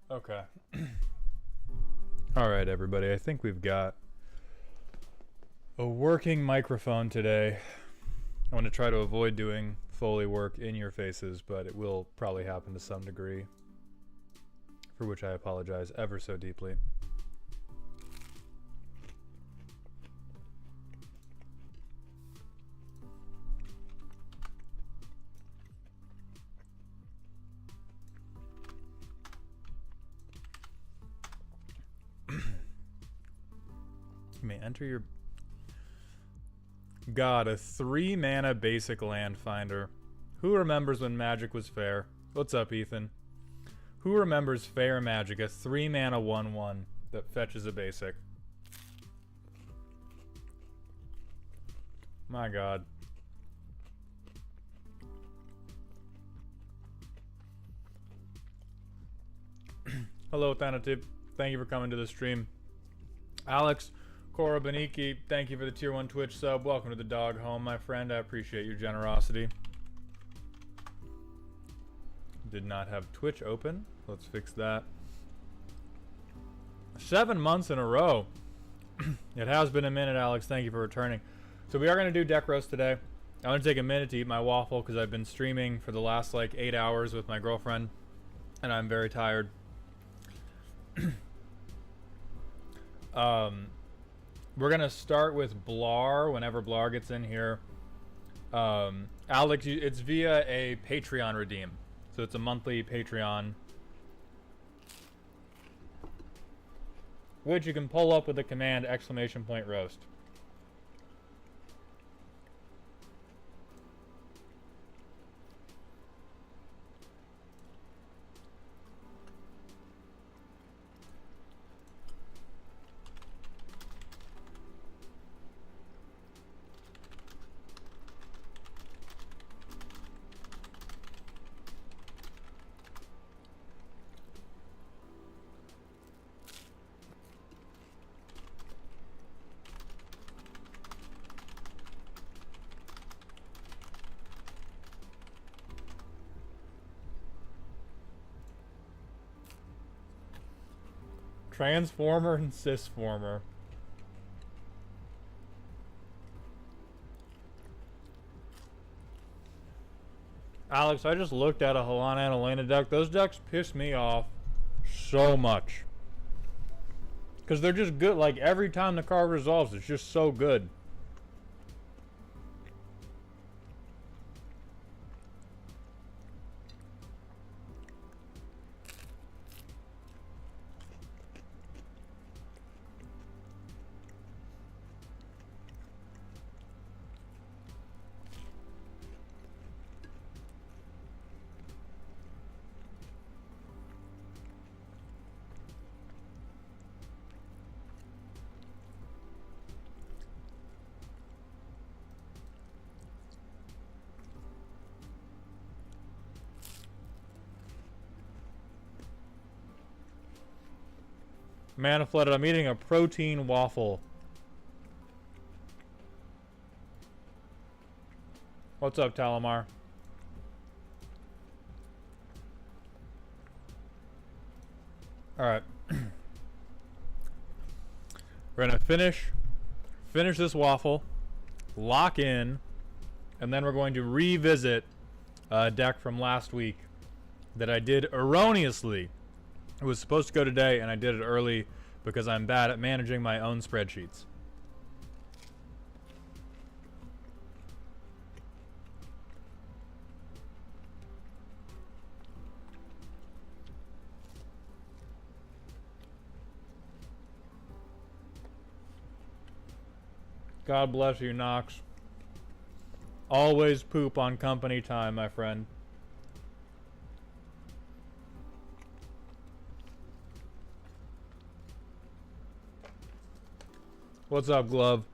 Okay. All right, everybody. I think we've got a working microphone today. I want to try to avoid doing Foley work in your faces, but it will probably happen to some degree, for which I apologize ever so deeply. You may enter your... God, a 3-mana basic land finder. Who remembers when magic was fair? What's up, Ethan? Who remembers fair magic? A 3-mana 1/1 that fetches a basic. My God. Hello, Thanative. Thank you for coming to the stream. Alex Korobaniki, thank you for the tier 1 Twitch sub. Welcome to the dog home, my friend. I appreciate your generosity. Did not have Twitch open. Let's fix that. 7 months in a row. It has been a minute, Alex. Thank you for returning. So we are going to do deck roast today. I'm going to take a minute to eat my waffle because I've been streaming for the last like 8 hours with my girlfriend, and I'm very tired. We're going to start with Blar whenever Blar gets in here. Alex, it's via a Patreon redeem. So it's a monthly Patreon, which you can pull up with the command !roast. Transformer and Sysformer. Alex, I just looked at a Halana and Elena deck. Those decks piss me off so much. Because they're just good. Like, every time the card resolves, it's just so good. Mana flooded. I'm eating a protein waffle. What's up, Talamar? Alright. We're gonna finish this waffle, lock in, and then we're going to revisit a deck from last week that I did erroneously. It was supposed to go today, and I did it early because I'm bad at managing my own spreadsheets. God bless you, Knox. Always poop on company time, my friend. What's up, Glove?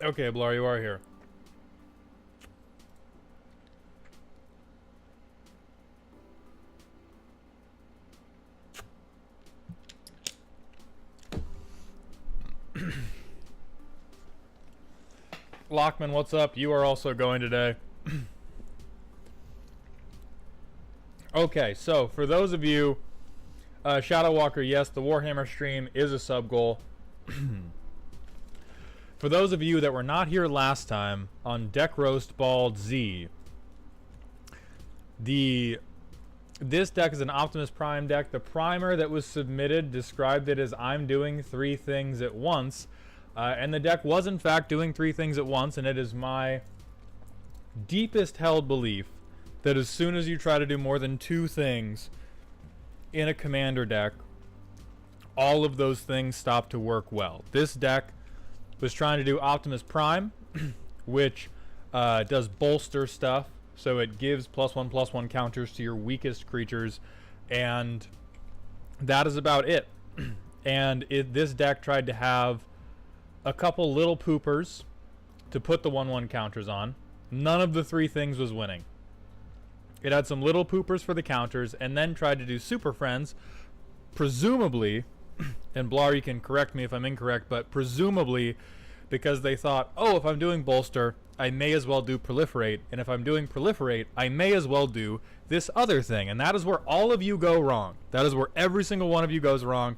Okay, Blar, you are here. Lockman, what's up? You are also going today. Okay, so for those of you, Shadow Walker, yes, the Warhammer stream is a sub goal. For those of you that were not here last time on Deck Roast Bald Z, this deck is an Optimus Prime deck. The primer that was submitted described it as I'm doing 3 things at once. And the deck was in fact doing 3 things at once, and it is my deepest held belief that as soon as you try to do more than 2 things in a commander deck, all of those things stop to work well. This deck was trying to do Optimus Prime, which does bolster stuff, so it gives +1/+1 counters to your weakest creatures, and that is about it. And this deck tried to have a couple little poopers to put the 1/1 counters on. None of the 3 things was winning. It had some little poopers for the counters, and then tried to do Super Friends, presumably, and Blar, you can correct me if I'm incorrect, but presumably because they thought, oh, if I'm doing Bolster, I may as well do Proliferate, and if I'm doing Proliferate, I may as well do this other thing. And that is where all of you go wrong. That is where every single one of you goes wrong.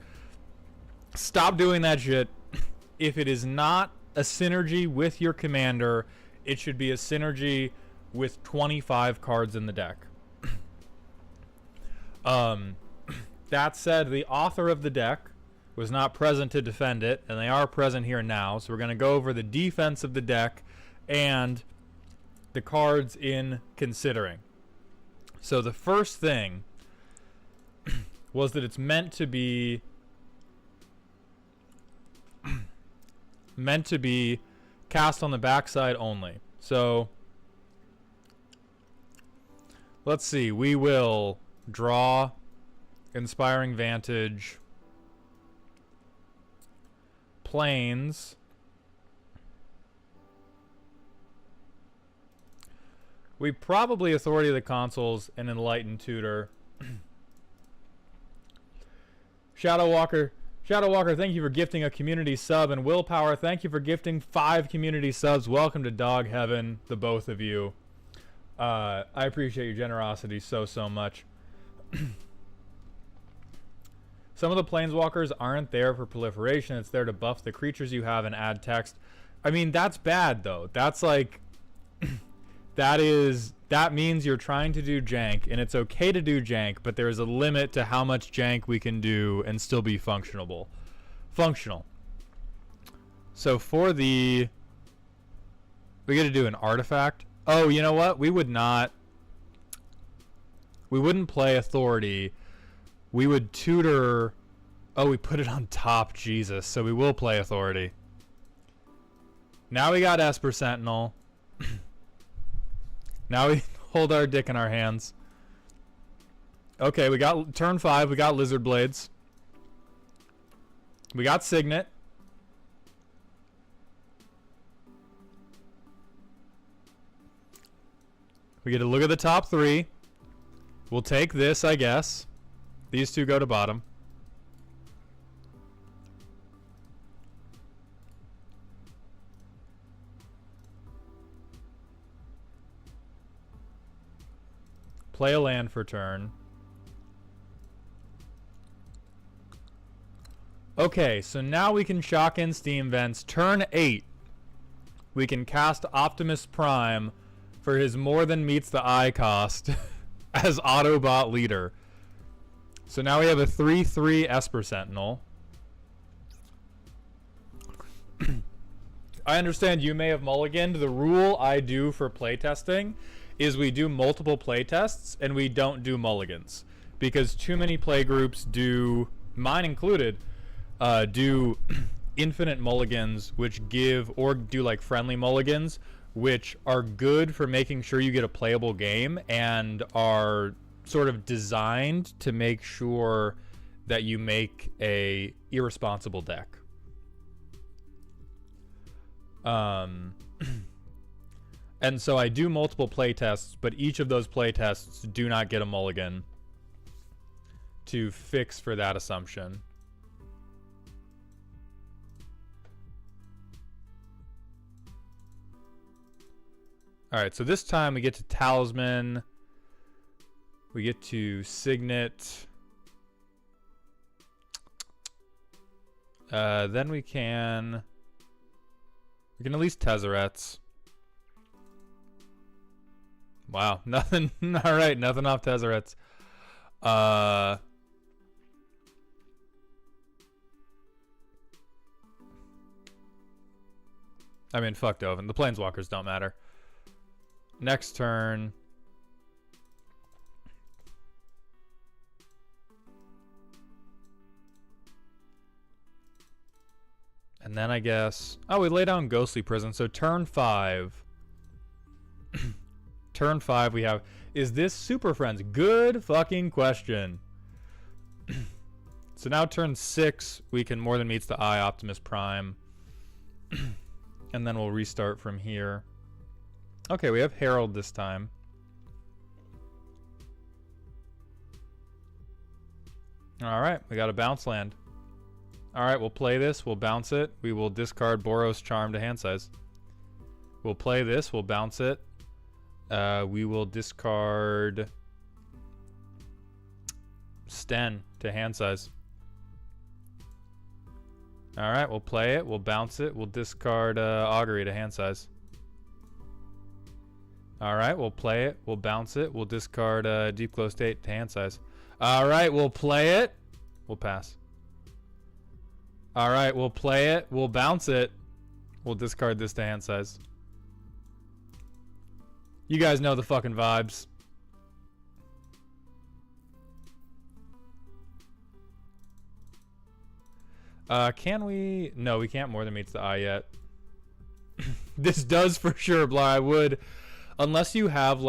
Stop doing that shit. If it is not a synergy with your commander, it should be a synergy with 25 cards in the deck. That said, the author of the deck was not present to defend it, and they are present here now, so we're going to go over the defense of the deck and the cards in considering. So the first thing was that it's meant to be cast on the backside only. So let's see, we will draw Inspiring Vantage, Planes, we probably Authority of the Consuls and Enlightened Tutor. Shadow Walker, thank you for gifting a community sub, and Willpower, thank you for gifting 5 community subs. Welcome to Dog Heaven, the both of you. I appreciate your generosity so much. Some of the Planeswalkers aren't there for proliferation. It's there to buff the creatures you have and add text. I mean, that's bad, though. That's like... that means you're trying to do jank, and it's okay to do jank, but there is a limit to how much jank we can do and still be functional. So for the... we got to do an artifact. Oh, you know what? We wouldn't play Authority. We would tutor... oh, we put it on top. Jesus. So we will play Authority. Now we got Esper Sentinel. Now we hold our dick in our hands. Okay, we got turn 5. We got Lizard Blades. We got Signet. We get to look at the top 3. We'll take this, I guess. These 2 go to bottom. Play a land for turn. Okay, so now we can shock in Steam Vents. Turn 8. We can cast Optimus Prime for his more than meets the eye cost as Autobot leader. So now we have a 3/3 Esper Sentinel. I understand you may have mulliganed. The rule I do for playtesting is we do multiple playtests and we don't do mulligans. Because too many play groups do, mine included, do infinite mulligans, which give, or do like friendly mulligans, which are good for making sure you get a playable game and are sort of designed to make sure that you make a irresponsible deck. Um, and so I do multiple playtests, but each of those playtests do not get a mulligan to fix for that assumption. All right, so this time we get to Talisman. We get to Signet. Then we can at least Tezzeret's. Wow, nothing. All right, nothing off Tezzeret's. I mean, fuck Dovin. The Planeswalkers don't matter. Next turn. And then I guess... Oh, we lay down Ghostly Prison. So turn 5. Turn 5 we have... Is this Super Friends? Good fucking question. So now turn 6, we can More Than Meets the Eye Optimus Prime. And then we'll restart from here. Okay, we have Herald this time. Alright, we got a bounce land. Alright, we'll play this, we'll bounce it. We will discard Boros Charm to hand size. We'll play this, we'll bounce it. We will discard Sten to hand size. Alright, we'll play it, we'll bounce it, we'll discard Augury to hand size. Alright, we'll play it, we'll bounce it, we'll discard Deep Glow State to hand size. Alright, we'll play it, we'll pass. Alright, we'll play it, we'll bounce it, we'll discard this to hand size. You guys know the fucking vibes. Can we? No, we can't More Than Meets the Eye yet. This does for sure, Blar. I would, unless you have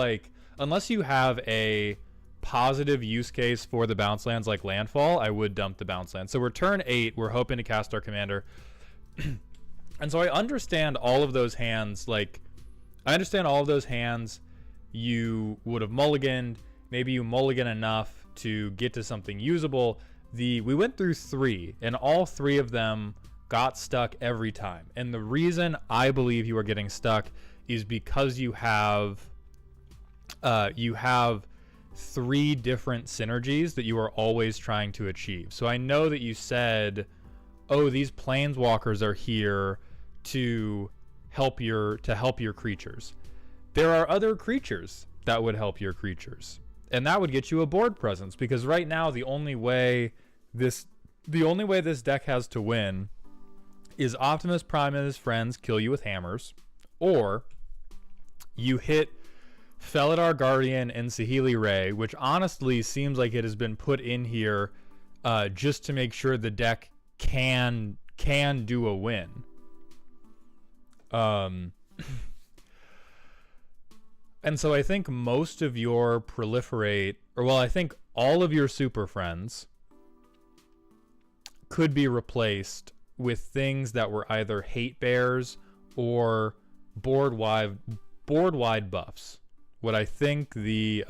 a positive use case for the bounce lands like Landfall, I would dump the bounce land. So we're turn 8. We're hoping to cast our commander. And so I understand all of those hands. Like, I understand all of those hands you would have mulliganed. Maybe you mulligan enough to get to something usable. We went through 3, and all 3 of them got stuck every time. And the reason I believe you are getting stuck is because you have 3 different synergies that you are always trying to achieve. So I know that you said, oh, these Planeswalkers are here to help your creatures. There are other creatures that would help your creatures, and that would get you a board presence, because right now the only way this deck has to win is Optimus Prime and his friends kill you with hammers, or you hit Felidar Guardian and Saheeli Ray, which honestly seems like it has been put in here just to make sure the deck can do a win. And so I think most of your proliferate, or well, I think all of your Super Friends could be replaced with things that were either hate bears or board wide buffs. What I think the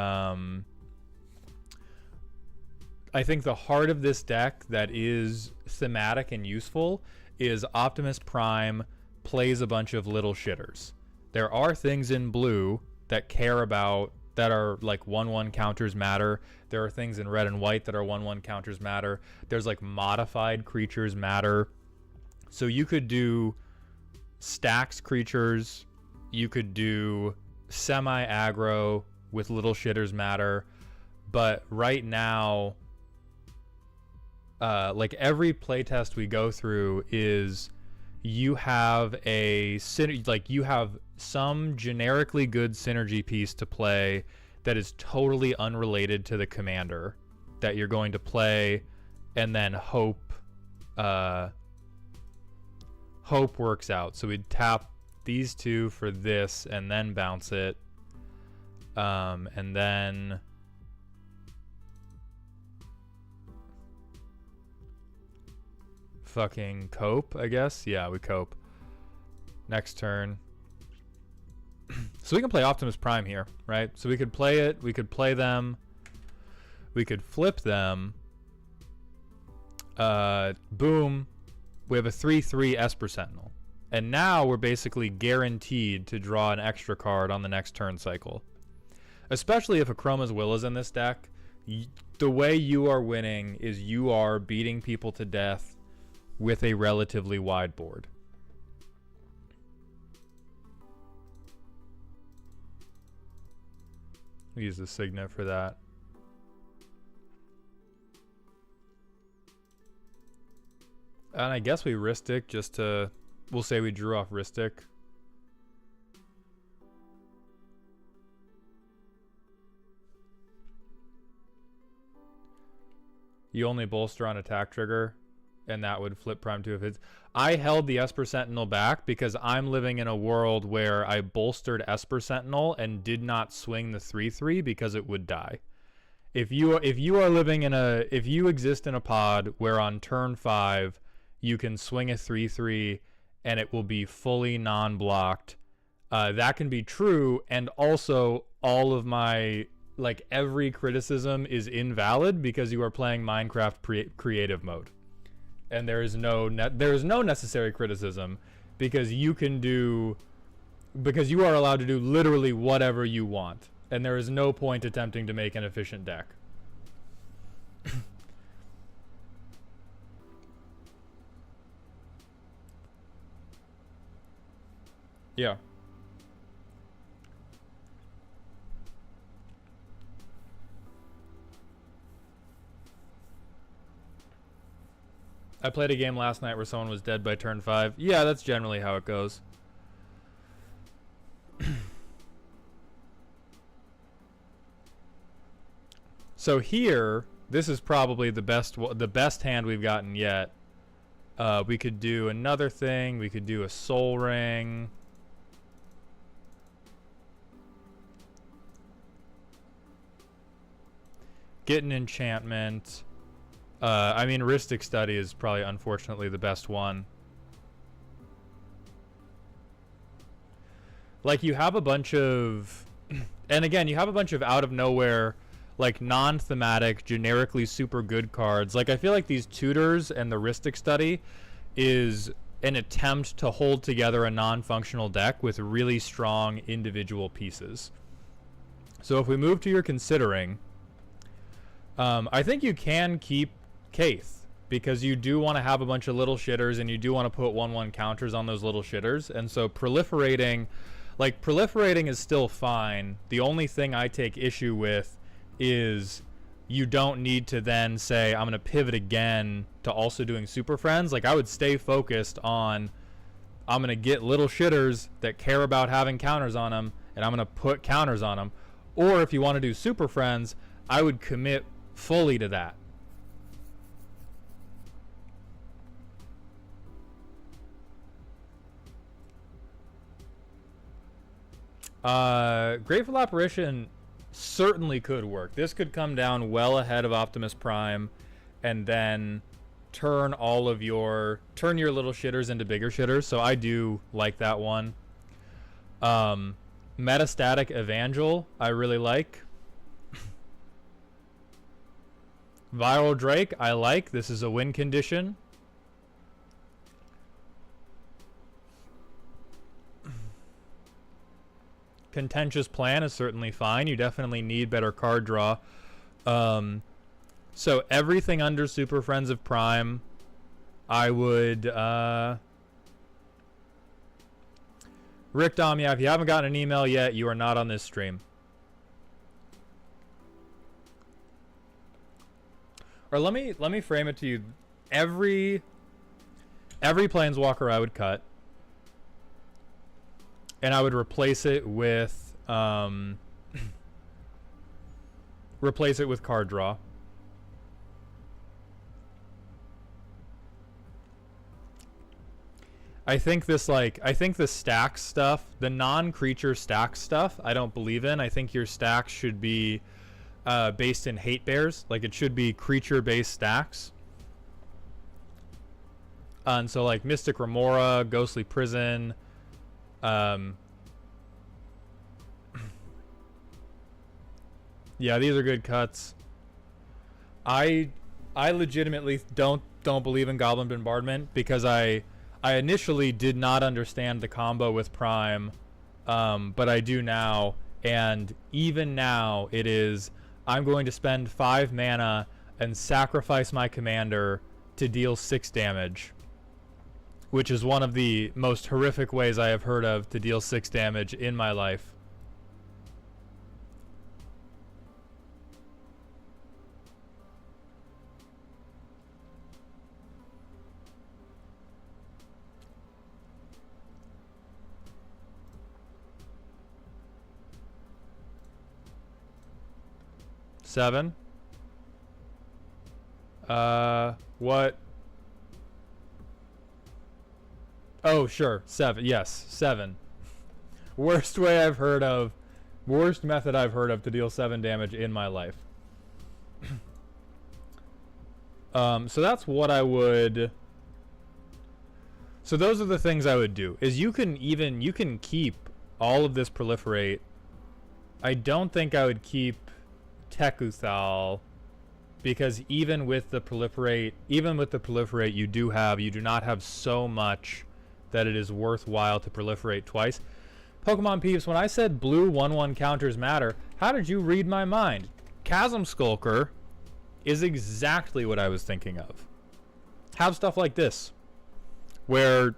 heart of this deck that is thematic and useful is Optimus Prime plays a bunch of little shitters. There are things in blue that care about, that are like 1/1 counters matter. There are things in red and white that are 1/1 counters matter. There's like modified creatures matter. So you could do stacks creatures. You could do semi-aggro with little shitters matter. But right now, like every playtest we go through is you have you have some generically good synergy piece to play that is totally unrelated to the commander that you're going to play, and then hope works out. So we'd tap these 2 for this and then bounce it, and then fucking cope, I guess. Yeah, we cope. next turn. So we can play Optimus Prime here, right? So we could play it, we could play them, we could flip them. Boom. We have a 3/3 Esper Sentinel. And now we're basically guaranteed to draw an extra card on the next turn cycle. Especially if a Chroma's Will is in this deck. The way you are winning is you are beating people to death with a relatively wide board. Use the Signet for that. And I guess we Ristic just to... We'll say we drew off Ristic. You only bolster on attack trigger, and that would flip Prime 2 of his. I held the Esper Sentinel back because I'm living in a world where I bolstered Esper Sentinel and did not swing the 3/3 because it would die. If you are living in a... If you exist in a pod where on turn 5... you can swing a 3/3 and it will be fully non-blocked. That can be true, and also all of my, like, every criticism is invalid because you are playing Minecraft creative mode. And there is no necessary criticism because you are allowed to do literally whatever you want. And there is no point attempting to make an efficient deck. Yeah. I played a game last night where someone was dead by turn 5. Yeah, that's generally how it goes. So here, this is probably the best hand we've gotten yet. We could do another thing. We could do a Soul Ring. Get an enchantment. I mean, Ristic Study is probably, unfortunately, the best one. Like, you have a bunch of... And again, you have a bunch of out-of-nowhere, like, non-thematic, generically super good cards. Like, I feel like these Tutors and the Ristic Study is an attempt to hold together a non-functional deck with really strong individual pieces. So if we move to your Considering... I think you can keep Kaith because you do want to have a bunch of little shitters and you do want to put 1/1 counters on those little shitters. And so proliferating is still fine. The only thing I take issue with is you don't need to then say, I'm going to pivot again to also doing Super Friends. Like, I would stay focused on, I'm going to get little shitters that care about having counters on them, and I'm going to put counters on them. Or if you want to do Super Friends, I would commit fully to that. Grateful Apparition certainly could work. This could come down well ahead of Optimus Prime and then turn your little shitters into bigger shitters. So I do like that one. Metastatic Evangel I really like. Viral Drake, I like. This is a win condition. Contentious Plan is certainly fine. You definitely need better card draw. So everything under Super Friends of Prime, I would... Rick Dom, yeah, if you haven't gotten an email yet, you are not on this stream. Or let me frame it to you. Every Planeswalker I would cut, and I would replace it with card draw. I think the stack stuff, the non-creature stack stuff, I don't believe in. I think your stacks should be based in hate bears. Like, it should be creature-based stacks. And so, like, Mystic Remora, Ghostly Prison, Yeah, these are good cuts. I legitimately don't believe in Goblin Bombardment because I initially did not understand the combo with Prime, but I do now, and even now it is I'm going to spend 5 mana and sacrifice my commander to deal 6 damage, which is one of the most horrific ways I have heard of to deal 6 damage in my life. Seven. What? Oh, sure. 7. Yes, 7. Worst way I've heard of. Worst method I've heard of to deal 7 damage in my life. So that's what I would. So those are the things I would do. Is you can keep all of this proliferate. I don't think I would keep Tekuthal, because even with the proliferate you do not have so much that it is worthwhile to proliferate twice. Pokemon Peeps, when I said blue 1/1 counters matter, how did you read my mind? Chasm Skulker is exactly what I was thinking of. Have stuff like this, where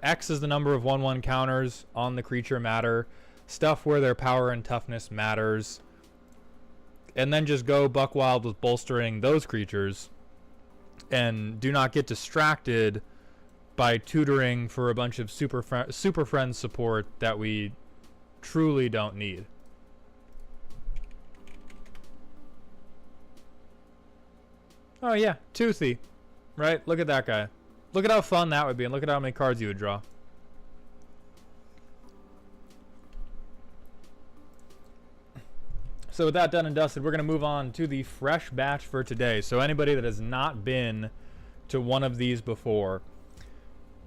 X is the number of 1/1 counters on the creature matter, stuff where their power and toughness matters, and then just go buck wild with bolstering those creatures, and do not get distracted by tutoring for a bunch of super friend support that we truly don't need. Oh yeah, Toothy, right? Look at that guy. Look at how fun that would be, and look at how many cards you would draw. So with that done and dusted, we're going to move on to the fresh batch for today. So anybody that has not been to one of these before,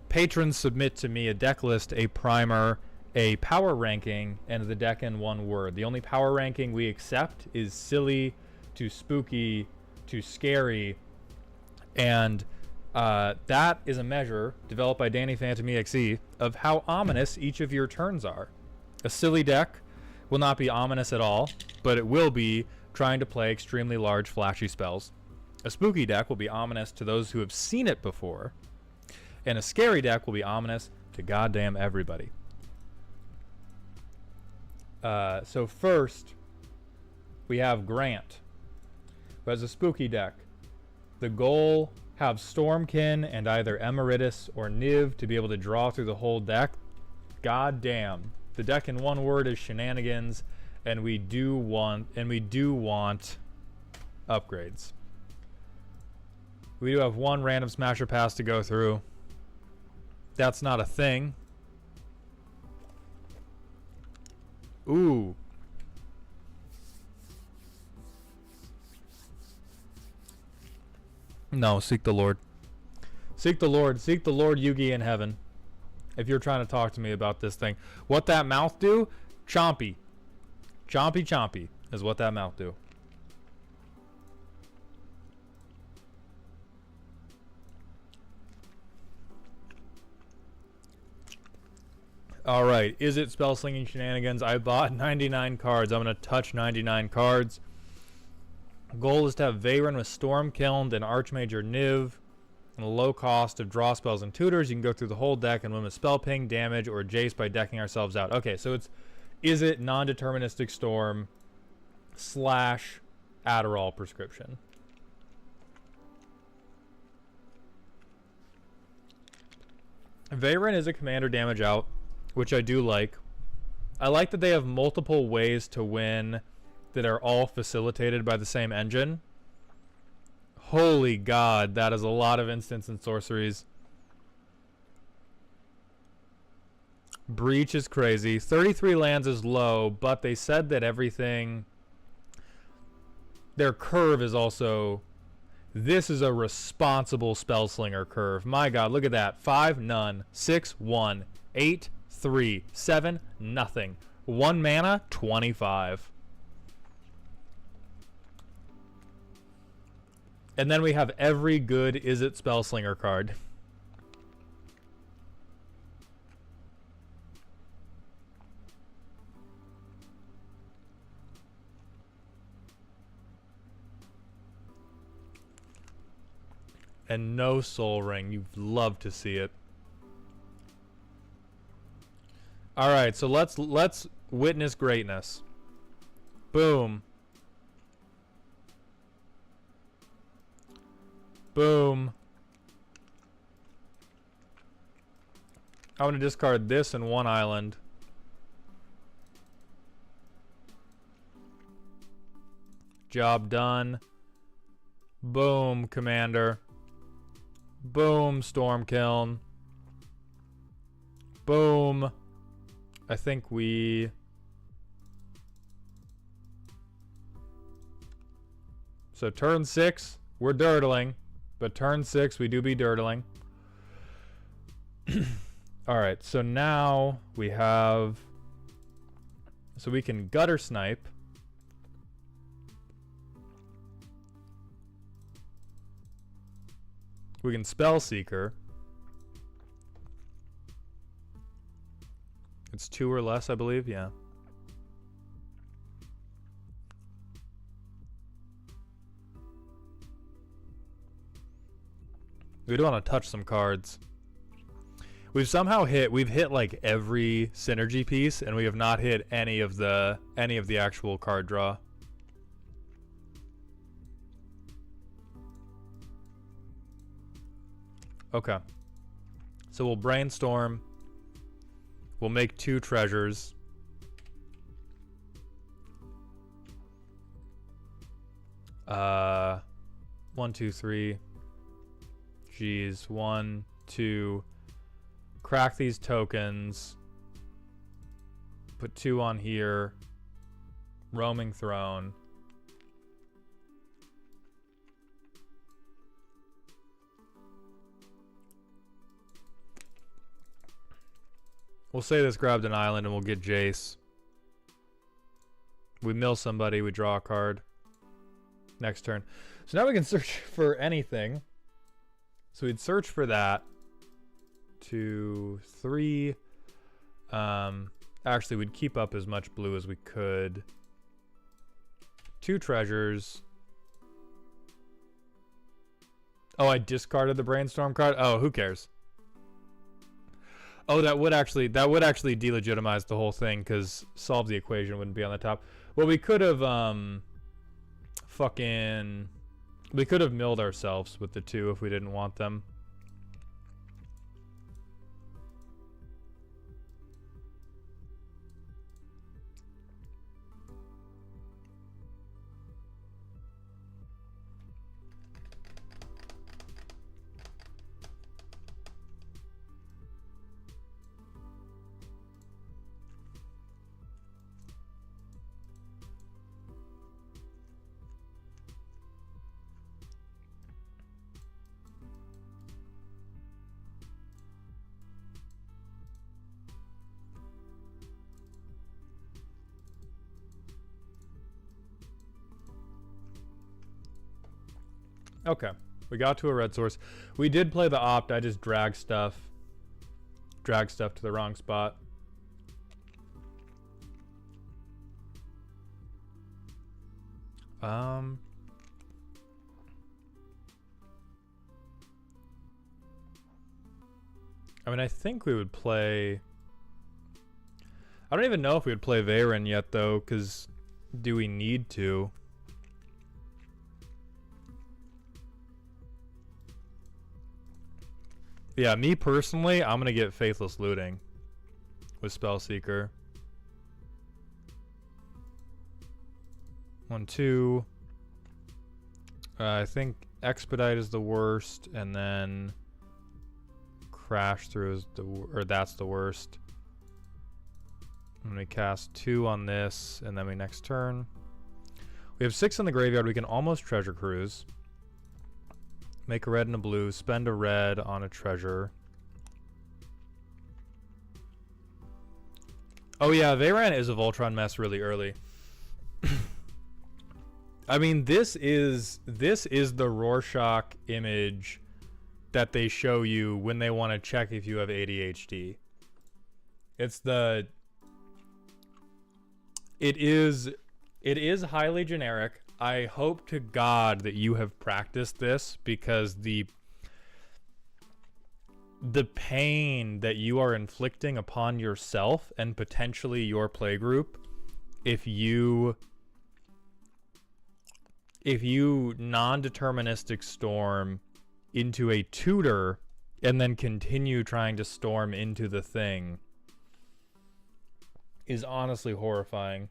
patrons submit to me a deck list, a primer, a power ranking, and the deck in one word. The only power ranking we accept is silly to spooky to scary, and that is a measure developed by Danny Phantom EXE of how ominous each of your turns are. A silly deck will not be ominous at all, but it will be trying to play extremely large flashy spells. A spooky deck will be ominous to those who have seen it before, and a scary deck will be ominous to goddamn everybody. So first, we have Grant, who has a spooky deck. The goal, have Stormkin and either Emeritus or Niv to be able to draw through the whole deck. God damn. The deck in one word is shenanigans, and we do want upgrades. We do have one random Smasher Pass to go through. That's not a thing. Ooh. No, seek the Lord. Seek the Lord. Seek the Lord Yugi in heaven. If you're trying to talk to me about this thing. What that mouth do? Chompy. Chompy chompy is what that mouth do. Alright, is it spell slinging shenanigans? I bought 99 cards. I'm going to touch 99 cards. Goal is to have Veyan with Storm Kiln and Archmage or Niv. And a low cost of draw spells and tutors. You can go through the whole deck and win with Spell Ping, damage, or Jace by decking ourselves out. Okay, so is it non-deterministic storm / Adderall prescription? Veyan is a commander damage out, which I do like. I like that they have multiple ways to win that are all facilitated by the same engine. Holy God, that is a lot of instants and sorceries. Breach is crazy. 33 lands is low, but they said that everything... Their curve is also... This is a responsible Spellslinger curve. My god, look at that. 5, none. 6, 1. 8, 3. 7, nothing. 1 mana, 25. And then we have every good Is It Spellslinger card. And no Soul Ring. You'd love to see it. Alright, so let's witness greatness. Boom. Boom. I'm going to discard this and 1 island. Job done. Boom, Commander. Boom, Stormkiln. Boom. I think we... So turn 6, we're dirtling. But turn 6, we do be dirtling. Alright, so now we have... So we can Gutter Snipe. We can Spell Seeker. It's 2 or less, I believe. Yeah. We do want to touch some cards. We've somehow we've hit like every synergy piece, and we have not hit any of the actual card draw. Okay. So we'll brainstorm. We'll make 2 treasures. One, two, three. Geez. 1, 2. Crack these tokens. Put 2 on here. Roaming Throne. We'll say this grabbed an island and we'll get Jace. We mill somebody, we draw a card. Next turn. So now we can search for anything. So we'd search for that. 2, 3. Actually, we'd keep up as much blue as we could. 2 treasures. Oh, I discarded the Brainstorm card? Oh, who cares? Oh, that would actually delegitimize the whole thing, because Solve the Equation wouldn't be on the top. Well, we could have we could have milled ourselves with the 2 if we didn't want them. Okay, we got to a red source. We did play the opt. I just dragged stuff to the wrong spot. I mean, I think we would play... I don't even know if we would play Veyan yet, though, because do we need to? Yeah, me personally, I'm going to get Faithless Looting with Spellseeker. 1, 2. I think Expedite is the worst, and then Crash Through is that's the worst. I'm going to cast 2 on this, and then we next turn. We have 6 in the graveyard. We can almost Treasure Cruise. Make a red and a blue. Spend a red on a treasure. Oh yeah, Veyan is a Voltron mess really early. I mean, this is the Rorschach image that they show you when they want to check if you have ADHD. It is highly generic. I hope to God that you have practiced this, because the pain that you are inflicting upon yourself and potentially your playgroup if you non-deterministic storm into a tutor and then continue trying to storm into the thing is honestly horrifying.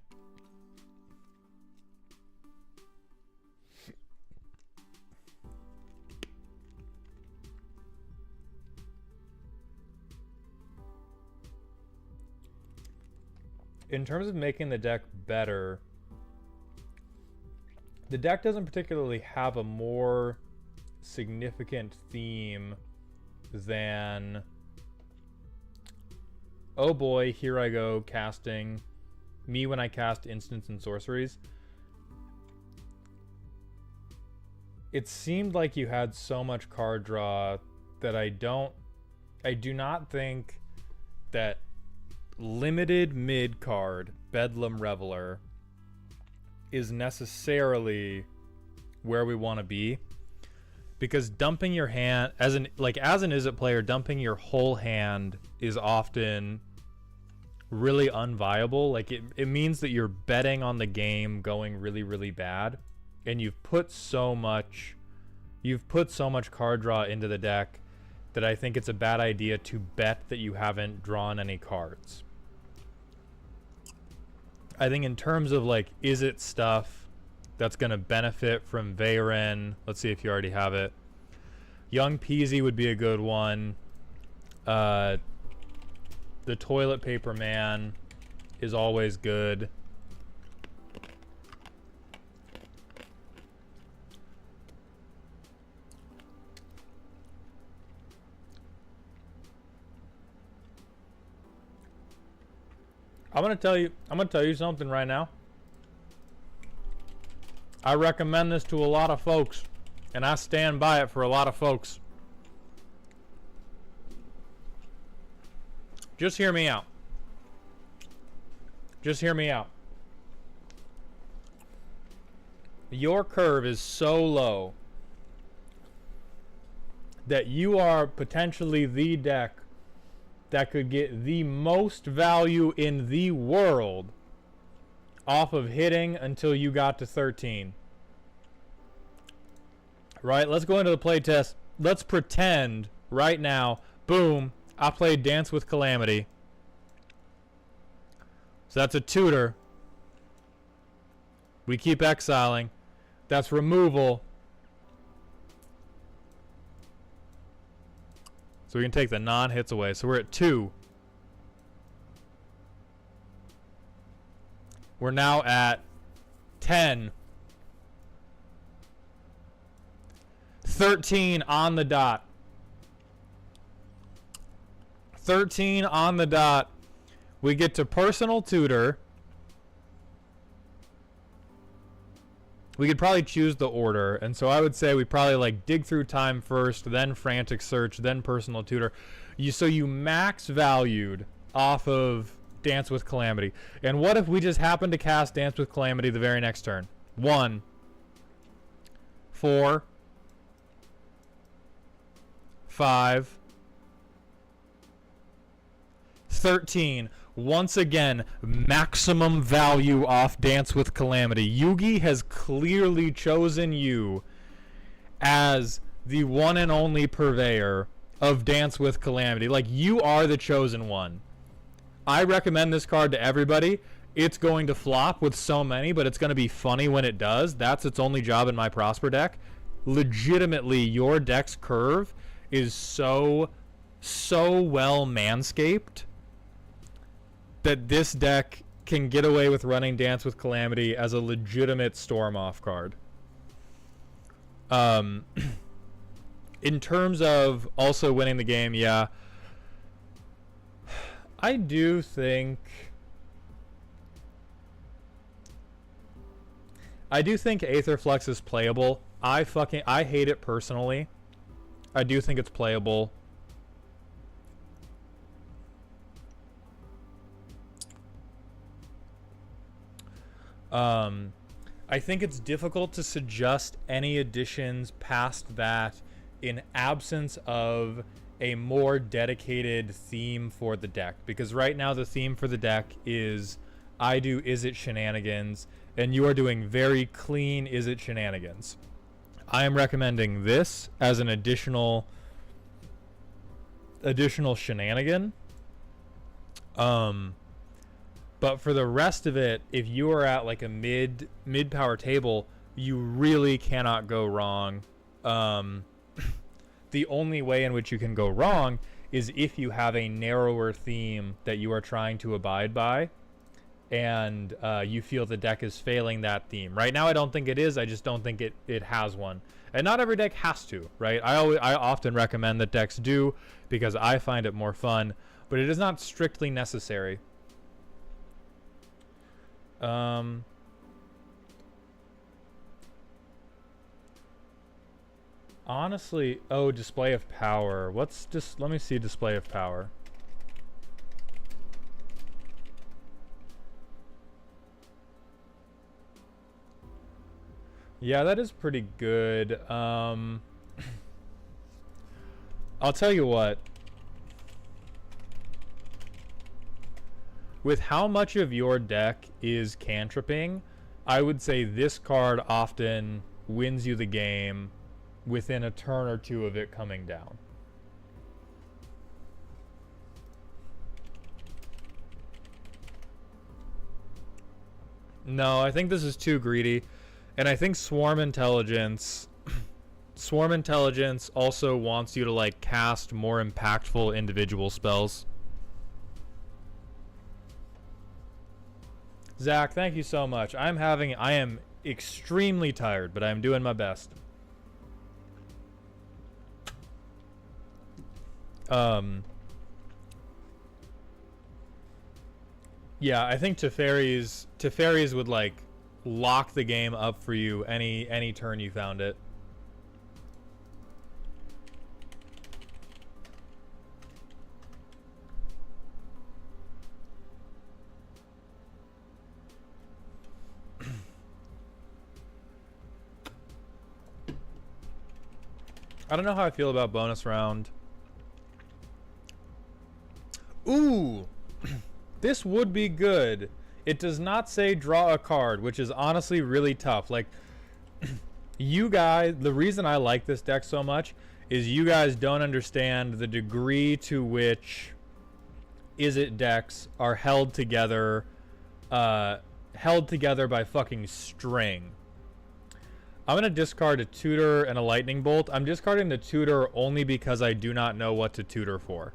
In terms of making the deck better, the deck doesn't particularly have a more significant theme than, oh boy, here I go casting me when I cast instants and sorceries. It seemed like you had so much card draw that I do not think that limited mid card Bedlam Reveler is necessarily where we want to be, because dumping your hand as an Izzet player, dumping your whole hand is often really unviable. Like it means that you're betting on the game going really, really bad, and you've put so much card draw into the deck that I think it's a bad idea to bet that you haven't drawn any cards. I think in terms of like, is it stuff that's going to benefit from Veyan? Let's see if you already have it. Young Peasy would be a good one. The Toilet Paper Man is always good. I'm gonna tell you something right now. I recommend this to a lot of folks, and I stand by it for a lot of folks. Just hear me out. Just hear me out. Your curve is so low that you are potentially the deck that could get the most value in the world off of hitting until you got to 13. Right? Let's go into the playtest. Let's pretend right now, boom, I played Dance with Calamity. So that's a tutor. We keep exiling. That's removal. So we can take the non-hits away. So we're at 2. We're now at 10. 13 on the dot. 13 on the dot. We get to personal tutor. We could probably choose the order, and so I would say we probably like dig through time first, then frantic search, then personal tutor. So you max valued off of Dance with Calamity. And what if we just happen to cast Dance with Calamity the very next turn? 1, 4, 5, 13. Once again, maximum value off Dance with Calamity. Yugi has clearly chosen you as the one and only purveyor of Dance with Calamity. Like, you are the chosen one. I recommend this card to everybody. It's going to flop with so many, but it's going to be funny when it does. That's its only job in my Prosper deck. Legitimately, your deck's curve is so well manscaped that this deck can get away with running Dance with Calamity as a legitimate storm off card. In terms of also winning the game, yeah. I do think Aetherflux is playable. I hate it personally. I do think it's playable. I think it's difficult to suggest any additions past that in absence of a more dedicated theme for the deck, because right now the theme for the deck is I do is it shenanigans, and you are doing very clean is it shenanigans. I am recommending this as an additional shenanigan. But for the rest of it, if you are at like a mid power table, you really cannot go wrong. The only way in which you can go wrong is if you have a narrower theme that you are trying to abide by, and you feel the deck is failing that theme. Right now, I don't think it is. I just don't think it has one. And not every deck has to, right? I often recommend that decks do because I find it more fun, but it is not strictly necessary. Honestly, oh, display of power. Let me see display of power. Yeah, that is pretty good. I'll tell you what. With how much of your deck is cantripping, I would say this card often wins you the game within a turn or two of it coming down. No, I think this is too greedy. And I think Swarm Intelligence also wants you to like cast more impactful individual spells. Zach, thank you so much. I am extremely tired, but I'm doing my best. Yeah, I think Teferi's would like lock the game up for you any turn you found it. I don't know how I feel about bonus round. Ooh, this would be good. It does not say draw a card, which is honestly really tough. Like, you guys, the reason I like this deck so much is you guys don't understand the degree to which is it decks are held together by fucking string. I'm going to discard a tutor and a lightning bolt. I'm discarding the tutor only because I do not know what to tutor for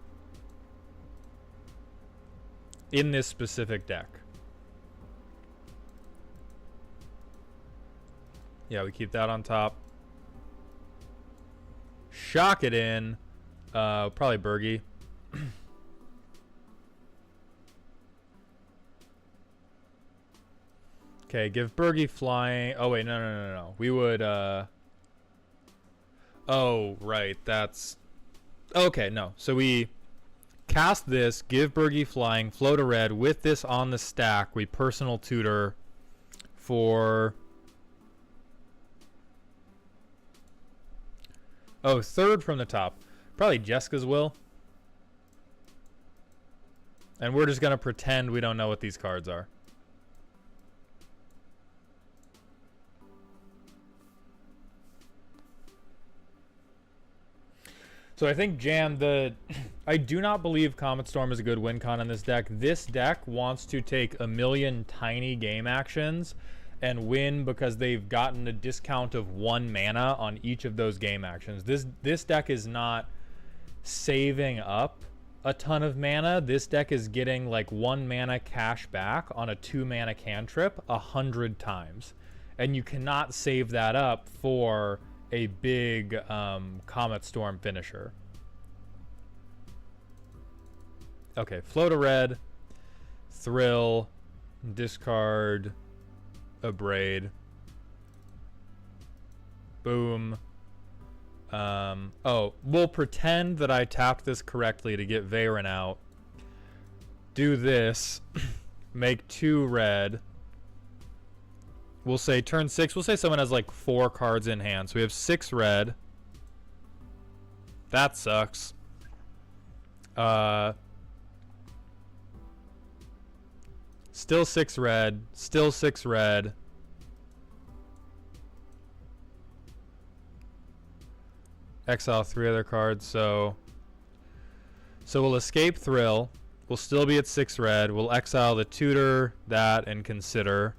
in this specific deck. Yeah, we keep that on top. Shock it in. Probably Bergie. Okay, give Bergie flying. Oh, wait, no. We would, oh, right, that's... Okay, no. So we cast this, give Bergie flying, float a red. With this on the stack, we personal tutor for... Oh, third from the top. Probably Jessica's will. And we're just going to pretend we don't know what these cards are. So I think Jam, I do not believe Comet Storm is a good win con in this deck. This deck wants to take a million tiny game actions and win because they've gotten a discount of 1 mana on each of those game actions. This deck is not saving up a ton of mana. This deck is getting like 1 mana cash back on a 2 mana cantrip 100 times. And you cannot save that up for a big Comet Storm finisher. Okay, float a red, thrill, discard a braid. Boom. Oh, we'll pretend that I tapped this correctly to get Veyan out. Do this. Make 2 red. We'll say turn 6. We'll say someone has like 4 cards in hand. So we have 6 red. That sucks. Still 6 red. Still 6 red. Exile 3 other cards, so we'll escape Thrill. We'll still be at 6 red. We'll exile the Tutor, that, and Consider.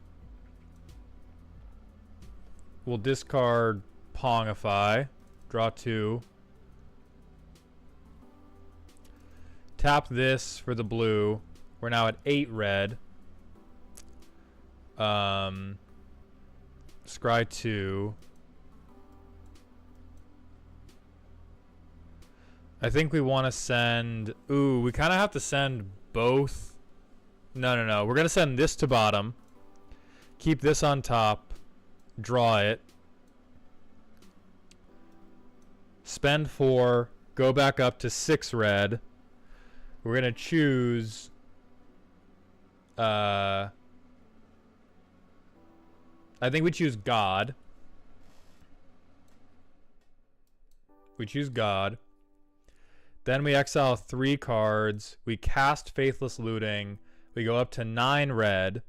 We'll discard Pongify. Draw 2. Tap this for the blue. We're now at 8 red. Scry 2. I think we want to send... Ooh, we kind of have to send both. No. We're going to send this to bottom. Keep this on top. Draw it. Spend 4. Go back up to 6 red. We're going to choose... I think we choose God. We choose God. Then we exile 3 cards. We cast Faithless Looting. We go up to 9 red.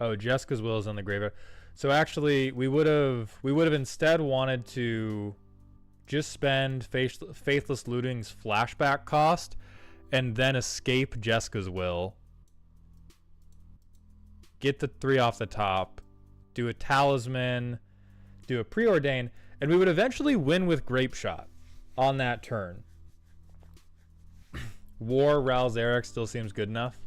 Oh, Jessica's Will is on the graveyard. So actually, we would have instead wanted to just spend Faithless Looting's flashback cost and then escape Jessica's Will. Get the 3 off the top, do a Talisman, do a Preordain, and we would eventually win with Grape Shot on that turn. War, Ral's Eric still seems good enough.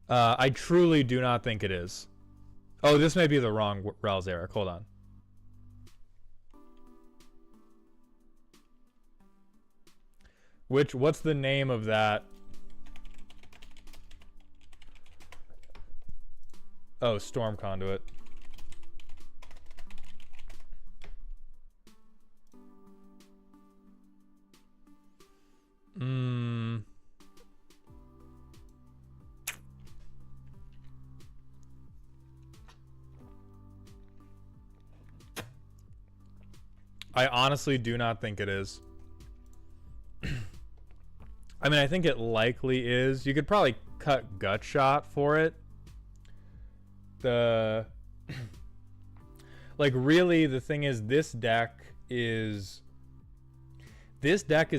I truly do not think it is. Oh, this may be the wrong Ral's Eric. Hold on. What's the name of that? Oh, Storm Conduit. I honestly do not think it is. I mean, I think it likely is. You could probably cut Gut Shot for it. Like, really, the thing is, this deck is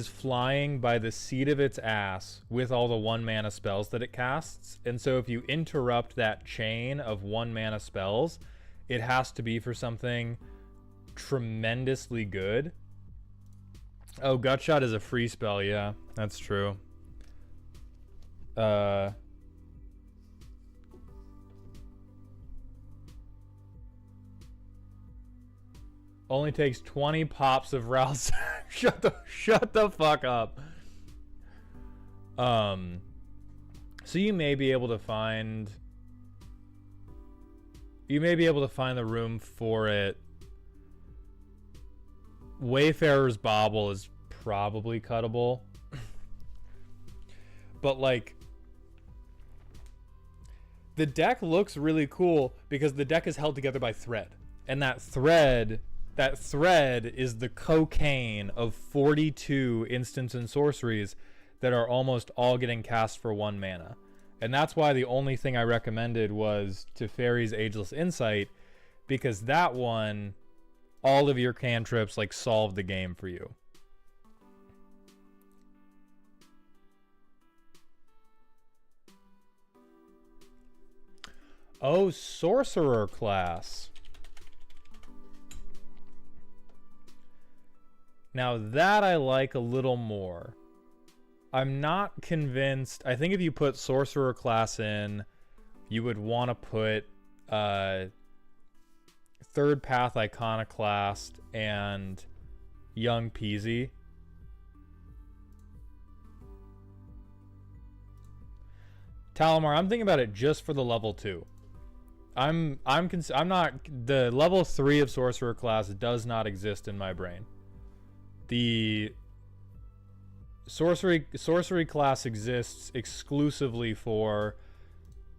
flying by the seat of its ass with all the 1-mana spells that it casts. And so if you interrupt that chain of 1-mana spells, it has to be for something tremendously good. Oh, Gut Shot is a free spell. Yeah, that's true. Only takes 20 pops of Ral's. shut the fuck up. So you may be able to find the room for it. Wayfarer's Bauble is probably cuttable. But like, the deck looks really cool because the deck is held together by thread. And that thread is the cocaine of 42 instants and sorceries that are almost all getting cast for 1 mana. And that's why the only thing I recommended was Teferi's Ageless Insight, because that one, all of your cantrips like solve the game for you. Oh, Sorcerer class. Now that I like a little more. I'm not convinced. I think if you put Sorcerer class in, you would want to put Third Path Iconoclast and Young Peasy. Talamar, I'm thinking about it just for the level 2. I'm not, the level 3 of Sorcerer class does not exist in my brain. The sorcery class exists exclusively for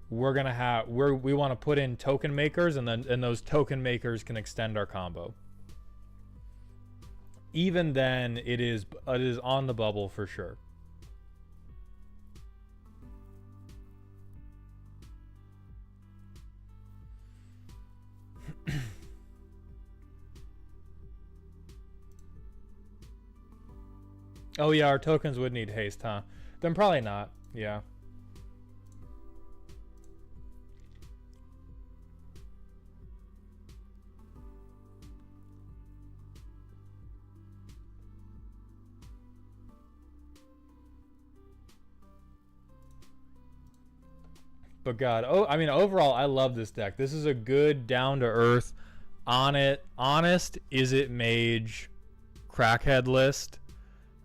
we want to put in token makers, and those token makers can extend our combo. Even then, it is on the bubble for sure. Oh yeah, our tokens would need haste, huh? Then probably not. Yeah. But God, I mean, overall, I love this deck. This is a good, down-to-earth, honest, is it mage, crackhead list.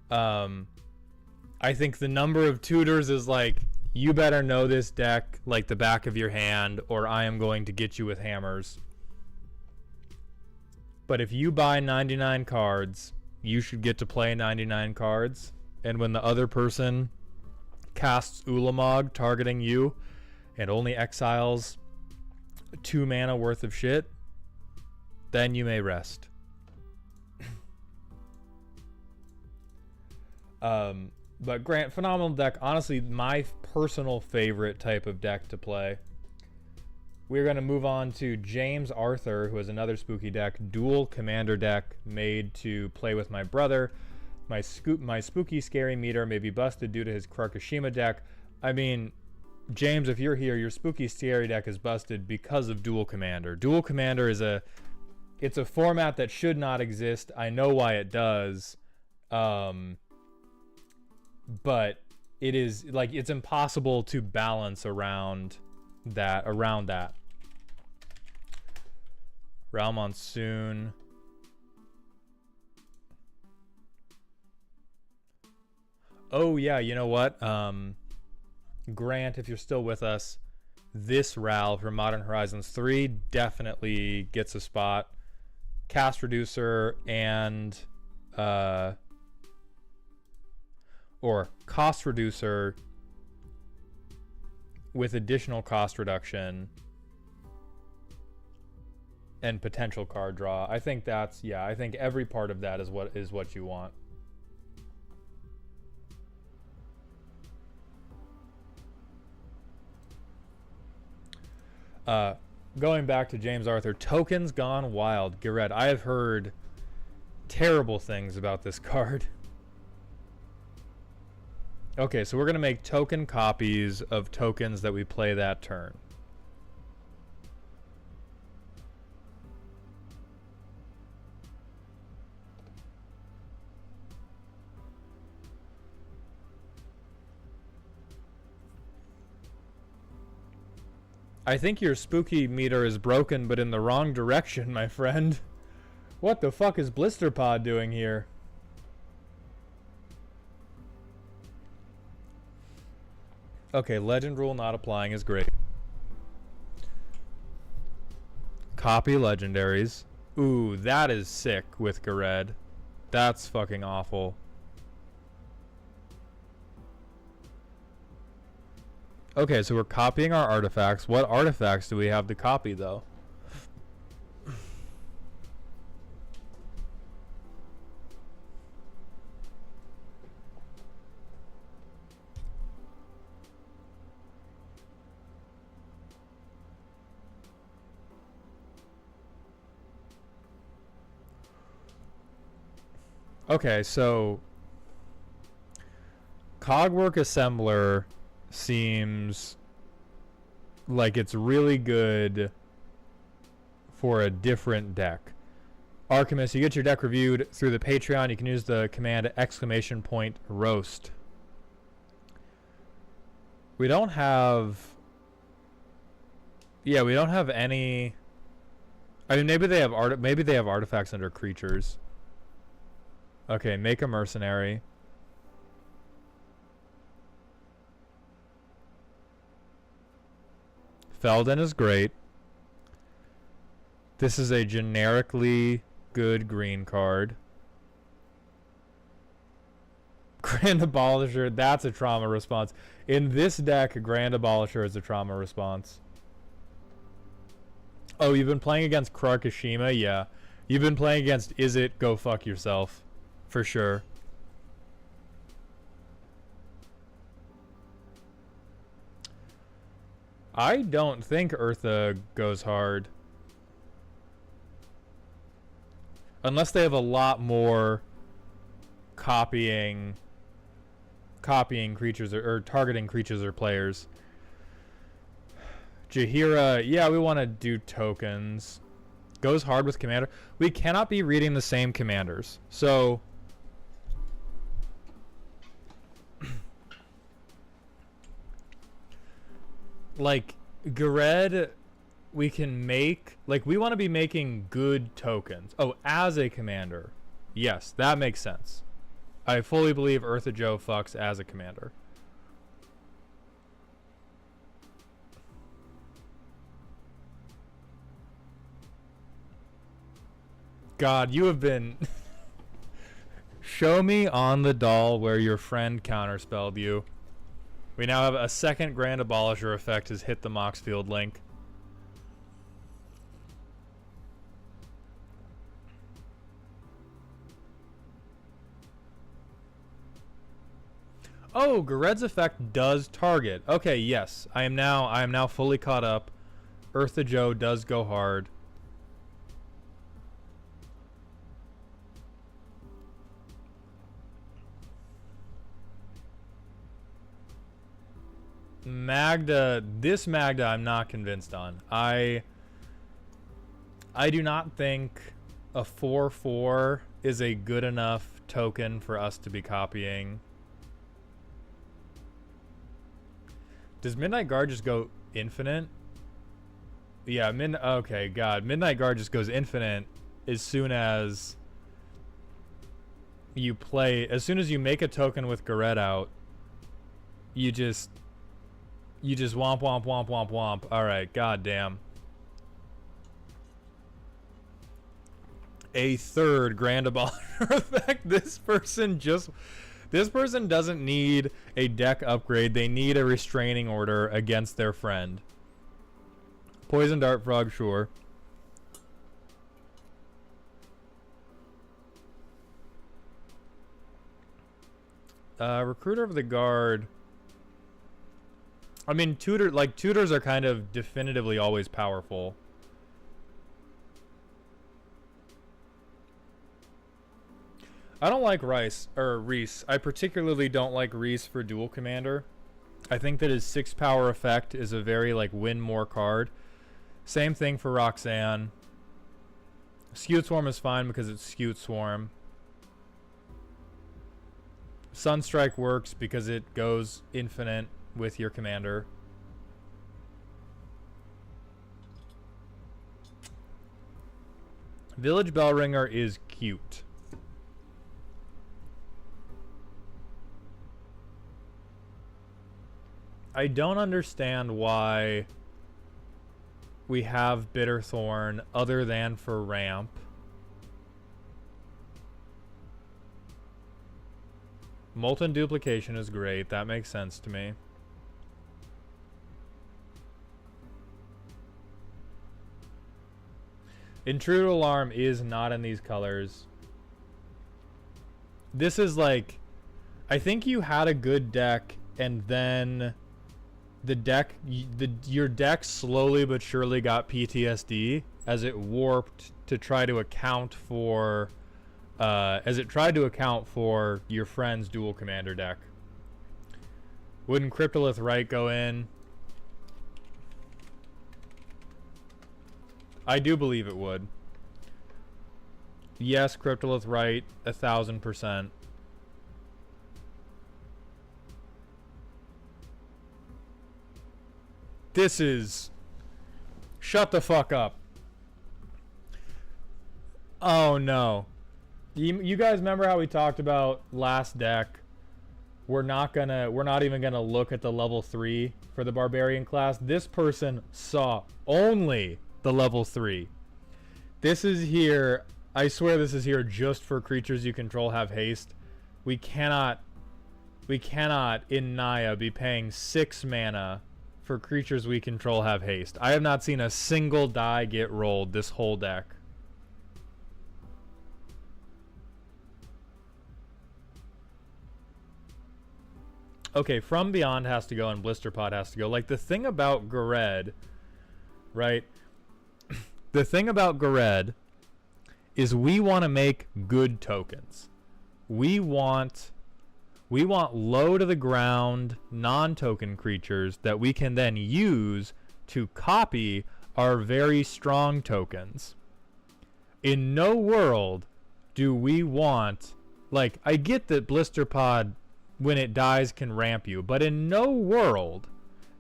I think the number of tutors is like, you better know this deck like the back of your hand, or I am going to get you with hammers. But if you buy 99 cards, you should get to play 99 cards. And when the other person casts Ulamog targeting you and only exiles 2 mana worth of shit, then you may rest. But Grant, phenomenal deck. Honestly, my personal favorite type of deck to play. We're going to move on to James Arthur, who has another spooky deck, dual commander deck made to play with my brother. My spooky scary meter may be busted due to his Krakashima deck. I mean, James, if you're here, your spooky scary deck is busted because of dual commander. Dual commander is it's a format that should not exist. I know why it does. But it is like, it's impossible to balance around that. Realm Monsoon. Oh yeah, you know what? Grant, if you're still with us, this Ral from Modern Horizons 3 definitely gets a spot. Cast Reducer and or cost reducer with additional cost reduction and potential card draw. I think that's, yeah, I think every part of that is what you want. Going back to James Arthur, tokens gone wild. Gred, I have heard terrible things about this card. Okay, so we're going to make token copies of tokens that we play that turn. I think your spooky meter is broken, but in the wrong direction, my friend. What the fuck is Blisterpod doing here? Okay, legend rule not applying is great. Copy legendaries. Ooh, that is sick with Gred. That's fucking awful. Okay, so we're copying our artifacts. What artifacts do we have to copy, though? Okay, so Cogwork Assembler seems like it's really good for a different deck. Archimus, you get your deck reviewed through the Patreon. You can use the command !roast. We don't have... Yeah, we don't have any... I mean, maybe they have artifacts under creatures. Okay, make a mercenary. Felden is great. This is a generically good green card. Grand Abolisher, that's a trauma response. In this deck, Grand Abolisher is a trauma response. Oh, you've been playing against Krakashima? Yeah. You've been playing against Is It Go Fuck Yourself. For sure. I don't think Eartha goes hard. Unless they have a lot more copying creatures or targeting creatures or players. Jaheira, yeah, we want to do tokens. Goes hard with commander. We cannot be reading the same commanders. So like Gred, we can make, like, we want to be making good tokens. Oh, as a commander. Yes, that makes sense. I fully believe Eartha Joe fucks as a commander. God, you have been... Show me on the doll where your friend counterspelled you. We now have a second Grand Abolisher effect has hit the Moxfield link. Oh, Gared's effect does target. Okay, yes. I am now fully caught up. Eartha Joe does go hard. Magda, this Magda I'm not convinced on. I do not think a 4/4 is a good enough token for us to be copying. Does Midnight Guard just go infinite? Yeah, okay, God. Midnight Guard just goes infinite as soon as you play, as soon as you make a token with Gred out, you just womp womp womp womp womp. Alright, goddamn. A third Grand Abolisher effect. This person doesn't need a deck upgrade. They need a restraining order against their friend. Poison Dart Frog, sure. Recruiter of the Guard. I mean, tutors are kind of definitively always powerful. I don't like Reese. I particularly don't like Reese for dual commander. I think that his 6 power effect is a very, like, win more card. Same thing for Roxanne. Skewed Swarm is fine because it's Skewed Swarm. Sunstrike works because it goes infinite with your commander. Village Bellringer is cute. I don't understand why we have Bitterthorn other than for ramp. Molten Duplication is great. That makes sense to me. Intruder Alarm is not in these colors. This is like, I think you had a good deck and then your deck slowly but surely got PTSD as it warped to try to account for your friend's dual commander deck. Wouldn't Cryptolith Right go in? I do believe it would. Yes, Cryptolith right, 1000%. This is... Shut the fuck up. Oh no. You guys remember how we talked about last deck? We're not even gonna look at the level 3 for the barbarian class. This person saw only the level 3. This is here. I swear this is here just for creatures you control have haste. We cannot in Naya be paying 6 mana for creatures we control have haste. I have not seen a single die get rolled this whole deck. Okay, From Beyond has to go and Blister Pod has to go. Like, the thing about Gred, right? The thing about Gred is we want to make good tokens. We want low to the ground non-token creatures that we can then use to copy our very strong tokens. In no world do we want, like, I get that Blister Pod when it dies can ramp you, but in no world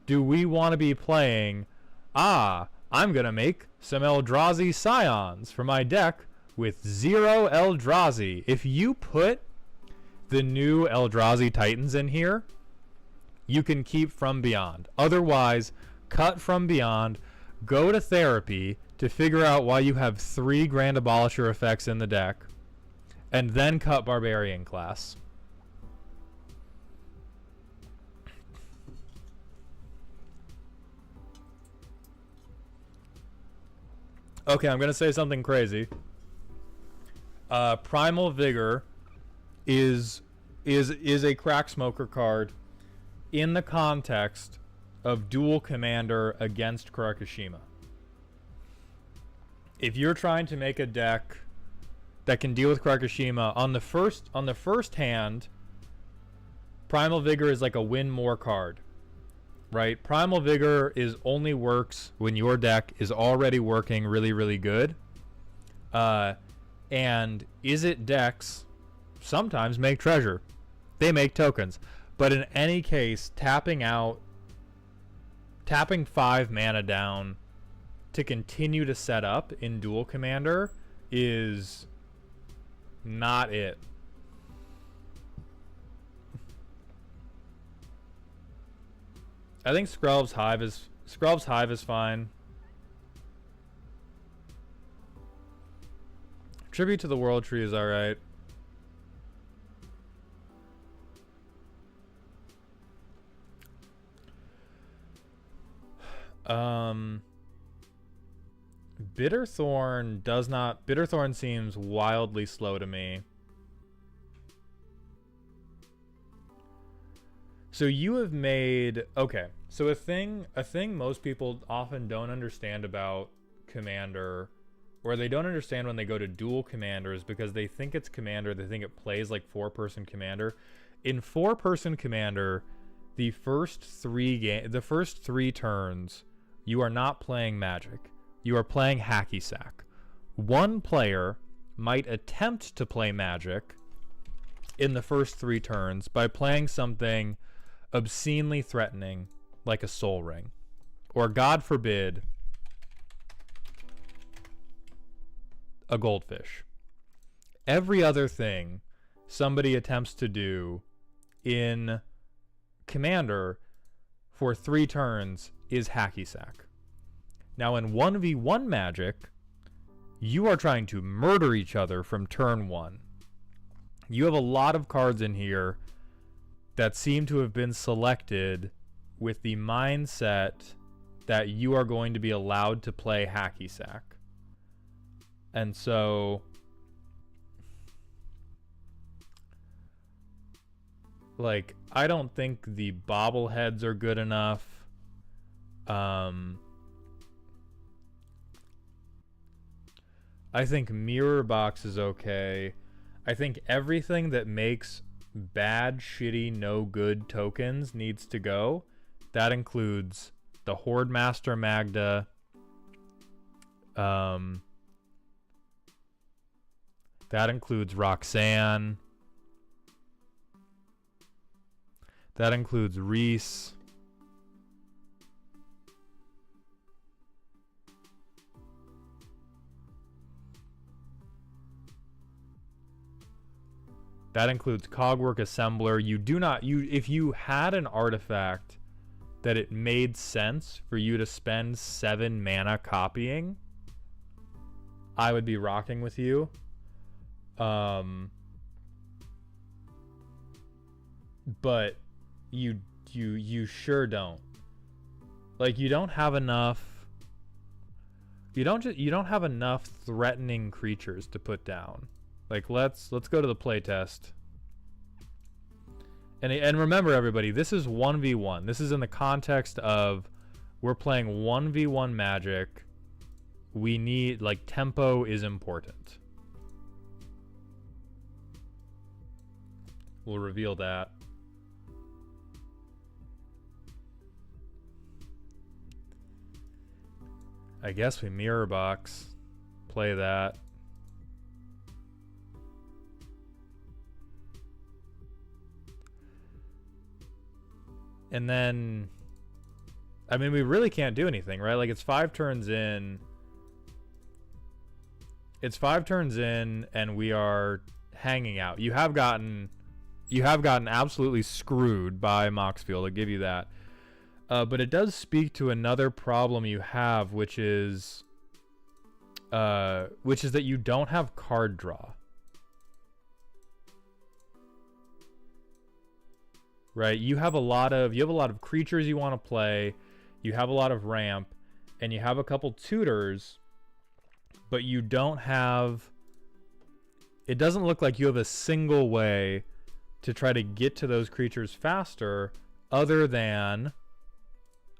do we want to be playing, I'm gonna make some Eldrazi Scions for my deck with 0 Eldrazi. If you put the new Eldrazi Titans in here, you can keep From Beyond. Otherwise, cut From Beyond, go to therapy to figure out why you have 3 Grand Abolisher effects in the deck, and then cut Barbarian class. Okay, I'm gonna say something crazy. Primal Vigor is a Crack Smoker card in the context of dual commander against Karakushima. If you're trying to make a deck that can deal with Karakushima on the first hand, Primal Vigor is like a win more card. Right? Primal Vigor only works when your deck is already working really, really good. And Izzet decks sometimes make treasure. They make tokens. But in any case, tapping 5 mana down to continue to set up in Dual Commander is not it. I think Skrelv's Hive is fine. Tribute to the World Tree is alright. Bitterthorn seems wildly slow to me. So you have made, okay, so a thing most people often don't understand about Commander, or they don't understand when they go to dual Commanders, because they think it's Commander, they think it plays like 4-person Commander. In 4-person Commander, the first 3 turns, you are not playing Magic. You are playing Hacky Sack. One player might attempt to play Magic in the first 3 turns by playing something obscenely threatening like a Soul Ring, or God forbid, a Goldfish. Every other thing somebody attempts to do in Commander for 3 turns is Hacky Sack. Now in 1v1 Magic, you are trying to murder each other from turn 1. You have a lot of cards in here that seem to have been selected with the mindset that you are going to be allowed to play Hacky Sack. And so, like, I don't think the bobbleheads are good enough. I think Mirror Box is okay. I think everything that makes bad, shitty, no good tokens needs to go. That includes the Horde Master Magda, That includes Roxanne. That includes Reese. That includes Cogwork Assembler. You do not, if you had an artifact that it made sense for you to spend 7 mana copying, I would be rocking with you. But you sure don't. Like, you don't have enough. You don't have enough threatening creatures to put down. Like, let's go to the playtest. And remember, everybody, this is 1v1. This is in the context of we're playing 1v1 Magic. We need, like, tempo is important. We'll reveal that. I guess we mirror box. Play that. And then, I mean, we really can't do anything, right? Like, it's 5 turns in. It's 5 turns in, and we are hanging out. You have gotten absolutely screwed by Moxfield. I'll give you that. But it does speak to another problem you have, which is that you don't have card draw. Right? You have a lot of creatures you want to play. You have a lot of ramp, and you have a couple tutors, but you don't have. It doesn't look like you have a single way to try to get to those creatures faster, other than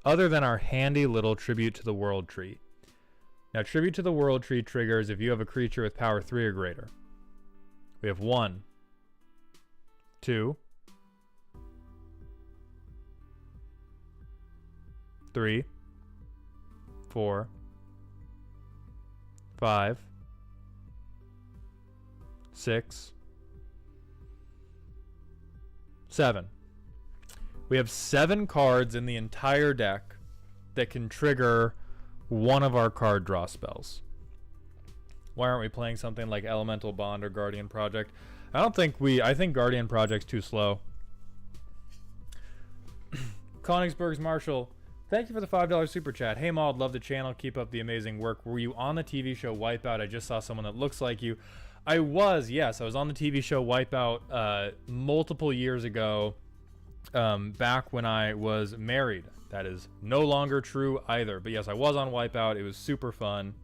our handy little Tribute to the World Tree. Now, Tribute to the World Tree triggers if you have a creature with power 3 or greater. We have 1, 2, 3, 4, 5, 6, 7. We have 7 cards in the entire deck that can trigger one of our card draw spells. Why aren't we playing something like Elemental Bond or Guardian Project? I think Guardian Project's too slow. Konigsberg's Marshall, thank you for the $5 super chat. Hey Maud, love the channel. Keep up the amazing work. Were you on the TV show Wipeout? I just saw someone that looks like you. I was, yes. I was on the TV show Wipeout multiple years ago, back when I was married. That is no longer true either. But yes, I was on Wipeout. It was super fun.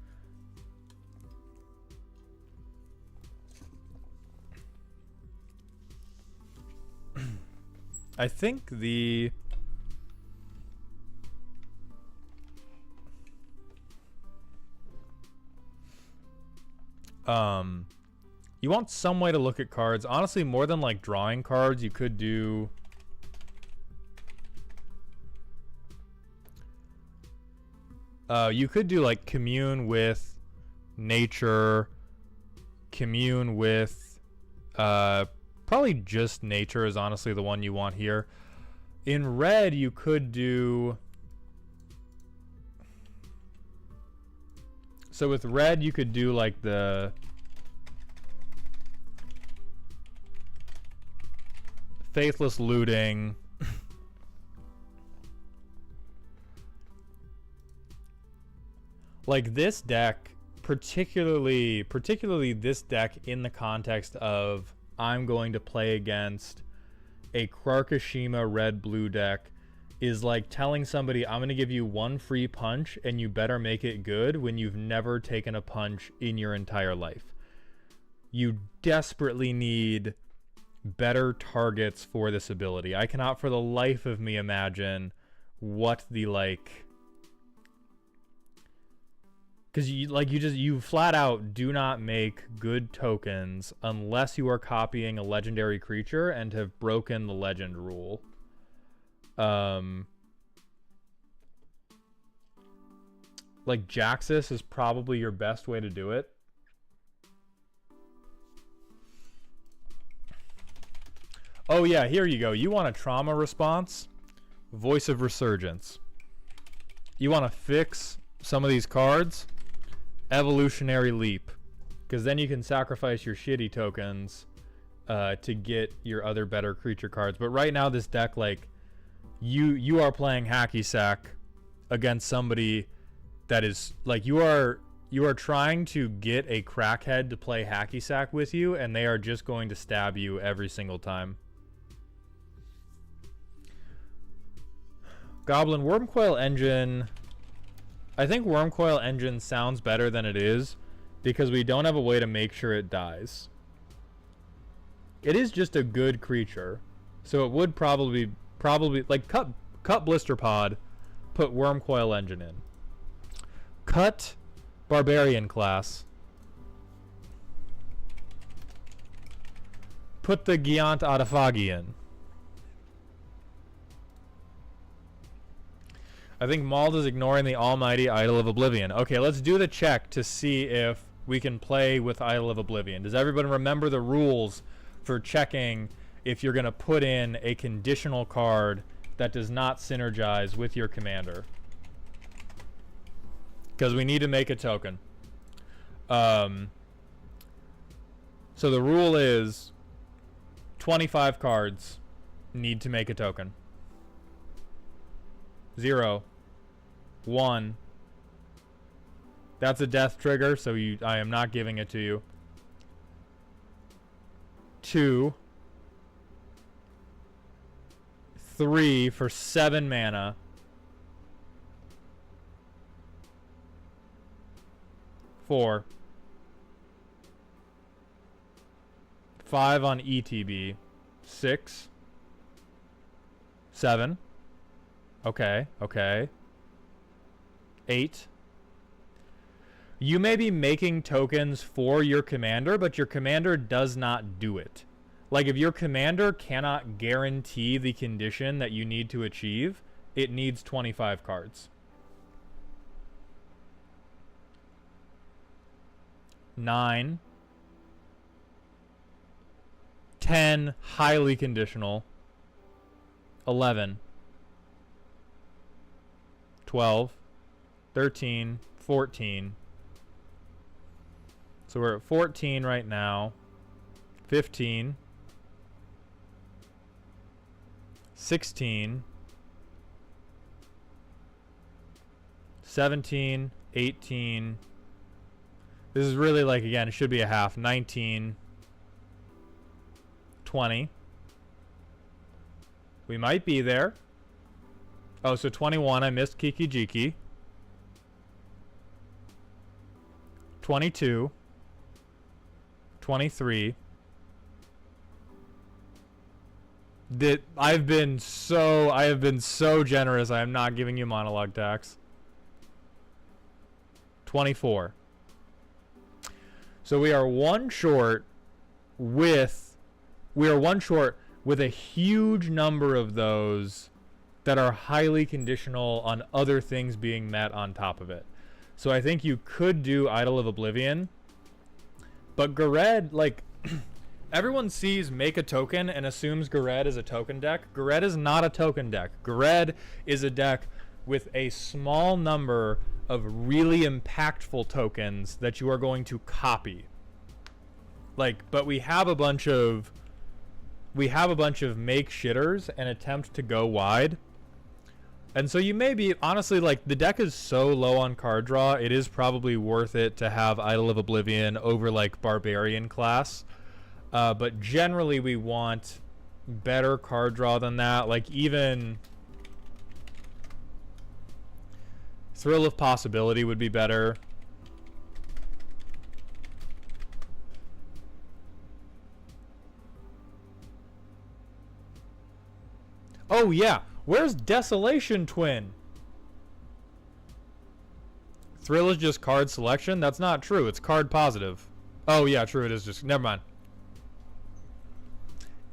I think the... you want some way to look at cards. Honestly, more than like drawing cards, you could do... you could do like commune with nature, commune with... probably just nature is honestly the one you want here. In red, you could do... So with red, you could do like the... Faithless Looting. Like this deck, particularly this deck in the context of I'm going to play against a Krakashima red-blue deck, is like telling somebody I'm going to give you one free punch and you better make it good when you've never taken a punch in your entire life. You desperately need better targets for this ability. I cannot for the life of me imagine what the like... Because you flat out do not make good tokens unless you are copying a legendary creature and have broken the legend rule. Like Jaxus is probably your best way to do it. Oh yeah, here you go. You want a trauma response? Voice of Resurgence. You want to fix some of these cards? Evolutionary Leap. Because then you can sacrifice your shitty tokens to get your other better creature cards. But right now this deck, like, you are playing hacky sack against somebody that is, like, you are trying to get a crackhead to play hacky sack with you, and they are just going to stab you every single time. Goblin Wormcoil Engine. I think Wormcoil Engine sounds better than it is because we don't have a way to make sure it dies. It is just a good creature, so it would probably like cut Blister Pod, put Wormcoil Engine in. Cut Barbarian class. Put the Giant Adafagi in. I think Mauld is ignoring the almighty Idol of Oblivion. Okay, let's do the check to see if we can play with Idol of Oblivion. Does everybody remember the rules for checking if you're going to put in a conditional card that does not synergize with your commander? Because we need to make a token. So the rule is 25 cards need to make a token. 0, 1. That's a death trigger, so I am not giving it to you. 2, 3 for 7 mana. 4, 5 on ETB. 6, 7. Okay, okay. 8. You may be making tokens for your commander, but your commander does not do it. Like, if your commander cannot guarantee the condition that you need to achieve, it needs 25 cards. 9. 10, highly conditional. 11. 12, 13, 14. So we're at 14 right now. 15, 16, 17, 18. This is really, like, again, it should be a half. 19, 20. We might be there. Oh, so 21, I missed Kiki Jiki. 22. 23. I have been so generous. I am not giving you monologue tax. 24. So we are one short with a huge number of those that are highly conditional on other things being met on top of it. So I think you could do Idol of Oblivion, but Gred, like, everyone sees make a token and assumes Gred is a token deck. Gred is not a token deck. Gred is a deck with a small number of really impactful tokens that you are going to copy. Like, but we have a bunch of make shitters and attempt to go wide. And so you may be, honestly, like, the deck is so low on card draw, it is probably worth it to have Idol of Oblivion over, like, Barbarian class. But generally we want better card draw than that. Like, even Thrill of Possibility would be better. Oh yeah, where's Desolation Twin? Thrill is just card selection? That's not true. It's card positive. Oh yeah, true. It is just... Never mind.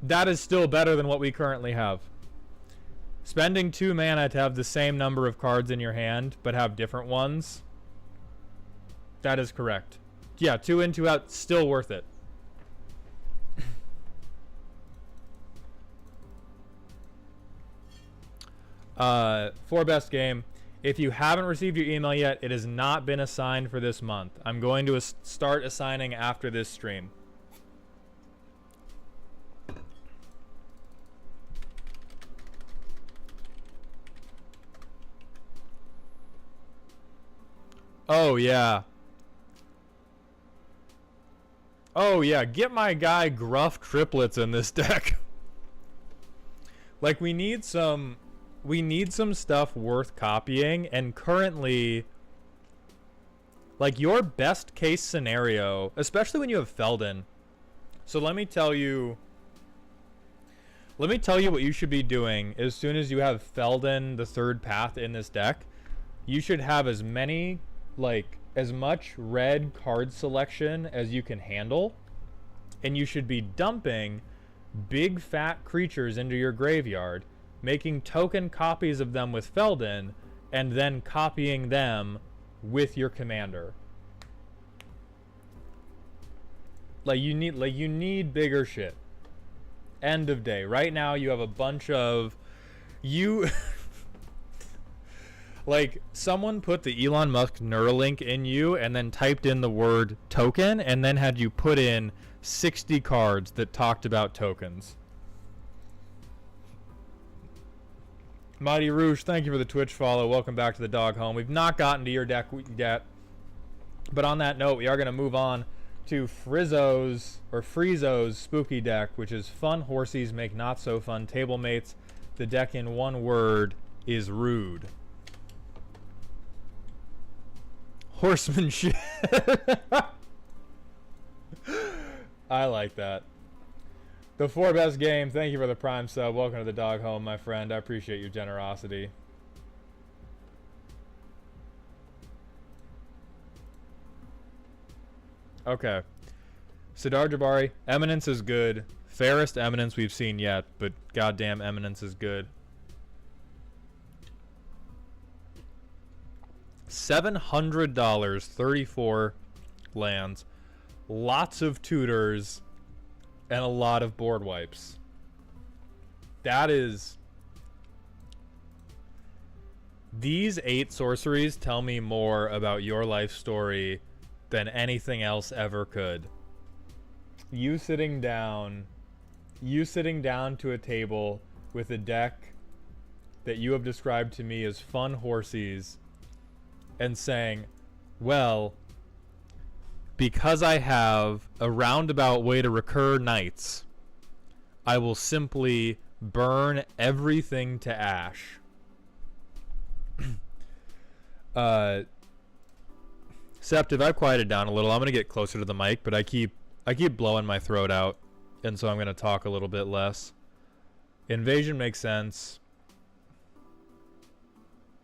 That is still better than what we currently have. Spending 2 mana to have the same number of cards in your hand, but have different ones. That is correct. Yeah, 2 in, 2 out, still worth it. For best game, if you haven't received your email yet, it has not been assigned for this month. I'm going to start assigning after this stream. Oh, yeah. Oh, yeah. Get my guy Gruff Triplets in this deck. Like, we need some stuff worth copying, and currently, like, your best case scenario, especially when you have Feldon. So let me tell you what you should be doing as soon as you have Feldon, the third path in this deck. You should have as much red card selection as you can handle, and you should be dumping big fat creatures into your graveyard, making token copies of them with Feldon, and then copying them with your commander. You need bigger shit. End of day. Right now you have a bunch of like, someone put the Elon Musk Neuralink in you and then typed in the word token and then had you put in 60 cards that talked about tokens. Mighty Rouge, thank you for the Twitch follow. Welcome back to the dog home. We've not gotten to your deck yet. But on that note, we are going to move on to Friezo's spooky deck, which is fun horsies make not so fun table mates. The deck in one word is rude. Horsemanship. I like that. The 4 best game. Thank you for the Prime sub. Welcome to the dog home, my friend. I appreciate your generosity. Okay. Sadar Jabari. Eminence is good. Fairest Eminence we've seen yet, but goddamn Eminence is good. $700, 34 lands, lots of tutors, and a lot of board wipes. That is... These 8 sorceries tell me more about your life story than anything else ever could. You sitting down to a table with a deck that you have described to me as fun horsies, and saying, well, because I have a roundabout way to recur nights, I will simply burn everything to ash. Septive, I've quieted down a little. I'm going to get closer to the mic, but I keep blowing my throat out, and so I'm going to talk a little bit less. Invasion makes sense.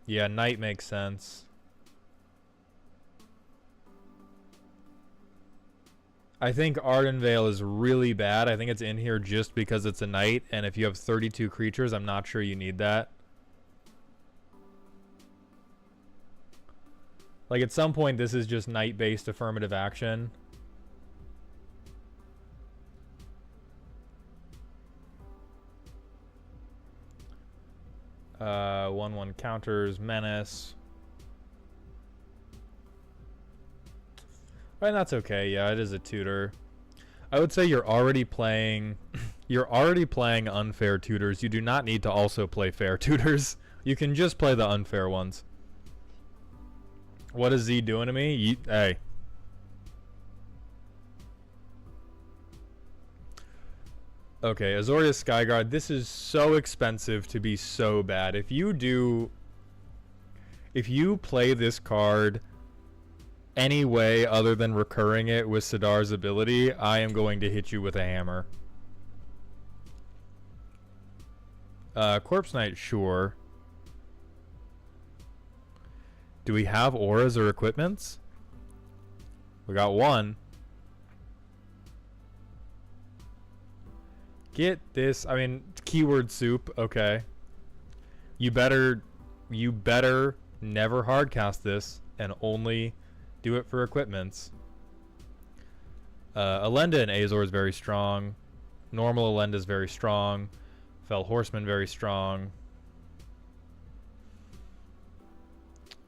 Yeah, night makes sense. I think Ardenvale is really bad. I think it's in here just because it's a knight, and if you have 32 creatures, I'm not sure you need that. Like, at some point, this is just knight-based affirmative action. Uh, 1/1 counters, menace. And that's okay. Yeah, it is a tutor. I would say you're already playing unfair tutors. You do not need to also play fair tutors. You can just play the unfair ones. What is Z doing to me? Hey. Okay, Azorius Skyguard. This is so expensive to be so bad. If you play this card any way other than recurring it with Sadar's ability, I am going to hit you with a hammer. Corpse Knight, sure. Do we have auras or equipments? We got one. Get this. I mean, keyword soup. Okay. You better never hardcast this and only do it for equipments. Alenda and Azor is very strong. Normal Alenda is very strong. Fell Horseman very strong.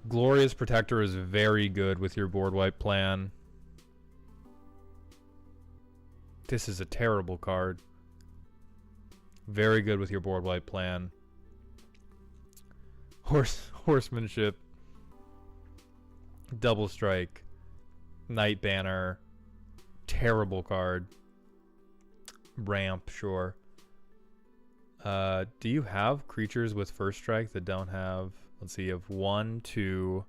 Glorious Protector is very good with your board wipe plan. This is a terrible card. Very good with your board wipe plan. Horsemanship. Double Strike. Night Banner. Terrible card. Ramp, sure. Do you have creatures with first strike that don't have... Let's see, you have 1, 2,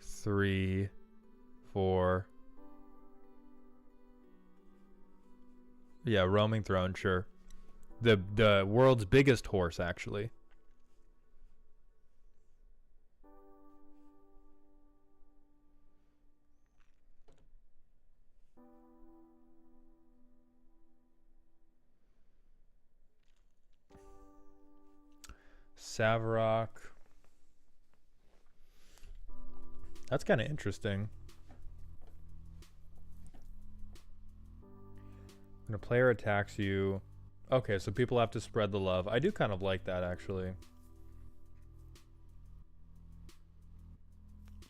3, 4. Yeah, Roaming Throne, sure. The world's biggest horse, actually. Savarok. That's kind of interesting. When a player attacks you... Okay, so people have to spread the love. I do kind of like that, actually.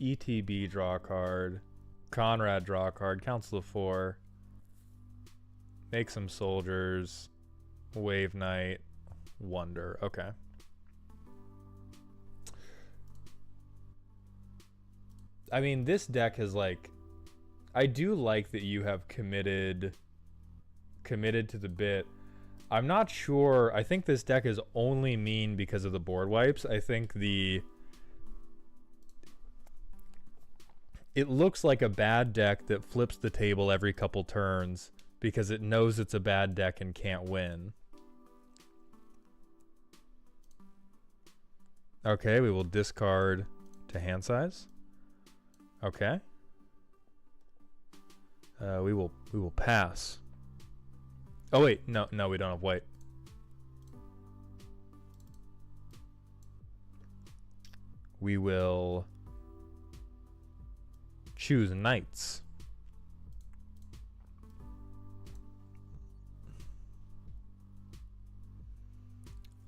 ETB, draw a card. Conrad, draw a card. Council of 4. Make some soldiers. Wave Knight. Wonder. Okay. I mean, this deck has, like... I do like that you have committed to the bit. I'm not sure. I think this deck is only mean because of the board wipes. I think it looks like a bad deck that flips the table every couple turns because it knows it's a bad deck and can't win. Okay, we will discard to hand size. Okay. We will pass. Oh wait, no, we don't have white. We will choose knights.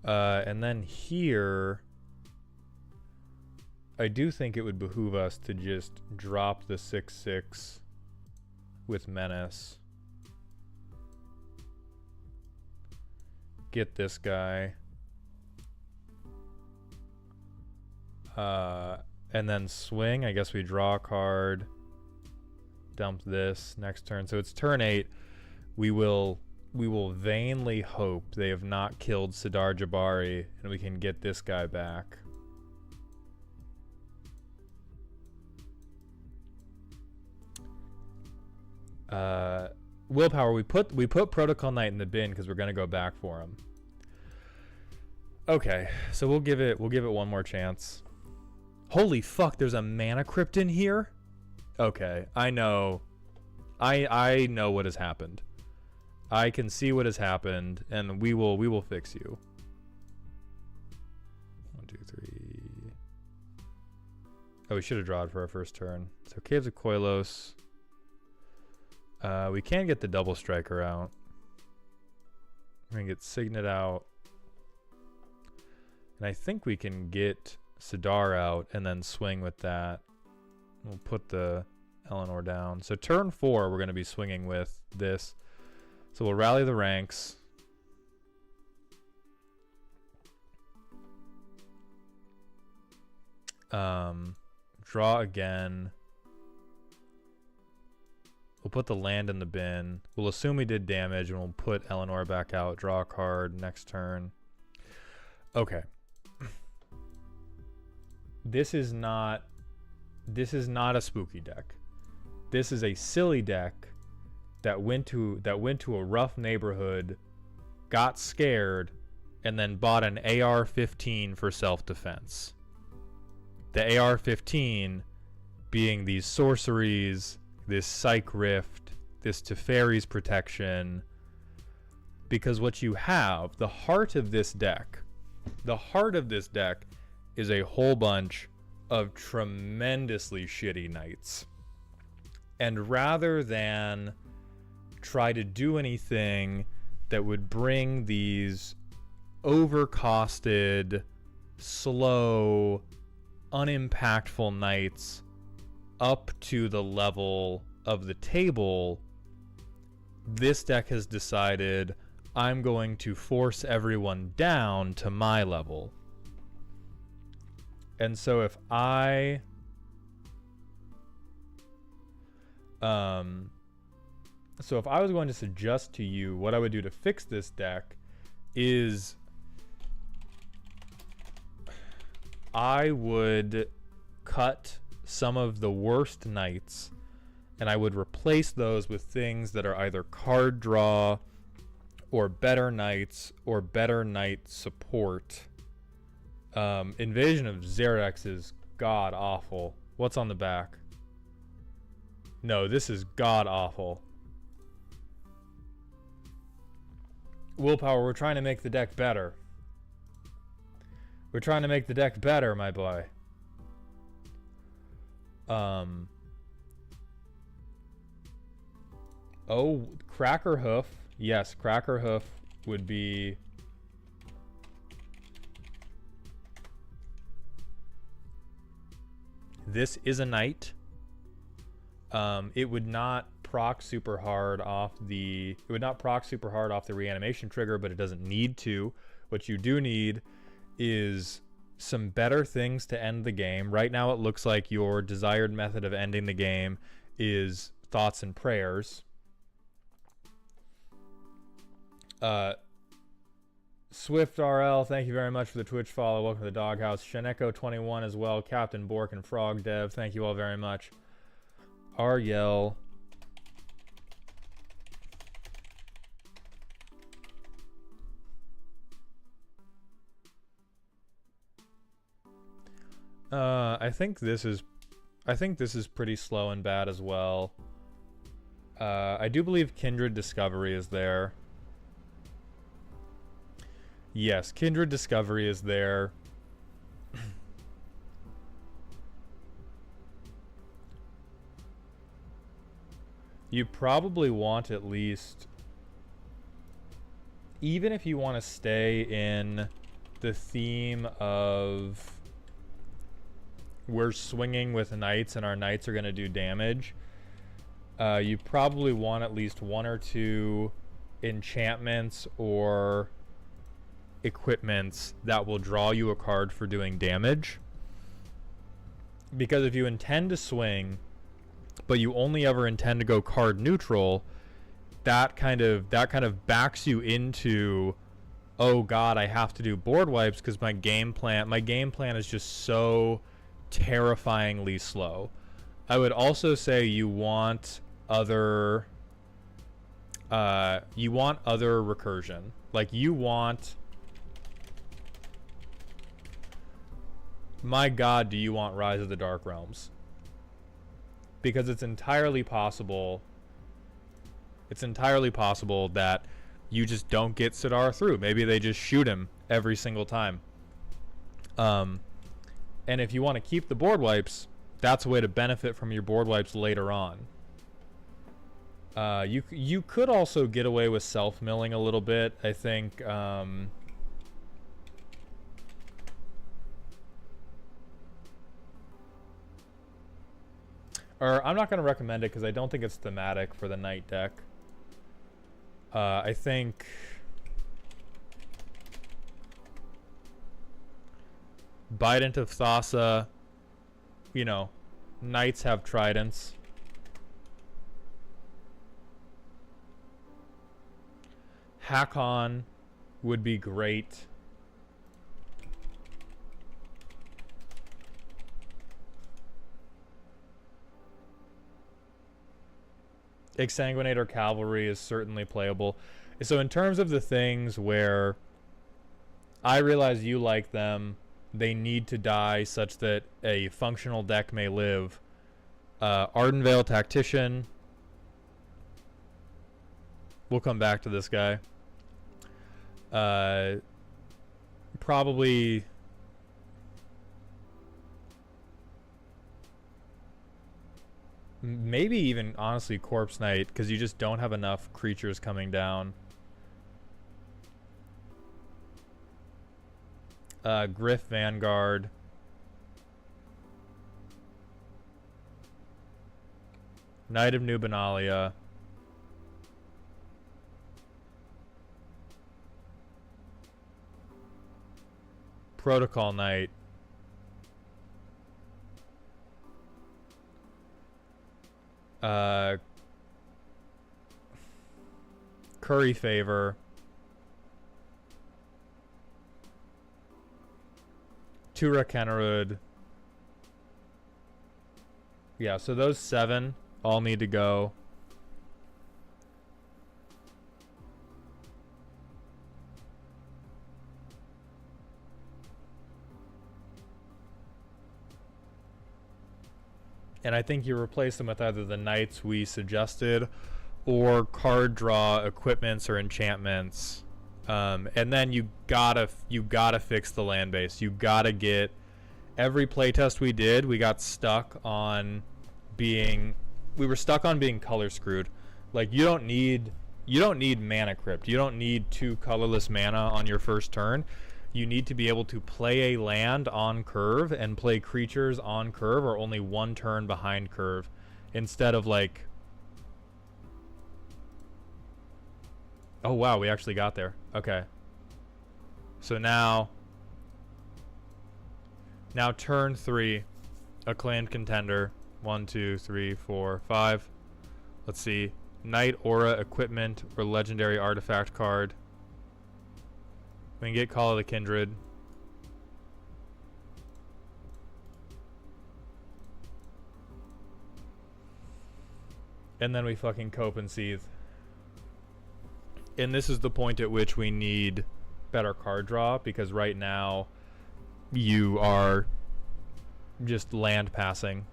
And then here, I do think it would behoove us to just drop the 6/6 with Menace. Get this guy. And then swing. I guess we draw a card. Dump this next turn. So it's turn 8. We will vainly hope they have not killed Sadar Jabari and we can get this guy back. Willpower, we put Protocol Knight in the bin because we're gonna go back for him. Okay, so we'll give it one more chance. Holy fuck, there's a mana crypt in here? Okay, I know. I know what has happened. I can see what has happened, and we will fix you. 1, 2, 3. Oh, we should have drawn for our first turn. So Caves of Koilos. We can get the double striker out. We're gonna get Signet out. And I think we can get Sadar out and then swing with that. We'll put the Eleanor down. So turn 4, we're gonna be swinging with this. So we'll rally the ranks. Draw again. We'll put the land in the bin. We'll assume we did damage and we'll put Eleanor back out. Draw a card next turn. Okay. This is not a spooky deck. This is a silly deck that went to a rough neighborhood, got scared, and then bought an AR-15 for self-defense. The AR-15 being these sorceries, this Psych Rift, this Teferi's protection, because what you have, the heart of this deck is a whole bunch of tremendously shitty knights. And rather than try to do anything that would bring these overcosted slow, unimpactful knights up to the level of the table, this deck has decided I'm going to force everyone down to my level. And so if I was going to suggest to you what I would do to fix this deck is I would cut some of the worst knights and I would replace those with things that are either card draw or better knights or better knight support. Invasion of Xerax is god awful. What's on the back? No, this is god awful. Willpower, we're trying to make the deck better. We're trying to make the deck better, my boy. Oh, Cracker Hoof. Yes, Cracker Hoof would be... This is a knight. It would not proc super hard off the... It would not proc super hard off the reanimation trigger, but it doesn't need to. What you do need is some better things to end the game. Right now it looks like your desired method of ending the game is thoughts and prayers. Swift RL, thank you very much for the Twitch follow. Welcome to the Doghouse. Shaneko21 as well. Captain Bork and Frog Dev, thank you all very much. Ariel. I think this is pretty slow and bad as well. I do believe Kindred Discovery is there. Yes, Kindred Discovery is there. You probably want at least, even if you want to stay in the theme of we're swinging with knights and our knights are going to do damage, you probably want at least one or two enchantments or equipments that will draw you a card for doing damage. Because if you intend to swing but you only ever intend to go card neutral, that kind of backs you into, oh god, I have to do board wipes because my game plan is just so terrifyingly slow. I would also say you want other recursion. Like you want, my god, do you want Rise of the Dark Realms? Because it's entirely possible that you just don't get Sadar through. Maybe they just shoot him every single time. And if you want to keep the board wipes, that's a way to benefit from your board wipes later on. You could also get away with self-milling a little bit. I think or I'm not going to recommend it because I don't think it's thematic for the Knight deck. I think Bident of Thassa, you know, Knights have tridents. Hakon would be great. Exsanguinator Cavalry is certainly playable. So in terms of the things where I realize you like them, they need to die such that a functional deck may live. Ardenvale Tactician. We'll come back to this guy. Probably maybe even honestly Corpse Knight, because you just don't have enough creatures coming down. Griff Vanguard. Knight of New Benalia. Protocol Knight. Curry Favor. Tura Kennerud. Yeah, so those 7 all need to go. And I think you replace them with either the knights we suggested or card draw equipments or enchantments. And then you gotta fix the land base. You gotta get every playtest we did, we got stuck on being color screwed. Like you don't need mana crypt. You don't need 2 colorless mana on your first turn. You need to be able to play a land on curve and play creatures on curve or only 1 turn behind curve instead of like... Oh wow, we actually got there. Okay. So now turn 3, acclaimed contender. 1, 2, 3, 4, 5. Let's see. Knight, aura, equipment, or legendary artifact card. We can get Call of the Kindred. And then we fucking cope and seethe. And this is the point at which we need better card draw, because right now you are just land passing.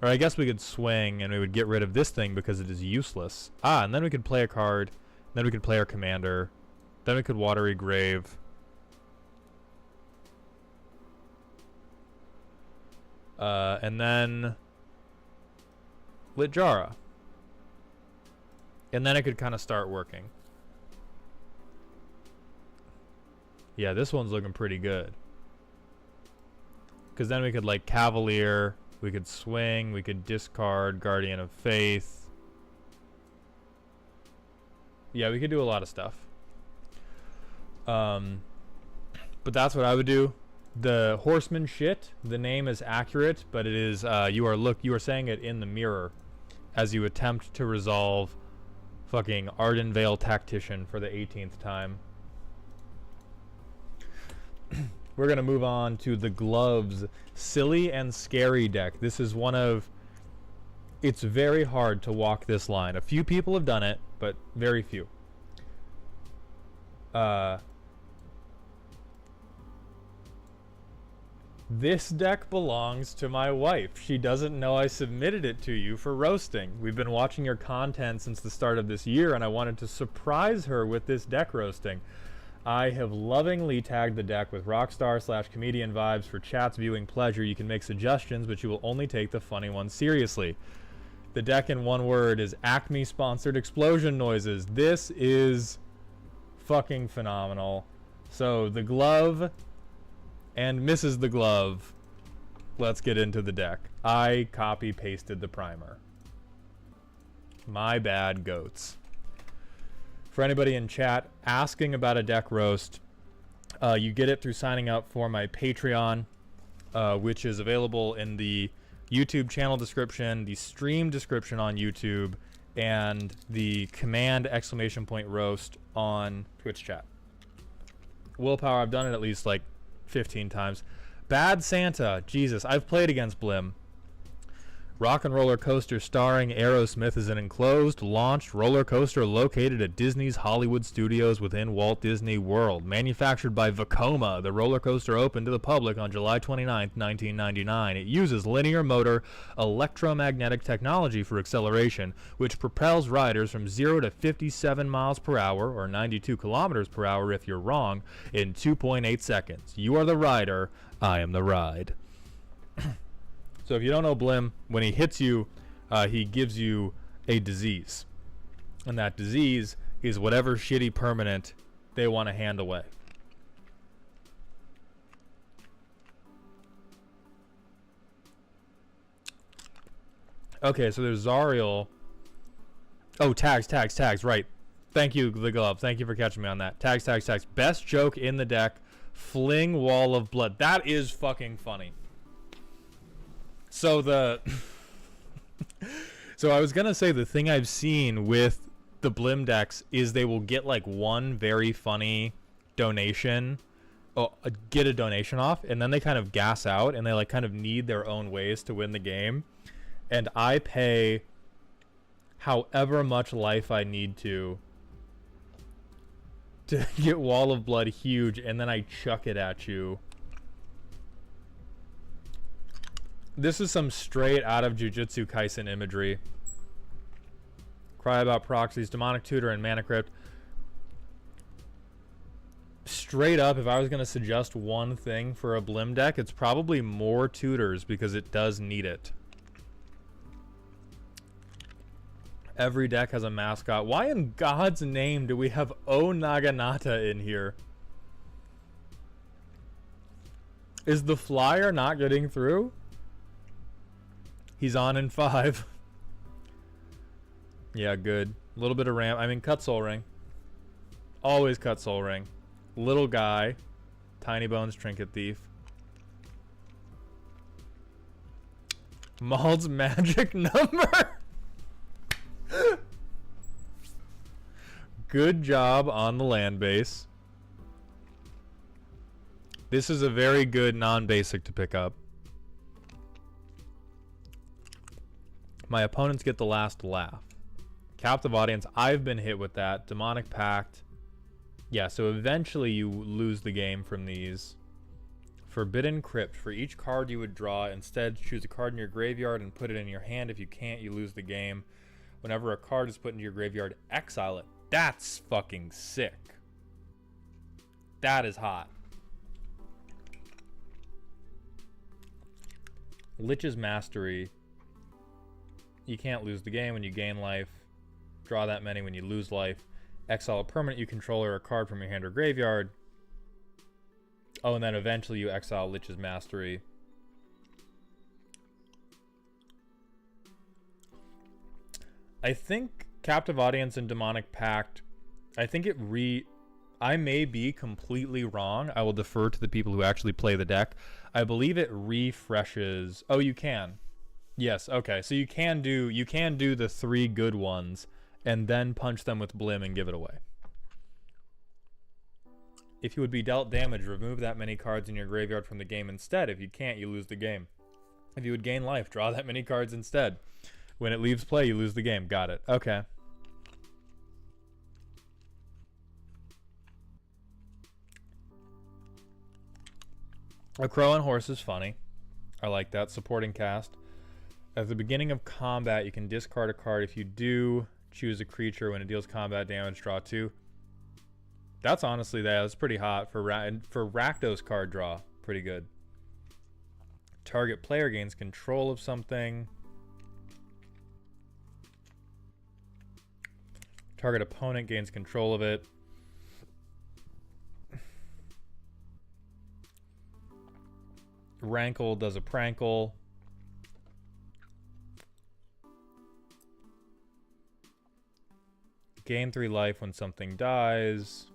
Or I guess we could swing and we would get rid of this thing because it is useless. Ah, and then we could play a card. Then we could play our commander. Then we could Watery Grave. And then Litjara. And then it could kind of start working. Yeah, this one's looking pretty good. Because then we could like Cavalier, we could swing, we could discard Guardian of Faith. Yeah, we could do a lot of stuff. But that's what I would do. The horseman shit, the name is accurate, but it is you are saying it in the mirror as you attempt to resolve fucking Ardenvale Tactician for the 18th time. We're gonna move on to the gloves silly and scary deck. This is one of... It's very hard to walk this line. A few people have done it, but very few. This deck belongs to my wife. She doesn't know I submitted it to you for roasting. We've been watching your content since the start of this year, and I wanted to surprise her with this deck roasting. I have lovingly tagged the deck with rockstar/comedian vibes for chat's viewing pleasure. You can make suggestions, but you will only take the funny ones seriously. The deck in one word is Acme-sponsored explosion noises. This is fucking phenomenal. So the glove and Mrs. the Glove. Let's get into the deck. I copy-pasted the primer. My bad, goats. For anybody in chat asking about a deck roast, you get it through signing up for my Patreon, which is available in the YouTube channel description, the stream description on YouTube, and the command ! Roast on Twitch chat. Willpower, I've done it at least like 15 times. Bad Santa, Jesus, I've played against Blim. Rock and Roller Coaster starring Aerosmith is an enclosed, launched roller coaster located at Disney's Hollywood Studios within Walt Disney World. Manufactured by Vekoma, the roller coaster opened to the public on July 29, 1999. It uses linear motor electromagnetic technology for acceleration, which propels riders from 0 to 57 miles per hour, or 92 kilometers per hour if you're wrong, in 2.8 seconds. You are the rider, I am the ride. So if you don't know Blim, when he hits you, he gives you a disease. And that disease is whatever shitty permanent they want to hand away. Okay, so there's Zariel. Oh, tags, right. Thank you, the glove. Thank you for catching me on that. Tags. Best joke in the deck, fling wall of blood. That is fucking funny. So so I was gonna say the thing I've seen with the Blim decks is they will get like one very funny donation, get a donation off, and then they kind of gas out and they like kind of need their own ways to win the game. And I pay however much life I need to get Wall of Blood huge, and then I chuck it at you. This is some straight out of Jujutsu Kaisen imagery. Cry about proxies, Demonic Tutor, and Mana Crypt. Straight up, if I was going to suggest one thing for a Blim deck, it's probably more tutors because it does need it. Every deck has a mascot. Why in God's name do we have O Naginata in here? Is the flyer not getting through? He's on in 5. Yeah, good. A little bit of ramp. I mean, cut Soul Ring. Always cut Soul Ring. Little guy. Tiny Bones Trinket Thief. Maul's magic number. Good job on the land base. This is a very good non-basic to pick up. My opponents get the last laugh. Captive Audience, I've been hit with that. Demonic Pact. Yeah, so eventually you lose the game from these. Forbidden Crypt. For each card you would draw, instead choose a card in your graveyard and put it in your hand. If you can't, you lose the game. Whenever a card is put into your graveyard, exile it. That's fucking sick. That is hot. Lich's Mastery. You can't lose the game when you gain life. Draw that many when you lose life. Exile a permanent you control or a card from your hand or graveyard. Oh, and then eventually you exile Lich's Mastery. I think Captive Audience and Demonic Pact, I think I may be completely wrong. I will defer to the people who actually play the deck. I believe it refreshes. Oh, you can. Yes, okay. So you can do the 3 good ones and then punch them with Blim and give it away. If you would be dealt damage, remove that many cards in your graveyard from the game instead. If you can't, you lose the game. If you would gain life, draw that many cards instead. When it leaves play, you lose the game. Got it. Okay. A Crow and Horse is funny. I like that. Supporting cast. At the beginning of combat, you can discard a card. If you do, choose a creature. When it deals combat damage, draw 2. That's honestly, that's pretty hot for Rakdos card draw. Pretty good. Target player gains control of something. Target opponent gains control of it. Rankle does a prankle. Gain 3 life when something dies.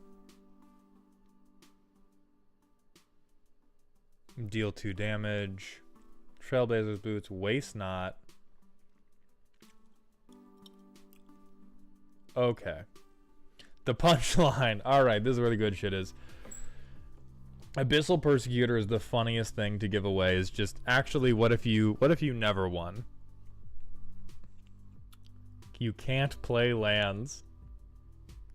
Deal 2 damage. Trailblazer's Boots. Waste Not. Okay. The punchline. Alright, this is where the good shit is. Abyssal Persecutor is the funniest thing to give away. Is just actually what if you never won? You can't play lands.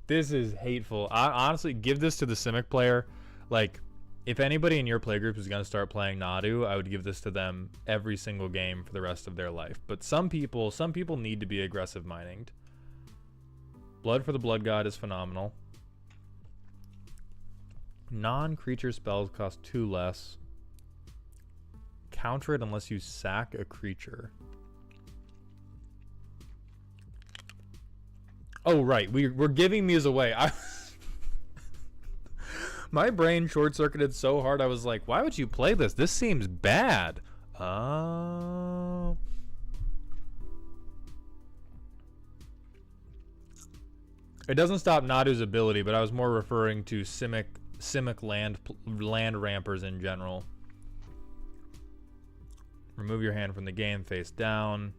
This is hateful. I honestly give this to the Simic player. Like, if anybody in your playgroup is going to start playing Nadu, I would give this to them every single game for the rest of their life. But some people need to be aggressive mininged. Blood for the Blood God is phenomenal. Non-creature spells cost 2 less. Counter it unless you sack a creature. Oh, right. We're giving these away. My brain short-circuited so hard, I was like, why would you play this? This seems bad. Oh. It doesn't stop Nadu's ability, but I was more referring to Simic land rampers in general. Remove your hand from the game, face down.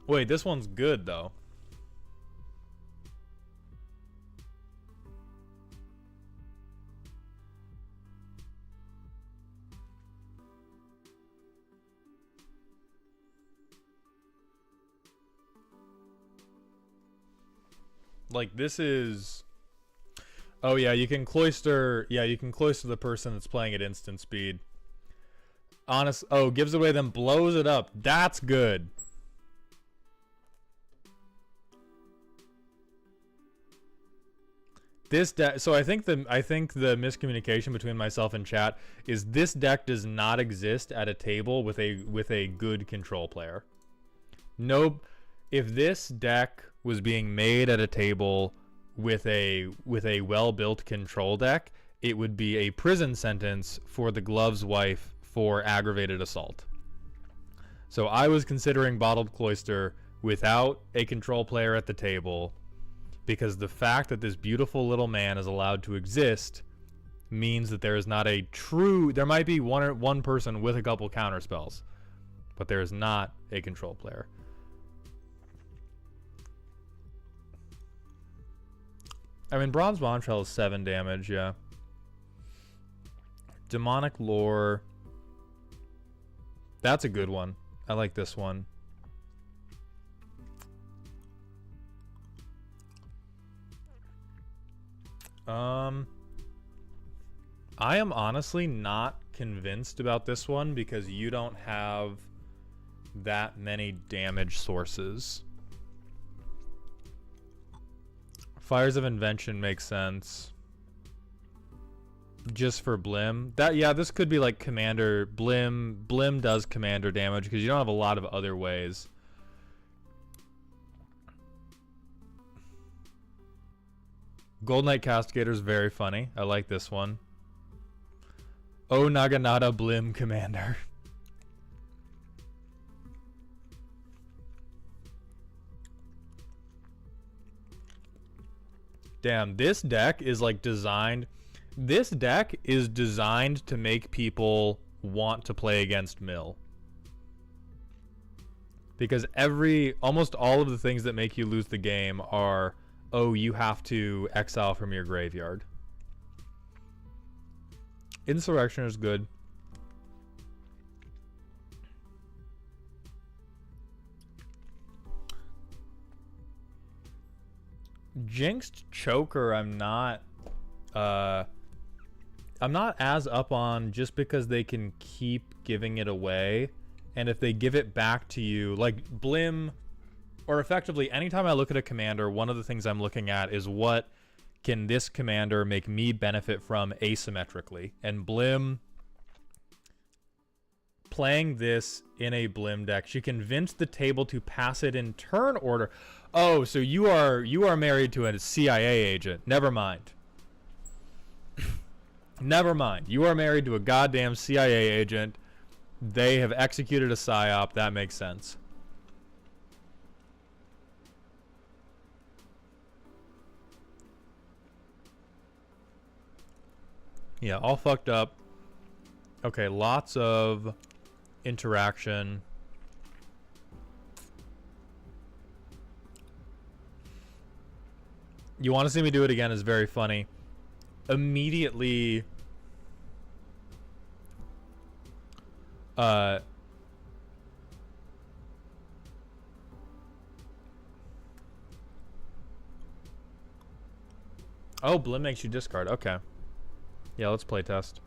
Wait, this one's good though. Like, this is... Oh, yeah, you can cloister... Yeah, you can cloister the person that's playing at instant speed. Honest... Oh, gives away then blows it up. That's good. This deck... So I think the miscommunication between myself and chat is this deck does not exist at a table with a good control player. No... If this deck was being made at a table with a well-built control deck, it would be a prison sentence for the Glove's wife for aggravated assault. So I was considering Bottled Cloister without a control player at the table, because the fact that this beautiful little man is allowed to exist means that there is not a true... There might be one person with a couple counter spells, but there is not a control player. I mean, Bronze Bombshell is 7 damage, yeah. Demonic Lore. That's a good one. I like this one. I am honestly not convinced about this one because you don't have that many damage sources. Fires of Invention makes sense. Just for Blim. Yeah, this could be like Commander. Blim does Commander damage because you don't have a lot of other ways. Gold Knight Castigator is very funny. I like this one. Oh, Naginata Blim Commander. Damn, this deck is like designed... This deck is designed to make people want to play against Mill. Because almost all of the things that make you lose the game are, oh, you have to exile from your graveyard. Insurrection is good. Jinxed Choker, I'm not as up on, just because they can keep giving it away, and if they give it back to you, like Blim, or effectively anytime I look at a commander, one of the things I'm looking at is what can this commander make me benefit from asymmetrically, and Blim, playing this in a Blim deck, she convinced the table to pass it in turn order. Oh, so you are married to a CIA agent. Never mind. Never mind. You are married to a goddamn CIA agent. They have executed a psyop. That makes sense. Yeah, all fucked up. Okay, lots of interaction. You want to see me do it again is very funny. Immediately... Oh, Blim makes you discard. Okay. Yeah, let's play test.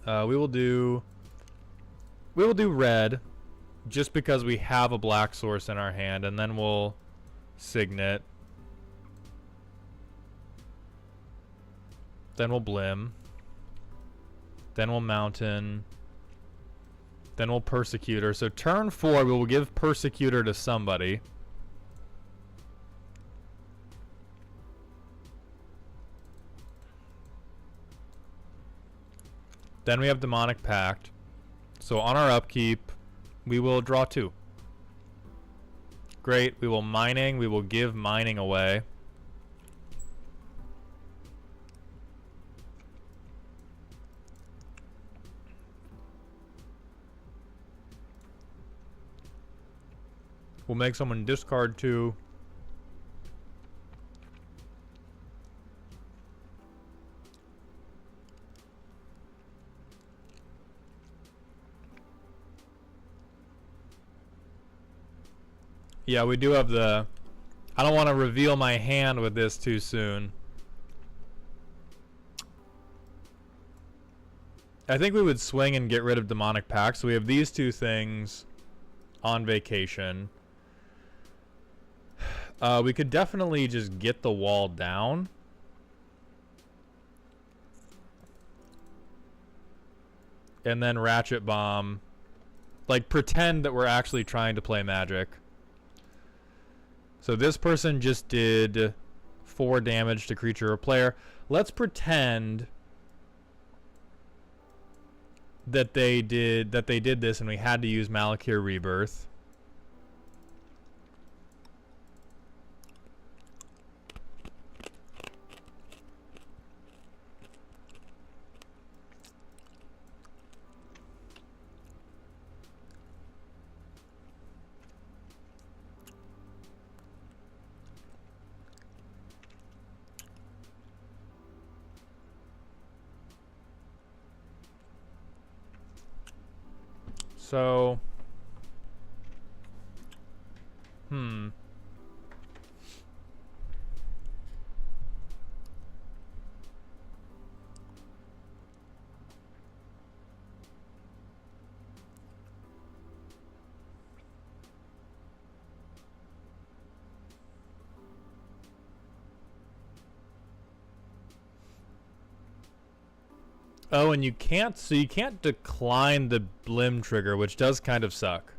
We will do red, just because we have a black source in our hand, and then we'll Signet. Then we'll Blim. Then we'll Mountain. Then we'll Persecutor. So turn 4, we will give Persecutor to somebody. Then we have Demonic Pact. So on our upkeep, we will draw 2. Great. We will mining. We will give mining away. We'll make someone discard 2. Yeah, we do have the... I don't want to reveal my hand with this too soon. I think we would swing and get rid of Demonic Pact. So we have these 2 things on vacation. We could definitely just get the wall down. And then Ratchet Bomb. Like, pretend that we're actually trying to play Magic. So this person just did 4 damage to creature or player. Let's pretend that they did this and we had to use Malakir Rebirth. So, oh, and you can't decline the Blim trigger, which does kind of suck.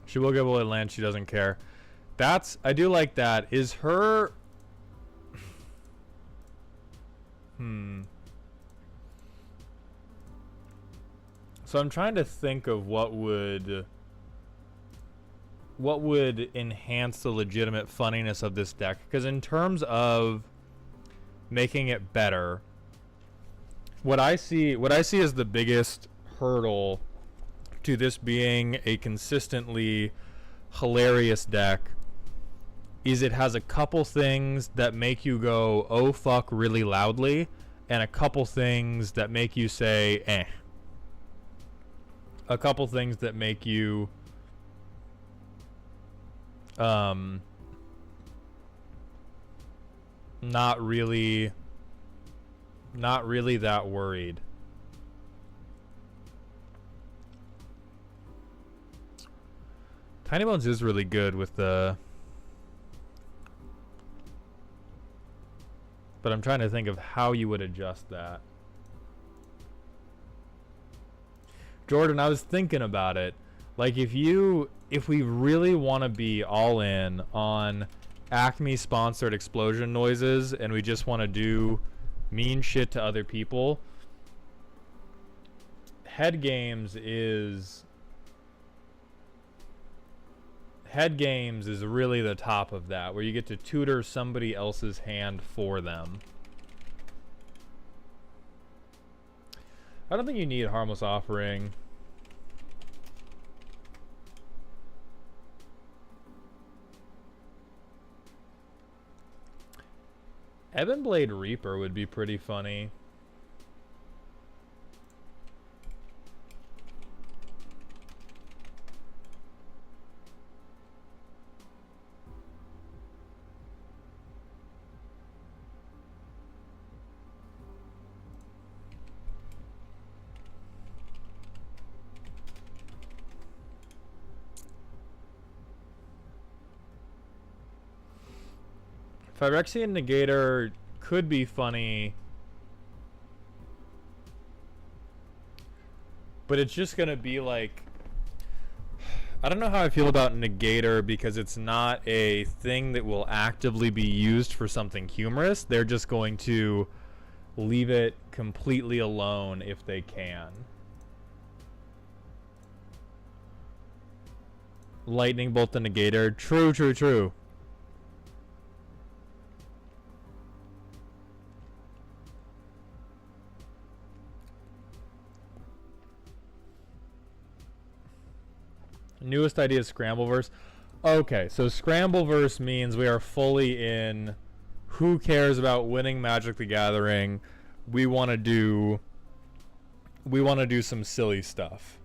She will give away land, she doesn't care. That's, I do like that. Is her... So I'm trying to think of what would enhance the legitimate funniness of this deck. Because in terms of making it better, what I see as the biggest hurdle to this being a consistently hilarious deck is it has a couple things that make you go, oh fuck, really loudly, and a couple things that make you say, eh. A couple things that make you not really that worried. Tiny Bones is really good with the... But I'm trying to think of how you would adjust that. Jordan, I was thinking about it. Like, if we really want to be all in on Acme-sponsored explosion noises and we just want to do mean shit to other people, Head Games is really the top of that, where you get to tutor somebody else's hand for them. I don't think you need Harmless Offering. Ebonblade Reaper would be pretty funny. Phyrexian Negator could be funny, but it's just gonna be like, I don't know how I feel about Negator because it's not a thing that will actively be used for something humorous. They're just going to leave it completely alone if they can. Lightning Bolt the Negator. True, true, true. Newest idea is Scrambleverse. Okay, so Scrambleverse means we are fully in who cares about winning Magic the Gathering. We want to do some silly stuff.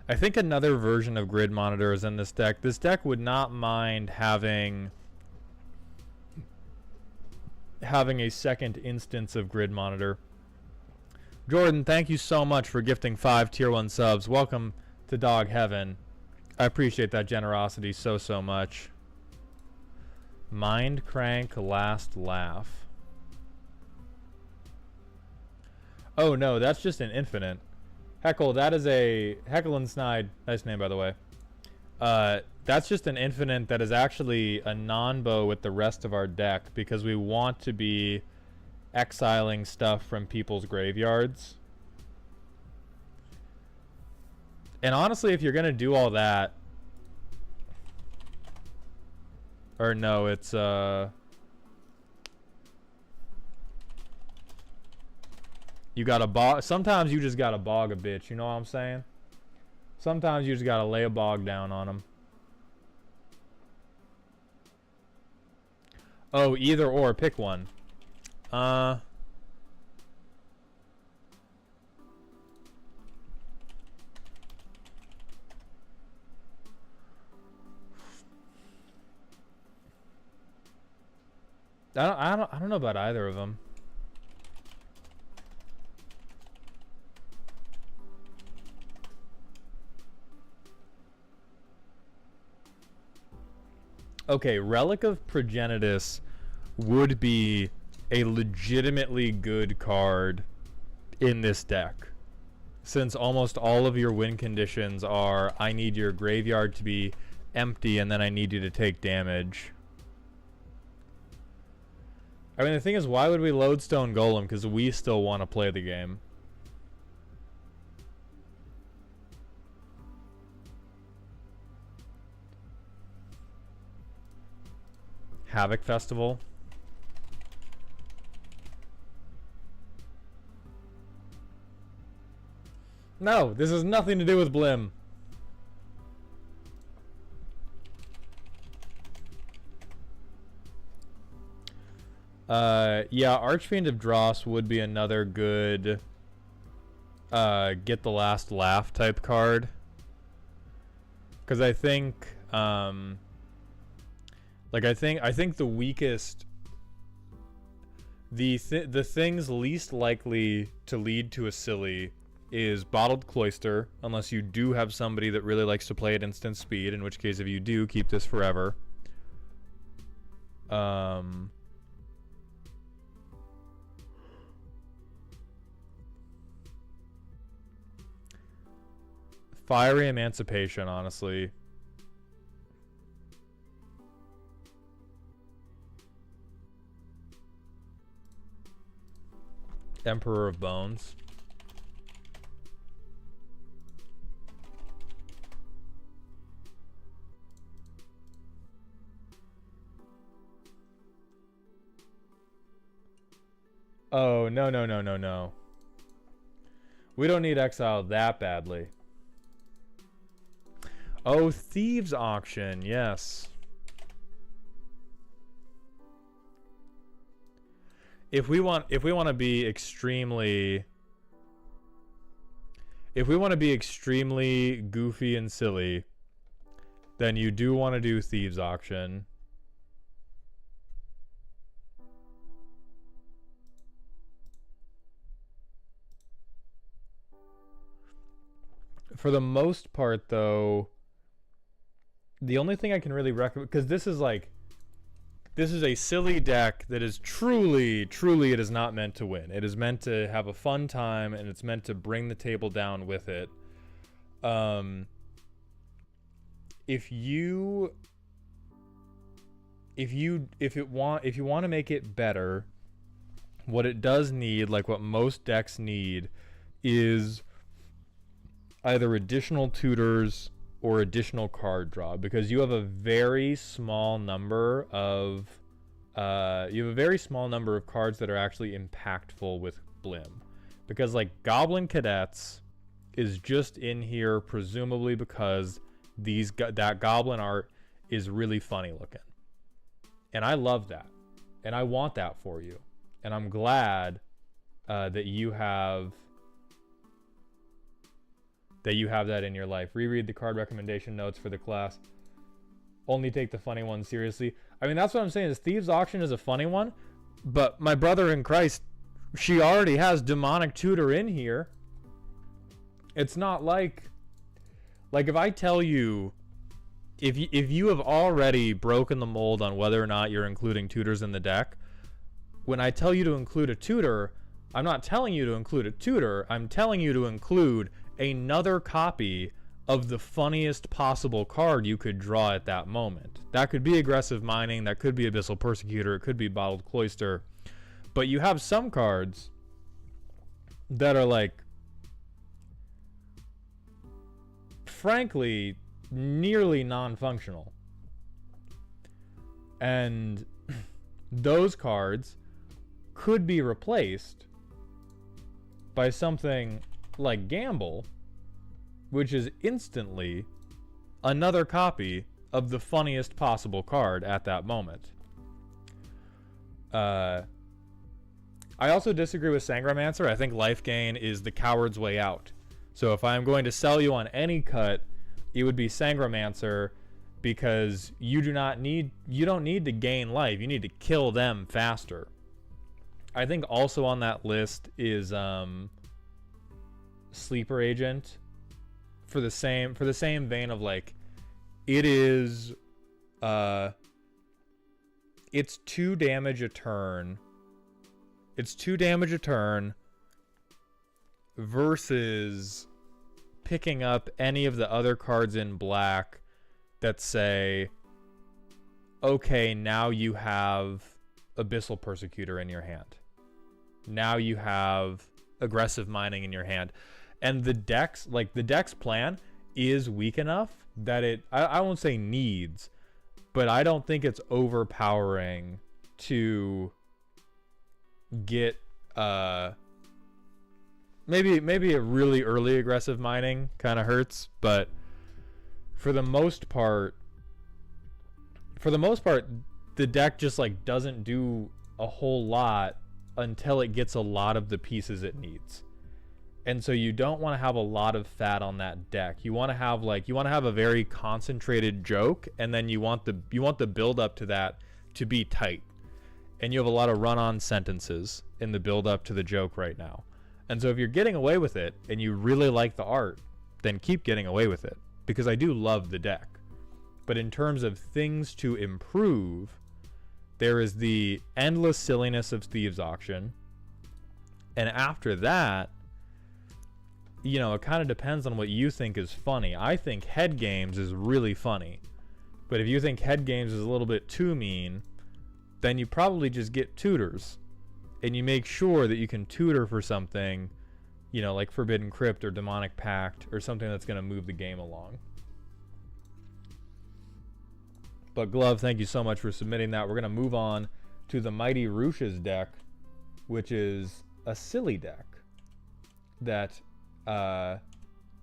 I think another version of Grid Monitor is in this deck. This deck would not mind having a second instance of Grid Monitor. Jordan, thank you so much for gifting 5 tier 1 subs. Welcome to Dog Heaven. I appreciate that generosity so much. Mind Crank Last Laugh. Oh no, that's just an infinite. Heckle, that is a Heckle and Snide. Nice name, by the way. That's just an infinite that is actually a non-bow with the rest of our deck because we want to be exiling stuff from people's graveyards. And honestly, if you're going to do all that... Or no, it's... You gotta bog... Sometimes you just gotta bog a bitch, you know what I'm saying? Sometimes you just gotta lay a bog down on them. Oh, either or. Pick one. I don't know about either of them. Okay, Relic of Progenitus would be a legitimately good card in this deck. Since almost all of your win conditions are, I need your graveyard to be empty and then I need you to take damage. I mean, the thing is, why would we Lodestone Golem? Because we still want to play the game. Havoc Festival. No, this has nothing to do with Blim. Yeah, Archfiend of Dross would be another good get the last laugh type card. Because I think like I think the weakest, the things least likely to lead to a silly is Bottled Cloister, unless you do have somebody that really likes to play at instant speed, in which case if you do, keep this forever. Fiery Emancipation, honestly. Emperor of Bones. Oh, no. We don't need exile that badly. Oh, Thieves Auction, yes. If we want to be extremely goofy and silly, then you do want to do Thieves Auction. For the most part, though, the only thing I can really recommend, because this is a silly deck that is truly, it is not meant to win. It is meant to have a fun time, and it's meant to bring the table down with it. If you want to make it better, what it does need, like what most decks need, is either additional tutors or additional card draw, because you have a very small number of cards that are actually impactful with Blim. Because like Goblin Cadets is just in here presumably because that goblin art is really funny looking. And I love that. And I want that for you. And I'm glad that you have that in your life. Reread the card recommendation notes for the class. Only take the funny ones seriously. I mean, that's what I'm saying, is Thieves Auction is a funny one, but my brother in Christ, she already has Demonic Tutor in here. It's not like if I tell you, if you have already broken the mold on whether or not you're including tutors in the deck, when I tell you to include a tutor, I'm not telling you to include a tutor, I'm telling you to include another copy of the funniest possible card you could draw at that moment. That could be Aggressive Mining, that could be Abyssal Persecutor, it could be Bottled Cloister. But you have some cards that are like, frankly, nearly non-functional. And those cards could be replaced by something like Gamble, which is instantly another copy of the funniest possible card at that moment. I also disagree with Sangromancer. I think Life Gain is the coward's way out. So if I'm going to sell you on any cut, it would be Sangromancer, because you don't need to gain life. You need to kill them faster. I think also on that list is Sleeper Agent, for the same vein of like, it's 2 damage a turn. It's 2 damage a turn versus picking up any of the other cards in black that say, okay, now you have Abyssal Persecutor in your hand. Now you have Aggressive Mining in your hand. And the deck's plan is weak enough that I won't say needs, but I don't think it's overpowering to get maybe a really early Aggressive Mining kind of hurts, but for the most part the deck just like doesn't do a whole lot until it gets a lot of the pieces it needs. And so you don't want to have a lot of fat on that deck. You want to have a very concentrated joke, and then you want the build up to that to be tight. And you have a lot of run-on sentences in the build up to the joke right now. And so if you're getting away with it and you really like the art, then keep getting away with it, because I do love the deck. But in terms of things to improve, there is the endless silliness of Thieves Auction. And after that, you know, it kind of depends on what you think is funny. I think Head Games is really funny. But if you think Head Games is a little bit too mean, then you probably just get tutors. And you make sure that you can tutor for something, you know, like Forbidden Crypt or Demonic Pact or something that's going to move the game along. But Glove, thank you so much for submitting that. We're going to move on to the Mighty Rush's deck, which is a silly deck that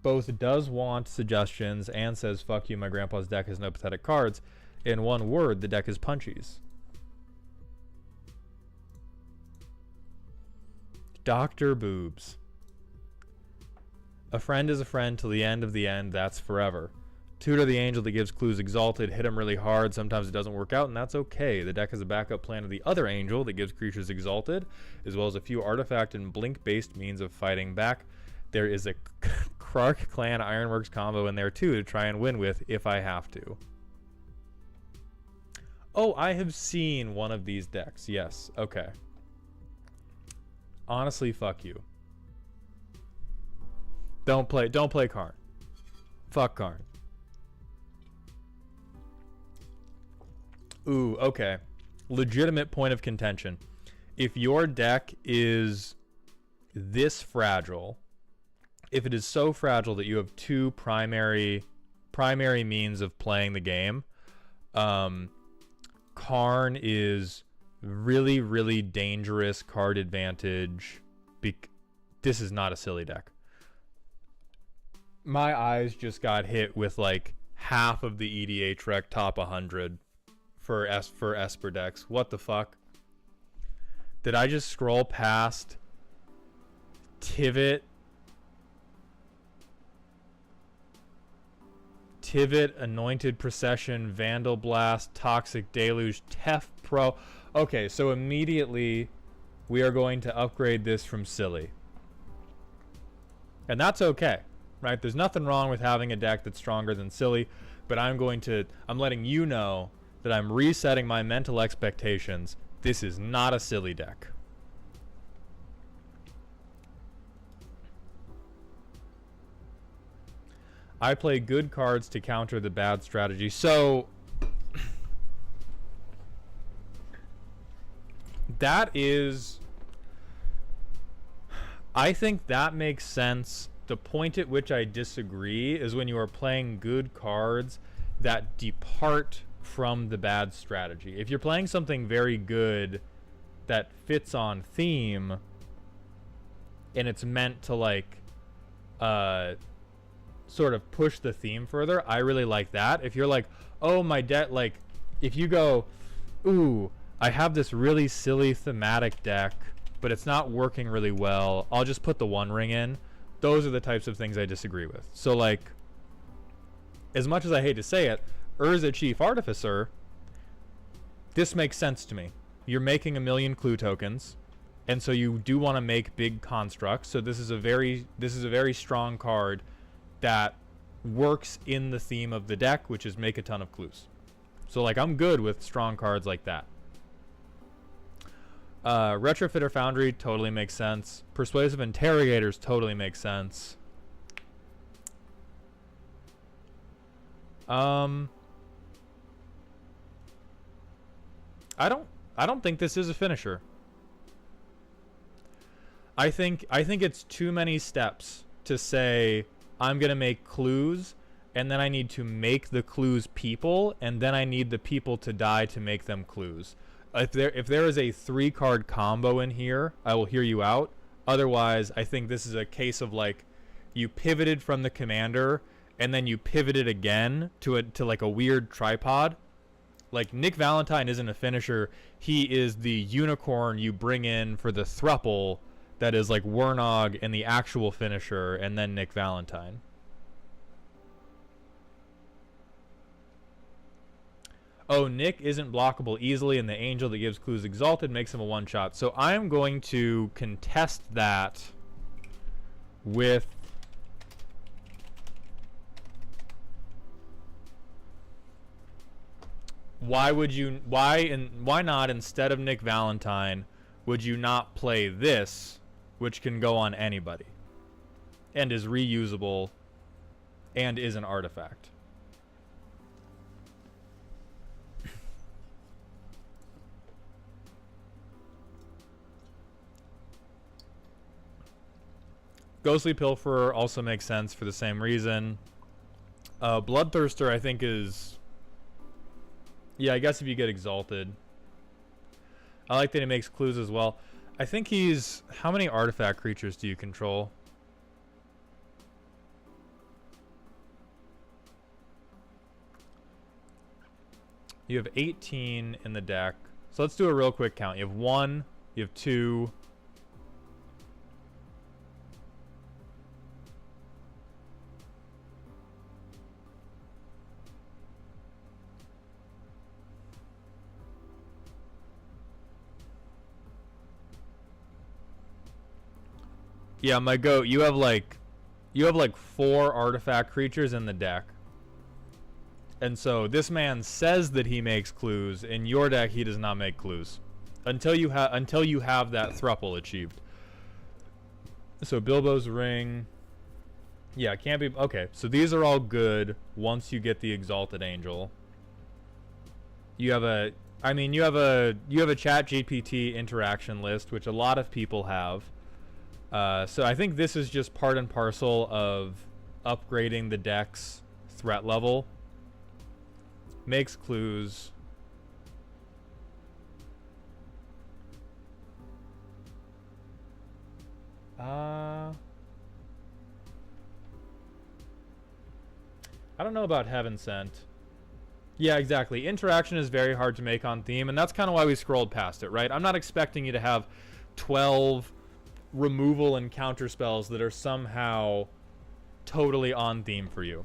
both does want suggestions and says, fuck you, my grandpa's deck has no pathetic cards. In one word, the deck is punchies. Dr. Boobs. A friend is a friend till the end of the end, that's forever. Tutor the angel that gives clues exalted, hit him really hard, sometimes it doesn't work out, and that's okay. The deck has a backup plan of the other angel that gives creatures exalted, as well as a few artifact and blink-based means of fighting back. There is a Krark Clan Ironworks combo in there too to try and win with if I have to. Oh, I have seen one of these decks. Yes. Okay. Honestly, fuck you. Don't play Karn. Fuck Karn. Ooh, okay. Legitimate point of contention. If your deck is this fragile, if it is so fragile that you have two primary means of playing the game, Karn is really, really dangerous card advantage. This is not a silly deck. My eyes just got hit with like half of the EDH rec top 100 for Esper decks. What the fuck? Did I just scroll past Tivit, Anointed Procession, Vandal Blast, Toxic Deluge, Tef Pro? Okay, so immediately we are going to upgrade this from silly. And that's okay, right? There's nothing wrong with having a deck that's stronger than silly, but I'm letting you know that I'm resetting my mental expectations. This is not a silly deck. I play good cards to counter the bad strategy. So that is, I think that makes sense. The point at which I disagree is when you are playing good cards that depart from the bad strategy. If you're playing something very good that fits on theme and it's meant to like sort of push the theme further, I really like that. If you're like, oh, my deck, like if you go, ooh, I have this really silly thematic deck but it's not working really well, I'll just put the One Ring in. Those are the types of things I disagree with. So like, as much as I hate to say it, Urza Chief Artificer, this makes sense to me. You're making 1 million clue tokens, and so you do want to make big constructs. So this is a very strong card that works in the theme of the deck, which is make a ton of clues. So like, I'm good with strong cards like that. Retrofitter Foundry totally makes sense. Persuasive Interrogators totally makes sense. I don't think this is a finisher. I think it's too many steps to say I'm gonna make clues and then I need to make the clues people and then I need the people to die to make them clues. If there is a 3-card combo in here, I will hear you out. Otherwise, I think this is a case of like you pivoted from the commander and then you pivoted again to like a weird tripod. Like, Nick Valentine isn't a finisher. He is the unicorn you bring in for the thruple that is like Wernog and the actual finisher, and then Nick Valentine. Oh, Nick isn't blockable easily, and the angel that gives clues exalted makes him a one-shot. So I'm going to contest that with... why not, instead of Nick Valentine, would you not play this, which can go on anybody and is reusable and is an artifact? Ghostly Pilferer also makes sense for the same reason. Bloodthirster, I think, is... yeah, I guess if you get exalted. I like that he makes clues as well. I think he's... how many artifact creatures do you control? You have 18 in the deck. So let's do a real quick count. You have 1, you have 2... yeah, my goat, you have like you have like 4 artifact creatures in the deck. And so this man says that he makes clues. In your deck, he does not make clues until you have that thruple achieved. So Bilbo's Ring, yeah, can't be okay. So these are all good once you get the Exalted Angel. You have a, I mean, you have a Chat GPT interaction list, which a lot of people have. So I think this is just part and parcel of upgrading the deck's threat level. Makes clues. I don't know about Heaven Sent. Yeah, exactly. Interaction is very hard to make on theme, and that's kind of why we scrolled past it, right? I'm not expecting you to have 12 removal and counter spells that are somehow totally on theme for you.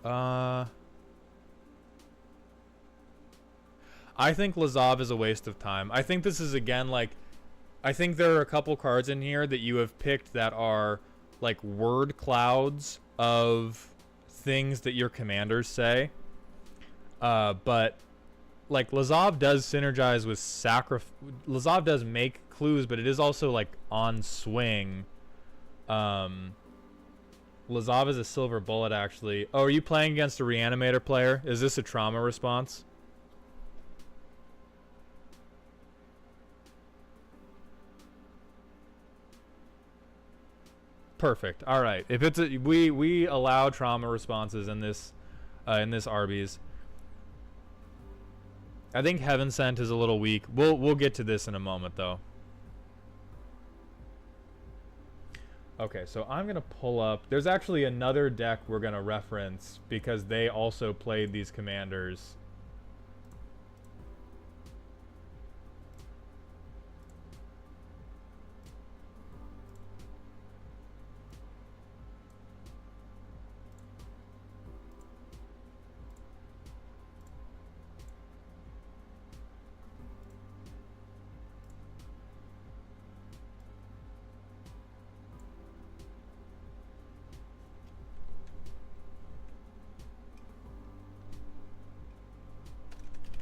I think Lazav is a waste of time. I think this is, again, like, I think there are a couple cards in here that you have picked that are like word clouds of things that your commanders say. But like Lazav does synergize with Lazav does make clues, but it is also like on swing. Lazav is a silver bullet, actually. Oh, are you playing against a Reanimator player? Is this a trauma response? Perfect. All right. If it's a, we allow trauma responses in this Arby's. I think Heaven Sent is a little weak. We'll get to this in a moment, though. Okay, so I'm gonna pull up. There's actually another deck we're gonna reference because they also played these commanders.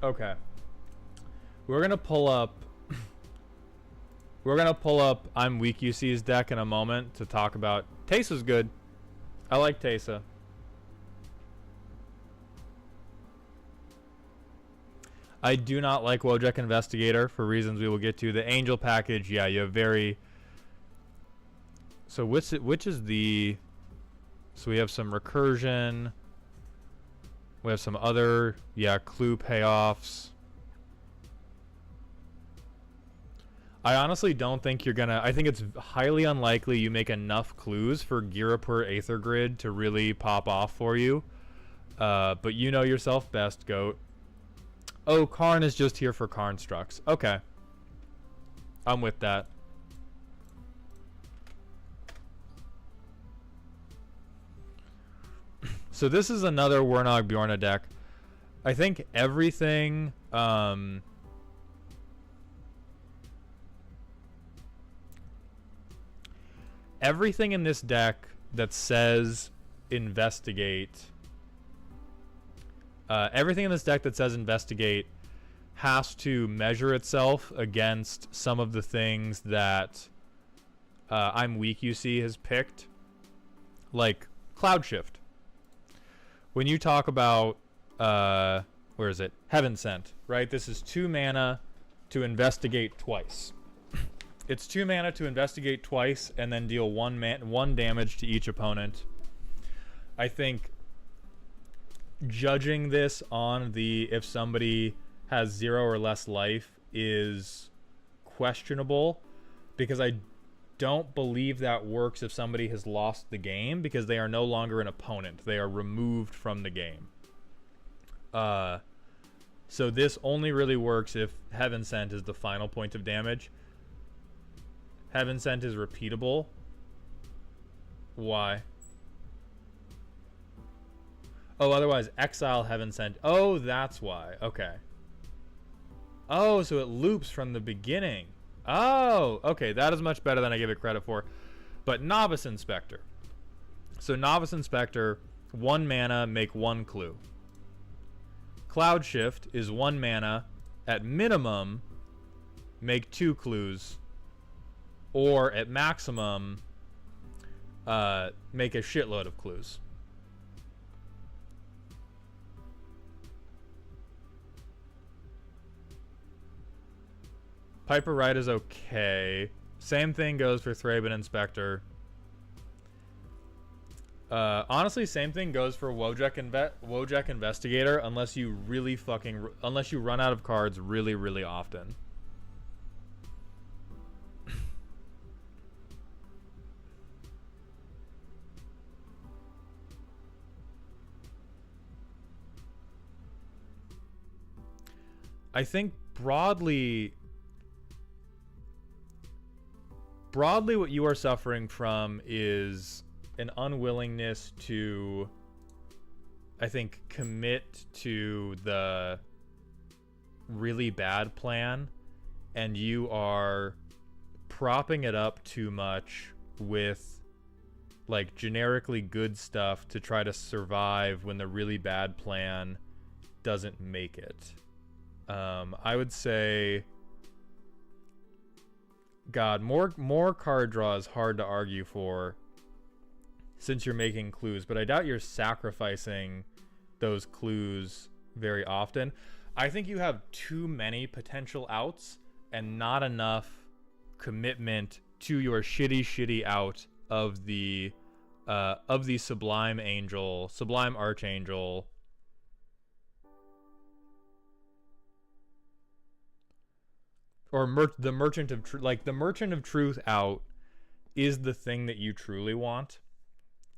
Okay. We're gonna pull up I'm Weak UC's deck in a moment to talk about. Teysa's good. I like Teysa. I do not like Wojek Investigator for reasons we will get to. The Angel package, yeah, you have very. So which is the? So we have some recursion. We have some other, yeah, clue payoffs. I honestly don't think you're gonna. I think it's highly unlikely you make enough clues for Girapur Aether Grid to really pop off for you. But you know yourself best, Goat. Oh, Karn is just here for Karn Structs. Okay. I'm with that. So this is another Wernog Bjorna deck. I think everything everything in this deck that says investigate has to measure itself against some of the things that I'm Weak UC has picked, like Cloud Shift. When you talk about, where is it? Heaven Sent, right? This is 2 mana to investigate twice. It's 2 mana to investigate twice and then deal 1 damage to each opponent. I think judging this on the if somebody has 0 or less life is questionable, because I don't believe that works if somebody has lost the game, because they are no longer an opponent. They are removed from the game. So this only really works if Heaven Sent is the final point of damage. Heaven Sent is repeatable. Why? Oh, otherwise exile Heaven Sent. Oh, that's why. Okay. Oh, so it loops from the beginning. Oh, okay. That is much better than I give it credit for. But Novice Inspector. So Novice Inspector, 1 mana, make 1 clue. Cloud Shift is 1 mana, at minimum, make 2 clues. Or at maximum, make a shitload of clues. Piper Wright is okay. Same thing goes for Thraben Inspector. Honestly, same thing goes for Wojek Investigator, unless you really unless you run out of cards really, really often. I think broadly what you are suffering from is an unwillingness to, I think, commit to the really bad plan, and you are propping it up too much with like generically good stuff to try to survive when the really bad plan doesn't make it. I would say, God, more card draw is hard to argue for since you're making clues, but I doubt you're sacrificing those clues very often. I think you have too many potential outs and not enough commitment to your shitty out of the Sublime Archangel. Or the Merchant of Truth. Like, the Merchant of Truth out is the thing that you truly want,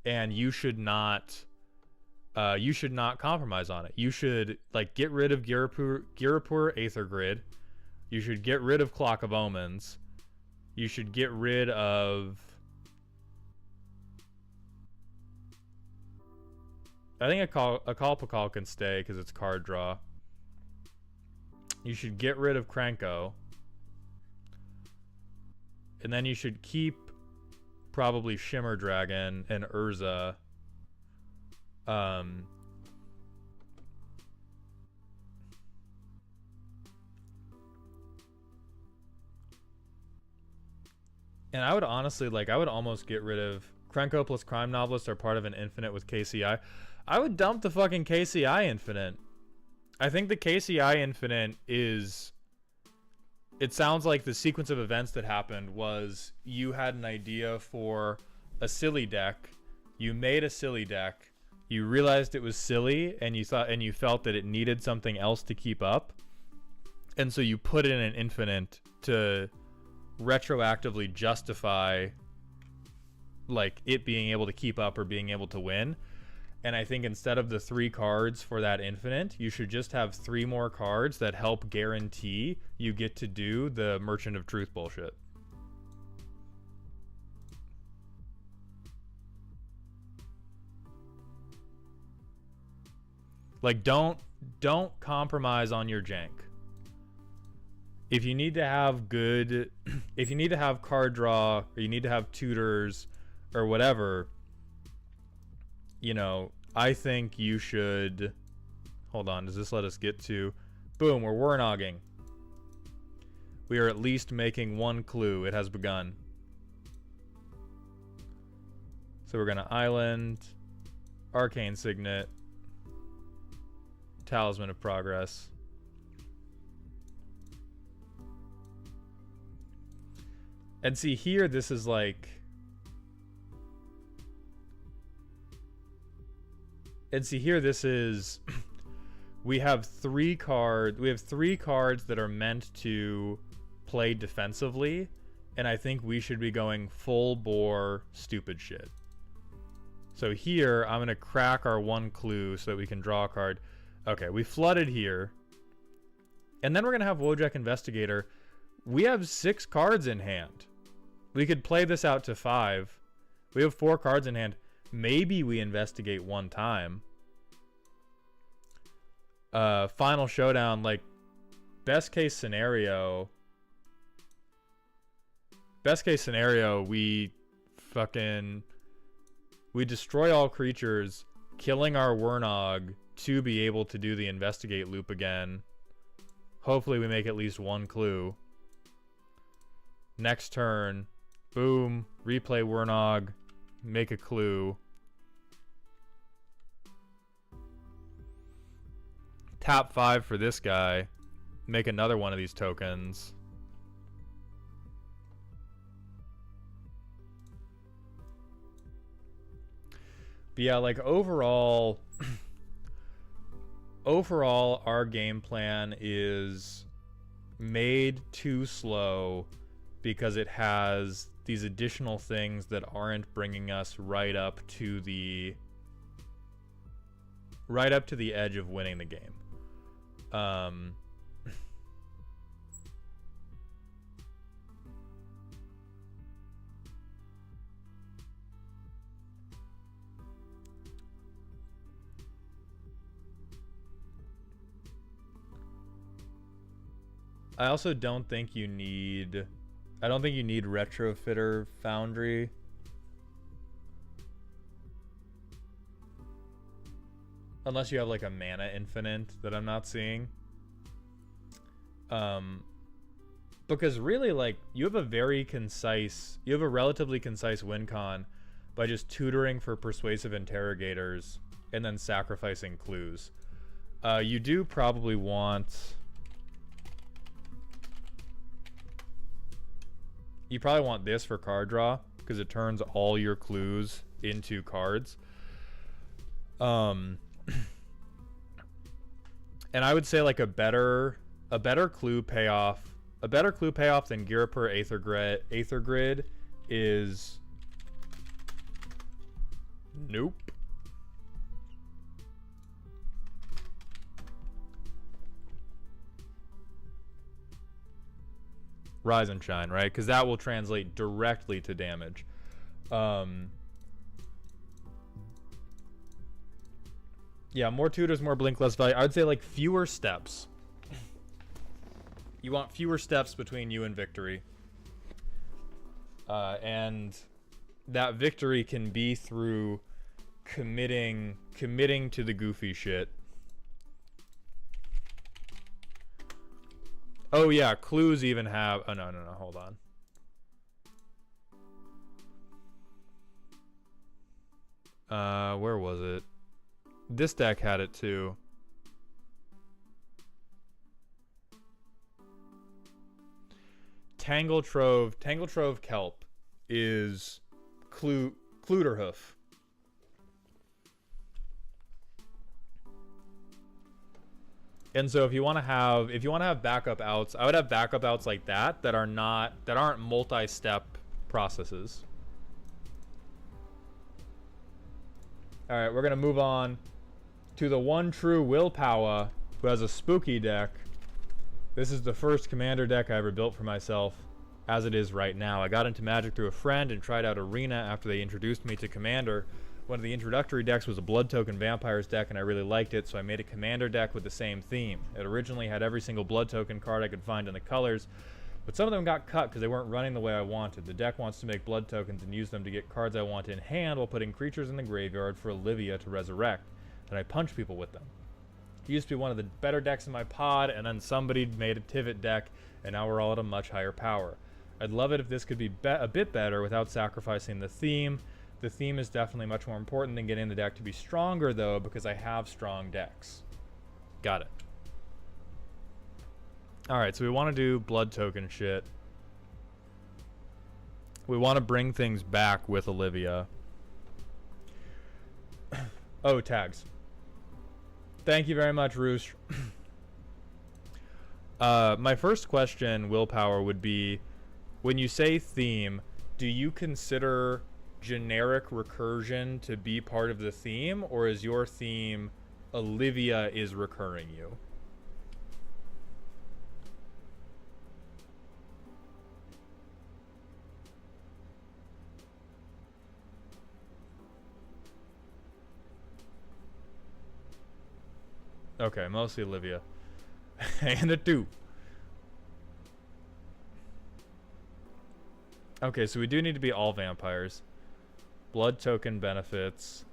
and you should not compromise on it. You should, like, get rid of Girapur Aether Grid. You should get rid of Clock of Omens. You should get rid of, I think a Call Pakal can stay because it's card draw. You should get rid of Krenko. And then you should keep probably Shimmer Dragon and Urza. And I would honestly, like, I would almost get rid of Krenko plus Crime Novelist are part of an infinite with KCI. I would dump the fucking KCI infinite. I think the KCI infinite is... It sounds like the sequence of events that happened was you had an idea for a silly deck. You made a silly deck. You realized it was silly, and you felt that it needed something else to keep up. And so you put in an infinite to retroactively justify like it being able to keep up or being able to win. And I think instead of the 3 cards for that infinite, you should just have 3 more cards that help guarantee you get to do the Merchant of Truth bullshit. Like, don't compromise on your jank. If you need to have if you need to have card draw, or you need to have tutors or whatever, you know, I think you should... Hold on, does this let us get to... Boom, we're Warnogging. We are at least making 1 clue. It has begun. So we're going to Island, Arcane Signet, Talisman of Progress. And see, here, this is like... And see, here, this is... we have 3 cards that are meant to play defensively, and I think we should be going full bore stupid shit. So here, I'm going to crack our 1 clue so that we can draw a card. Okay, we flooded here. And then we're going to have Wojek Investigator. We have 6 cards in hand. We could play this out to 5. We have 4 cards in hand. Maybe we investigate 1 time. Final Showdown, like, best case scenario, best case scenario, we destroy all creatures, killing our Wernog to be able to do the investigate loop again. Hopefully we make at least one clue. Next turn, boom, replay Wernog, make a clue. Tap 5 for this guy, make another one of these tokens. But yeah, like overall, our game plan is made too slow because it has these additional things that aren't bringing us right up to the edge of winning the game. I also don't think you need Retrofitter Foundry. Unless you have like a mana infinite that I'm not seeing. Because really, like, you have a relatively concise win con by just tutoring for persuasive interrogators and then sacrificing clues. You do probably want... You probably want this for card draw because it turns all your clues into cards. And I would say like a better clue payoff than Girapur Aether Grid is nope. Rise and Shine, right? Because that will translate directly to damage. Yeah, more tutors, more blink, less value. I would say like fewer steps. You want fewer steps between you and victory. And that victory can be through committing to the goofy shit. Oh yeah, clues even have... Oh, no, hold on. Where was it? This deck had it too. Tangle Trove Kelp is Cluterhoof. And so if you want to have backup outs, I would have backup outs like that aren't multi-step processes. All right, we're gonna move on to the one true Willpower, who has a spooky deck. This is the first commander deck I ever built for myself, as it is right now. I got into Magic through a friend and tried out Arena after they introduced me to Commander. One of the introductory decks was a Blood Token Vampires deck, and I really liked it, so I made a Commander deck with the same theme. It originally had every single Blood Token card I could find in the colors, but some of them got cut because they weren't running the way I wanted. The deck wants to make Blood Tokens and use them to get cards I want in hand while putting creatures in the graveyard for Olivia to resurrect, and I punch people with them. It used to be one of the better decks in my pod, and then somebody made a Tivit deck, and now we're all at a much higher power. I'd love it if this could be a bit better without sacrificing the theme. The theme is definitely much more important than getting the deck to be stronger, though, because I have strong decks. Got it. Alright, so we want to do Blood Token shit. We want to bring things back with Olivia. Oh, tags. Thank you very much, Roosh. My first question, Willpower, would be, when you say theme, do you consider generic recursion to be part of the theme, or is your theme Olivia is recurring you? Okay, mostly Olivia. And a 2. Okay, so we do need to be all vampires. Blood token benefits.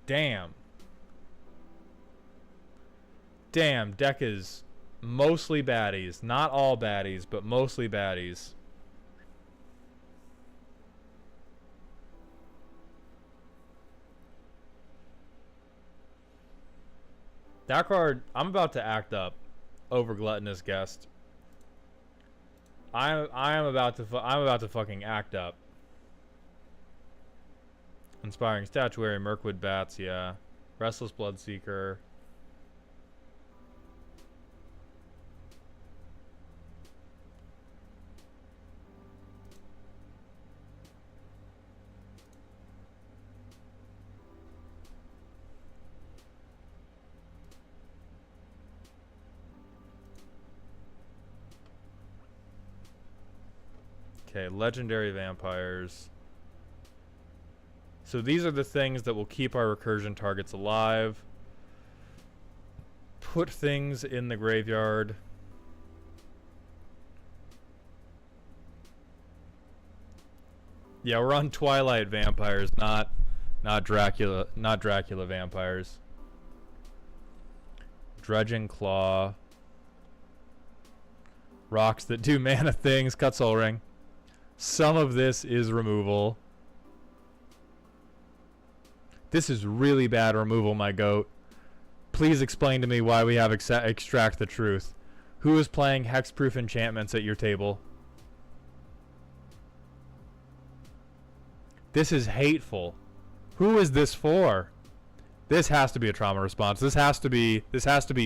Damn. Damn, deck is mostly baddies. Not all baddies, but mostly baddies. That card, I'm about to act up over Gluttonous Guest. I'm about to fucking act up. Inspiring Statuary, Mirkwood Bats, yeah. Restless Bloodseeker. Okay, legendary vampires. So these are the things that will keep our recursion targets alive. Put things in the graveyard. Yeah, we're on Twilight vampires, not Dracula vampires. Dredging Claw. Rocks that do mana things, Cut Soul Ring. Some of this is removal. This is really bad removal, my goat. Please explain to me why we have Extract the Truth. Who is playing hexproof enchantments at your table? This is hateful. Who is this for? This has to be a trauma response. This has to be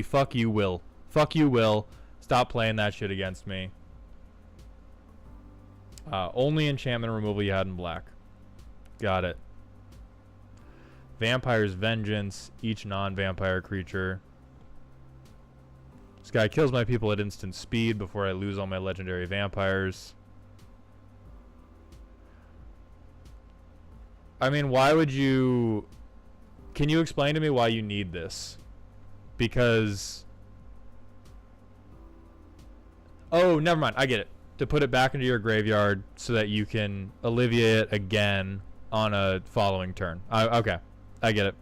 fuck you, Will. Fuck you, Will. Stop playing that shit against me. Only enchantment removal you had in black. Got it. Vampire's Vengeance. Each non-vampire creature. This guy kills my people at instant speed before I lose all my legendary vampires. I mean, why would you... Can you explain to me why you need this? Because... Oh, never mind. I get it. To put it back into your graveyard so that you can Olivia it again on a following turn. Okay. I get it.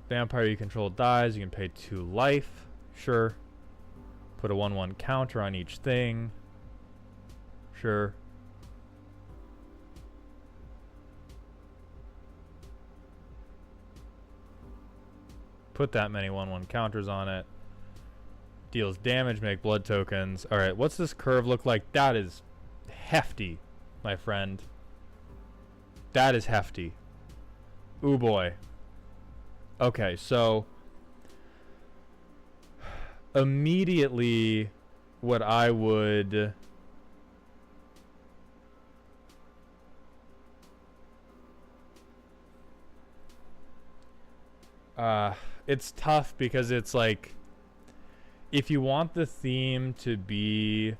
Vampire you control dies. You can pay 2 life. Sure. Put a 1/1 counter on each thing. Sure. Put that many 1/1 counters on it. Deals damage, make blood tokens. Alright, what's this curve look like? That is hefty, my friend. That is hefty. Ooh boy. Okay, so immediately what I would... it's tough because it's like... If you want the theme to be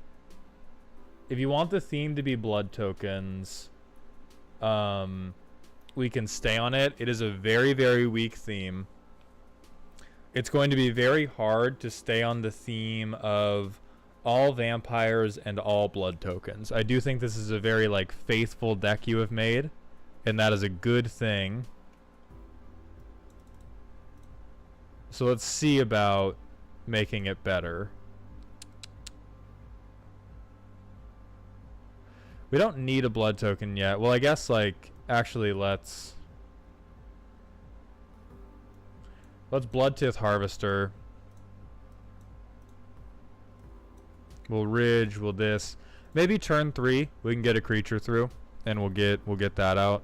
blood tokens, we can stay on it. It is a very, very weak theme. It's going to be very hard to stay on the theme of all vampires and all blood tokens. I do think this is a very like faithful deck you have made, and that is a good thing. So let's see about making it better. We don't need a blood token yet. Well, I guess like actually let's Bloodtooth Harvester. We'll Ridge, we'll this. Maybe turn 3 we can get a creature through and we'll get that out.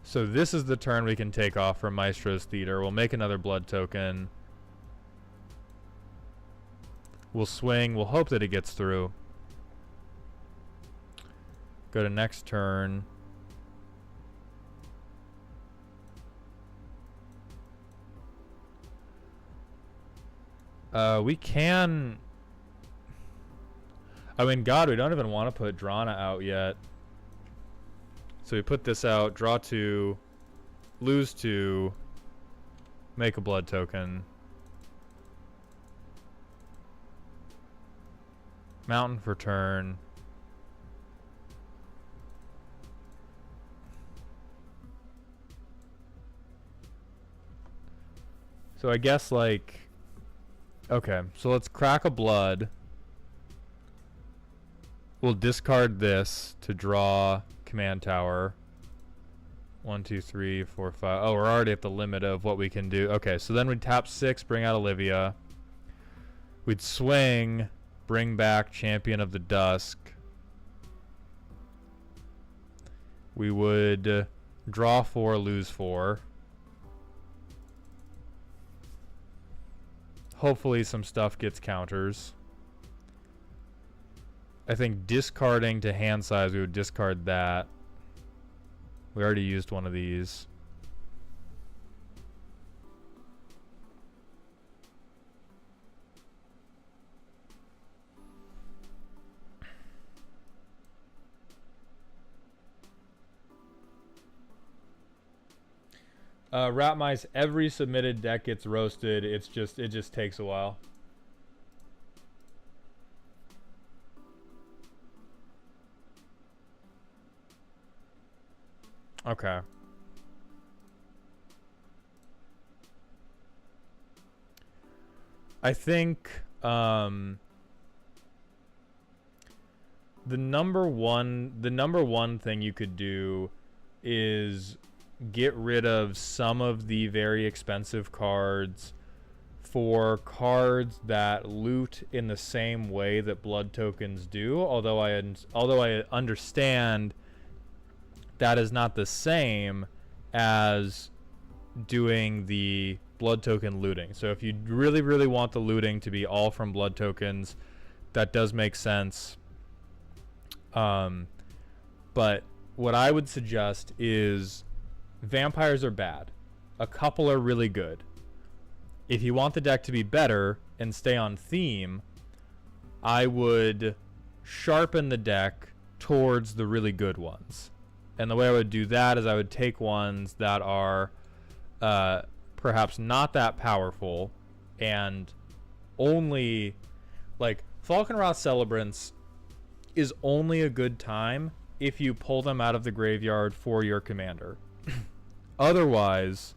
So this is the turn we can take off from Maestro's Theater. We'll make another blood token. We'll swing. We'll hope that it gets through. Go to next turn. We can... I mean, God, we don't even want to put Drana out yet. So we put this out, draw 2. lose 2, make a blood token. Mountain for turn. So I guess like, okay, so let's crack a blood. We'll discard this to draw command tower. 1, 2, 3, 4, 5. Oh, we're already at the limit of what we can do. Okay, so then we'd tap 6, bring out Olivia. We'd swing, bring back Champion of the Dusk. We would draw 4, lose 4. Hopefully some stuff gets counters. I think discarding to hand size, we would discard that. We already used one of these. Rat Mice, every submitted deck gets roasted. It just takes a while. Okay. I think the number one thing you could do is get rid of some of the very expensive cards for cards that loot in the same way that blood tokens do. Although I understand that is not the same as doing the blood token looting. So if you really, really want the looting to be all from blood tokens, that does make sense. But what I would suggest is vampires are bad. A couple are really good. If you want the deck to be better and stay on theme, I would sharpen the deck towards the really good ones. And the way I would do that is I would take ones that are perhaps not that powerful and only, like, Falkenrath Celebrants is only a good time if you pull them out of the graveyard for your commander. Otherwise,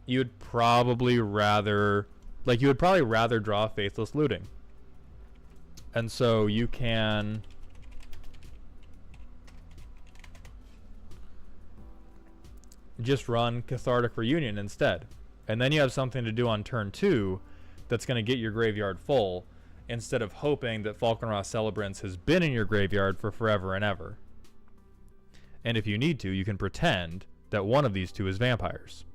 you'd probably rather draw Faithless Looting. And so you can just run Cathartic Reunion instead. And then you have something to do on turn 2 that's going to get your graveyard full, instead of hoping that Falkenrath Celebrants has been in your graveyard for forever and ever. And if you need to, you can pretend that one of these two is vampires.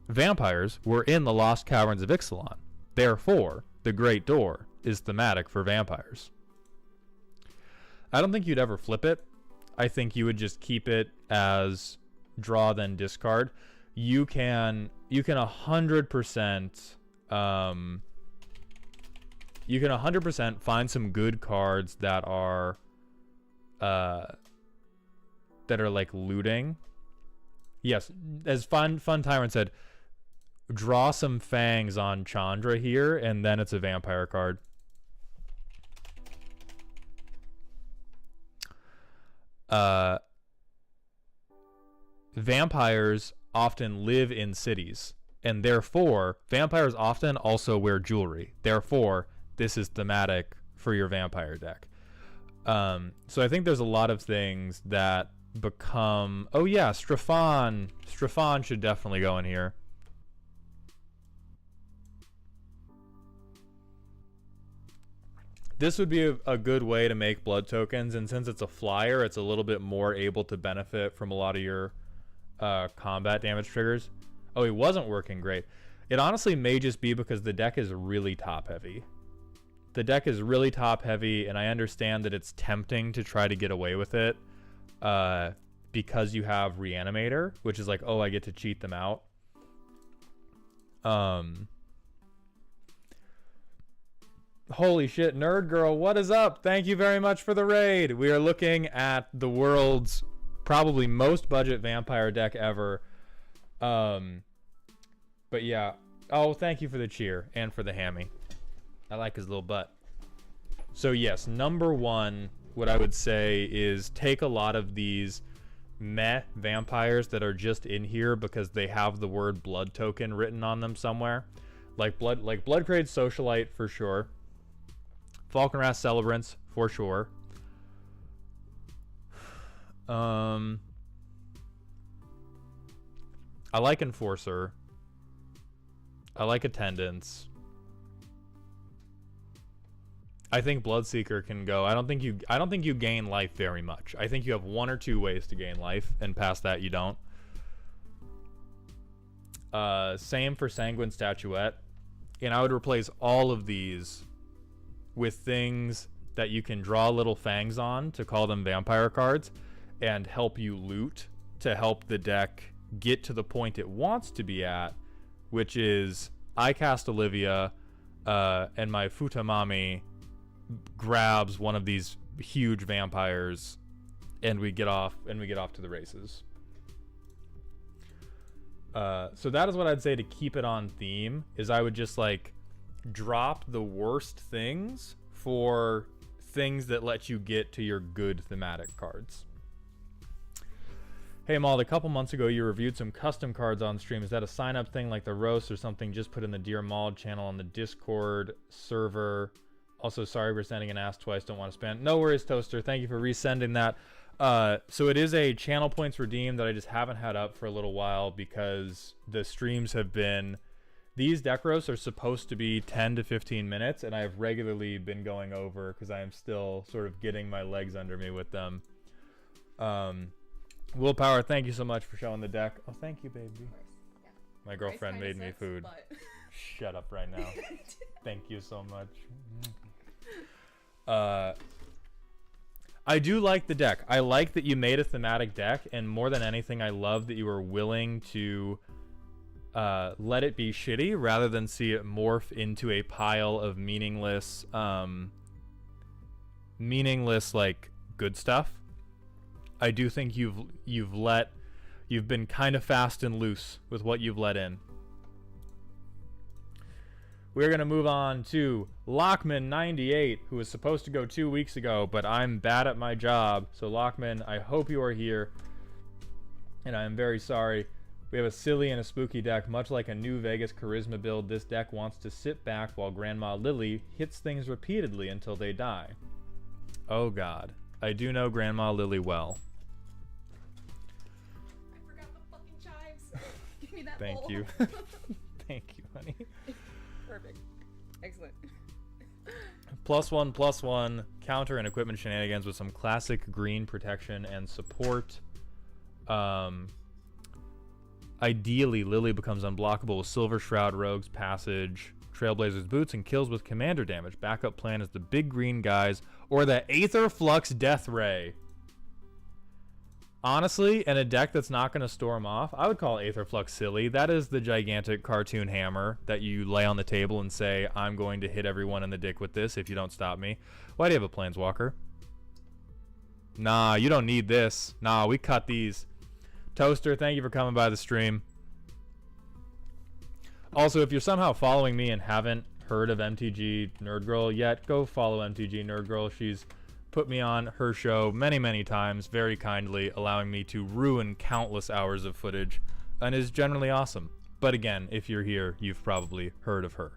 Vampires were in the Lost Caverns of Ixalan. Therefore, the Great Door is thematic for vampires. I don't think you'd ever flip it. I think you would just keep it as draw then discard. You can 100% find some good cards that are like looting. Yes, as Fun Tyrant said, draw some fangs on Chandra here, and then it's a vampire card. Vampires often live in cities, and therefore vampires often also wear jewelry. Therefore, this is thematic for your vampire deck. So I think there's a lot of things that become... Oh yeah, Strafan should definitely go in here. This would be a good way to make blood tokens, and since it's a flyer, it's a little bit more able to benefit from a lot of your combat damage triggers. Oh, he wasn't working great. It honestly may just be because the deck is really top heavy. The deck is really top heavy, and I understand that it's tempting to try to get away with it because you have Reanimator, which is like, oh, I get to cheat them out. Holy shit, Nerd Girl, what is up? Thank you very much for the raid. We are looking at the world's probably most budget vampire deck ever. But yeah. Oh, thank you for the cheer and for the hammy. I like his little butt. So yes, number one, what I would say is take a lot of these meh vampires that are just in here because they have the word blood token written on them somewhere. Like Bloodcrade Socialite for sure. Falconwrath Celebrants for sure. I like Enforcer. I like Attendance. I think Bloodseeker can go. I don't think you gain life very much. I think you have one or two ways to gain life, and past that you don't. Same for Sanguine Statuette. And I would replace all of these with things that you can draw little fangs on to call them vampire cards and help you loot to help the deck get to the point it wants to be at, which is I cast Olivia and my Futamami grabs one of these huge vampires and we get off to the races. So that is what I'd say to keep it on theme, is I would just like drop the worst things for things that let you get to your good thematic cards. Hey Maul, a couple months ago you reviewed some custom cards on stream. Is that a sign up thing like the roast or something just put in the Dear Maul channel on the Discord server? Also, sorry for sending an ask twice, don't want to spam. No worries, Toaster, thank you for resending that. So it is a channel points redeem that I just haven't had up for a little while because the streams have been, these deck roasts are supposed to be 10 to 15 minutes and I've regularly been going over because I am still sort of getting my legs under me with them. Willpower, thank you so much for showing the deck. Oh, thank you, baby. Yeah. My girlfriend made me food. But... Shut up right now. Thank you so much. I do like the deck. I like that you made a thematic deck, and more than anything, I love that you were willing to let it be shitty rather than see it morph into a pile of meaningless like good stuff. I do think you've been kind of fast and loose with what you've let in. We're going to move on to Lockman98, who was supposed to go 2 weeks ago, but I'm bad at my job. So Lockman, I hope you are here, and I am very sorry. We have a silly and a spooky deck, much like a new Vegas Charisma build. This deck wants to sit back while Grandma Lily hits things repeatedly until they die. Oh god, I do know Grandma Lily well. I forgot the fucking chives. Give me that Thank bowl. you. Thank you, honey. Perfect. Excellent. +1/+1 counter and equipment shenanigans with some classic green protection and support. Ideally, Lily becomes unblockable with Silver Shroud, Rogue's Passage, Trailblazer's Boots, and kills with commander damage. Backup plan is the big green guys or the Aether Flux Death Ray. Honestly, in a deck that's not going to storm off, I would call Aether Flux silly. That is the gigantic cartoon hammer that you lay on the table and say, I'm going to hit everyone in the dick with this if you don't stop me. Why do you have a Planeswalker? Nah, you don't need this. Nah, we cut these. Toaster, thank you for coming by the stream. Also, if you're somehow following me and haven't heard of MTG Nerd Girl yet, go follow MTG Nerd Girl. She's put me on her show many times, very kindly, allowing me to ruin countless hours of footage, and is generally awesome. But again, if you're here, you've probably heard of her.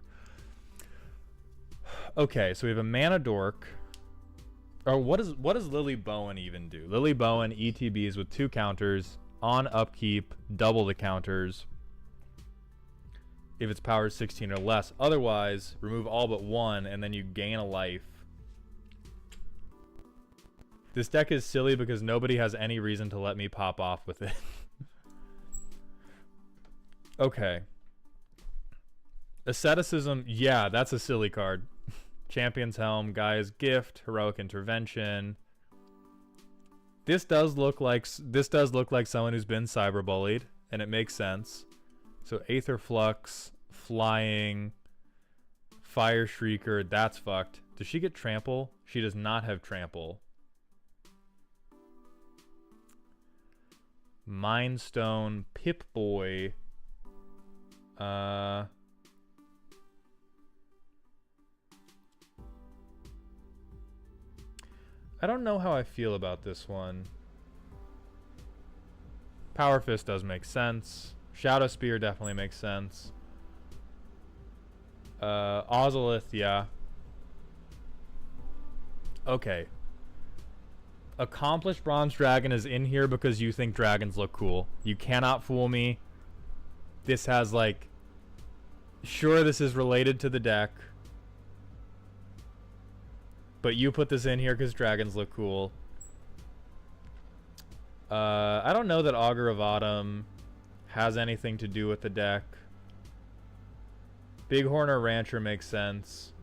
Okay, so we have a Mana Dork. Or what does Lily Bowen even do? Lily Bowen ETBs with 2 counters on upkeep, double the counters if its power is 16 or less. Otherwise, remove all but 1 and then you gain a life. This deck is silly because nobody has any reason to let me pop off with it. Okay. Asceticism, yeah, that's a silly card. Champion's Helm, Gaia's Gift, Heroic Intervention. This does look like someone who's been cyberbullied, and it makes sense. So Aether Flux, Flying, Fire Shrieker, that's fucked. Does she get trample? She does not have trample. Mind Stone, Pip-Boy. I don't know how I feel about this one. Power Fist does make sense. Shadow Spear definitely makes sense. Ozolith, yeah. Okay. Accomplished Bronze Dragon is in here because you think dragons look cool. You cannot fool me. This has like... Sure, this is related to the deck. But you put this in here because dragons look cool. I don't know that Augur of Autumn has anything to do with the deck. Bighorn or Rancher makes sense.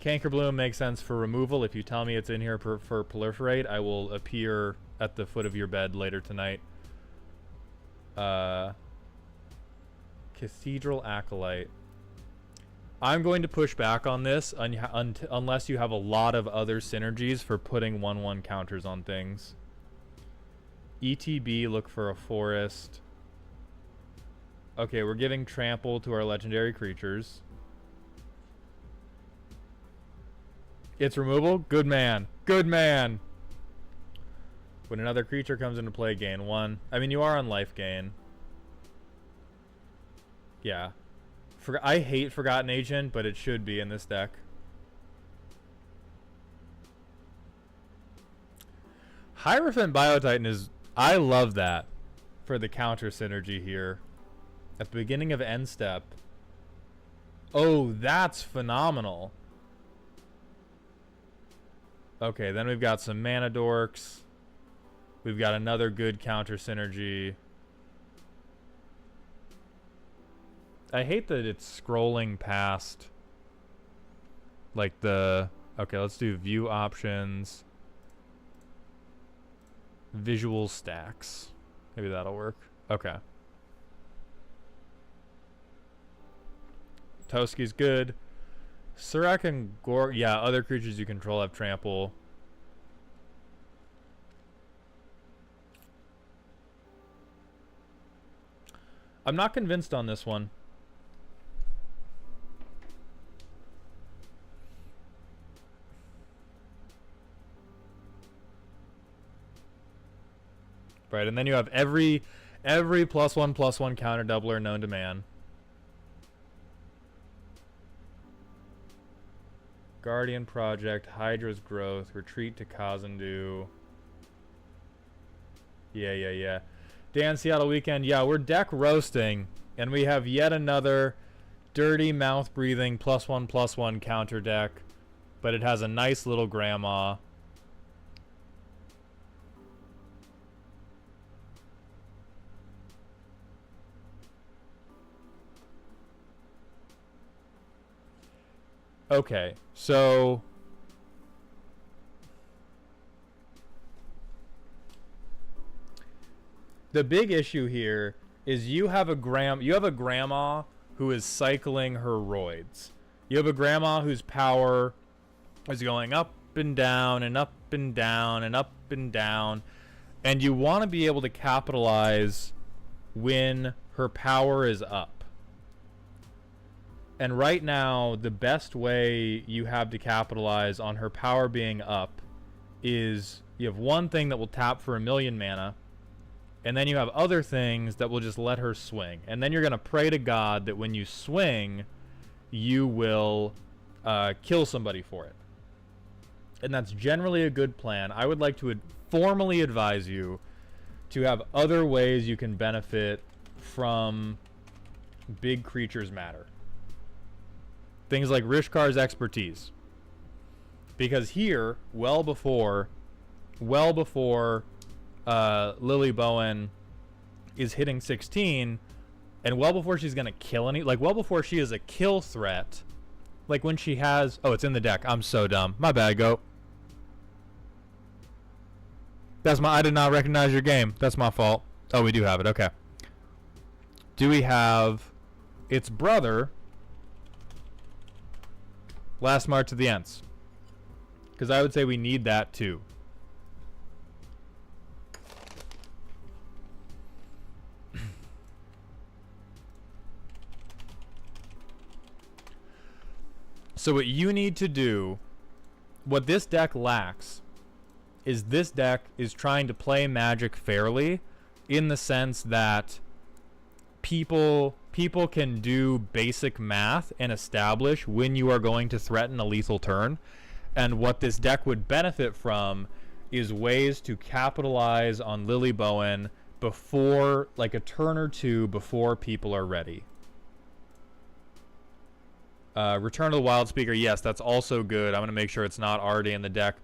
Cankerbloom makes sense for removal. If you tell me it's in here for Proliferate, I will appear at the foot of your bed later tonight. Cathedral Acolyte. I'm going to push back on this unless you have a lot of other synergies for putting 1/1 counters on things. ETB, look for a forest. Okay, we're giving trample to our legendary creatures. It's removal? Good man. Good man. When another creature comes into play, gain 1. I mean, you are on life gain. Yeah. I hate Forgotten Agent, but it should be in this deck. Hierophant Biotitan is... I love that for the counter synergy here. At the beginning of end step. Oh, that's phenomenal. Okay, then we've got some Mana Dorks. We've got another good counter synergy. I hate that it's scrolling past like the... Okay, let's do view options. Visual stacks. Maybe that'll work. Okay. Toski's good. Surak and Gorg... Yeah, other creatures you control have trample. I'm not convinced on this one. Right, and then you have every +1/+1 counter doubler known to man. Guardian Project, Hydra's Growth, Retreat to Kazandu. Yeah. Dan Seattle Weekend, yeah, we're deck roasting, and we have yet another dirty mouth breathing +1/+1 counter deck, but it has a nice little grandma. Okay, so the big issue here is you have a grandma who is cycling her roids. You have a grandma whose power is going up and down and up and down and up and down, and you want to be able to capitalize when her power is up. And right now, the best way you have to capitalize on her power being up is you have one thing that will tap for 1,000,000 mana, and then you have other things that will just let her swing. And then you're going to pray to God that when you swing, you will kill somebody for it. And that's generally a good plan. I would like to formally advise you to have other ways you can benefit from big creatures matter. Things like Rishkar's Expertise. Because here, well before Lily Bowen is hitting 16, and well before she's going to kill any... Like, well before she is a kill threat, like when she has... Oh, it's in the deck. I'm so dumb. My bad, Goat. I did not recognize your game. That's my fault. Oh, we do have it. Okay. Do we have... its brother, Last March of the Ents. Because I would say we need that too. So what you need to do, what this deck lacks, is this deck is trying to play Magic fairly, in the sense that people can do basic math and establish when you are going to threaten a lethal turn. And what this deck would benefit from is ways to capitalize on Lily Bowen before, like a turn or two before people are ready. Return of the Wild Speaker, yes, that's also good. I'm going to make sure it's not already in the deck.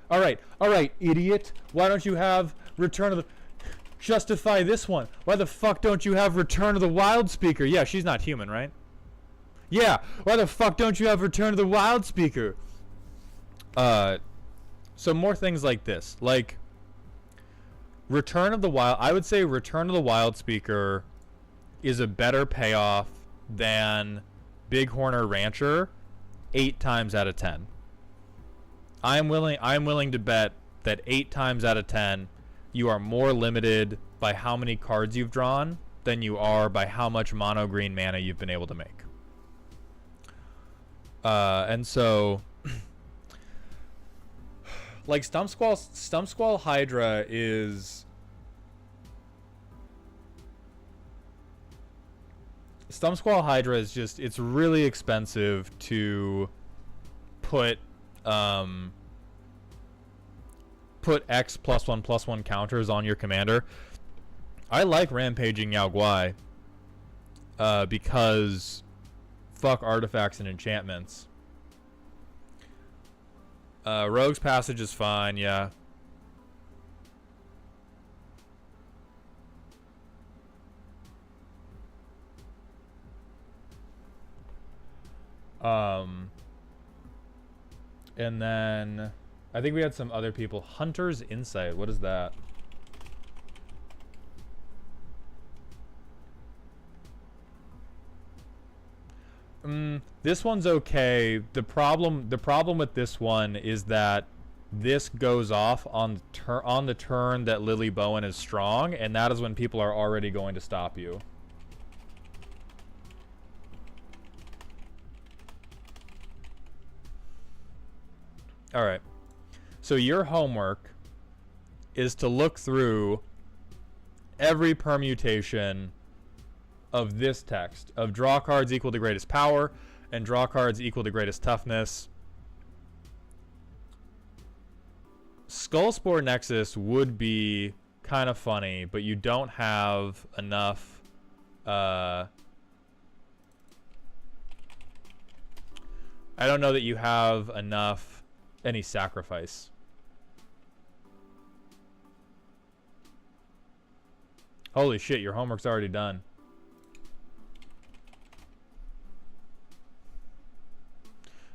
All right, idiot. Why don't you have Return of the... Justify this one. Why the fuck don't you have Return of the Wild Speaker? Yeah, she's not human, right? Yeah, why the fuck don't you have Return of the Wild Speaker? So more things like this. Like, Return of the Wild... I would say Return of the Wild Speaker is a better payoff than Bighorn or Rancher 8 times out of 10. I'm willing to bet that 8 times out of 10 you are more limited by how many cards you've drawn than you are by how much mono green mana you've been able to make. And so like Stump Squall Hydra is... Stump Squall Hydra is just, it's really expensive to put X +1/+1 counters on your commander. I like Rampaging Yao Guai because fuck artifacts and enchantments. Rogue's Passage is fine, yeah. And then I think we had some other people. Hunter's Insight, what is that? This one's okay. The problem with this one is that this goes off on the turn that Lily Bowen is strong, and that is when people are already going to stop you. All right. So your homework is to look through every permutation of this text, of draw cards equal to greatest power and draw cards equal to greatest toughness. Skullspore Nexus would be kind of funny, but you don't have enough I don't know that you have enough any sacrifice. Holy shit, your homework's already done.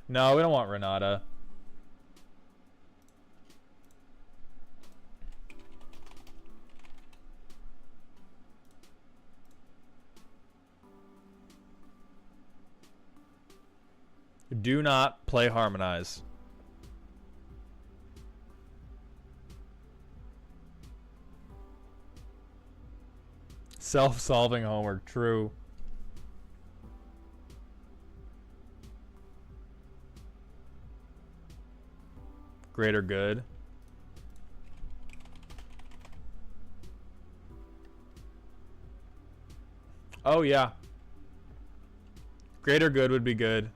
No, we don't want Renata. Do not play Harmonize. Self-solving homework, true. Greater good. Oh yeah. Greater good would be good.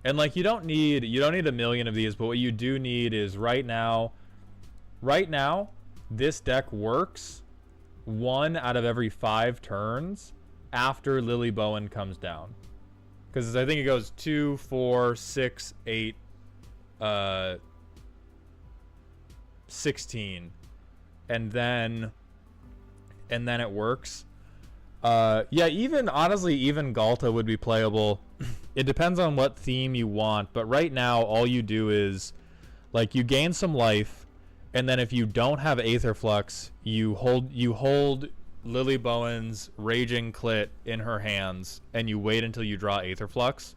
And like you don't need a million of these, but what you do need is right now this deck works 1 out of every 5 turns after Lily Bowen comes down. Because I think it goes 2, 4, 6, 8, 16. And then it works. Yeah, honestly, even Galta would be playable. It depends on what theme you want, but right now all you do is like you gain some life And then if you don't have Aether Flux, you hold Lily Bowen's Raging Clit in her hands, and you wait until you draw Aether Flux.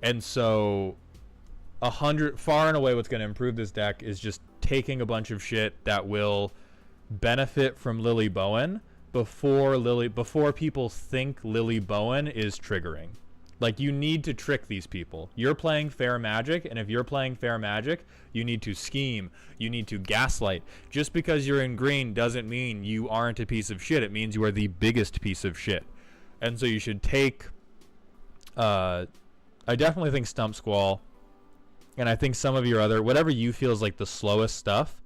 And so, far and away, what's going to improve this deck is just taking a bunch of shit that will benefit from Lily Bowen before people think Lily Bowen is triggering. Like, you need to trick these people. You're playing fair magic, and if you're playing fair magic, you need to scheme. You need to gaslight. Just because you're in green doesn't mean you aren't a piece of shit. It means you are the biggest piece of shit. And so you should take... I definitely think Stump Squall, and I think some of your other... Whatever you feel is like the slowest stuff,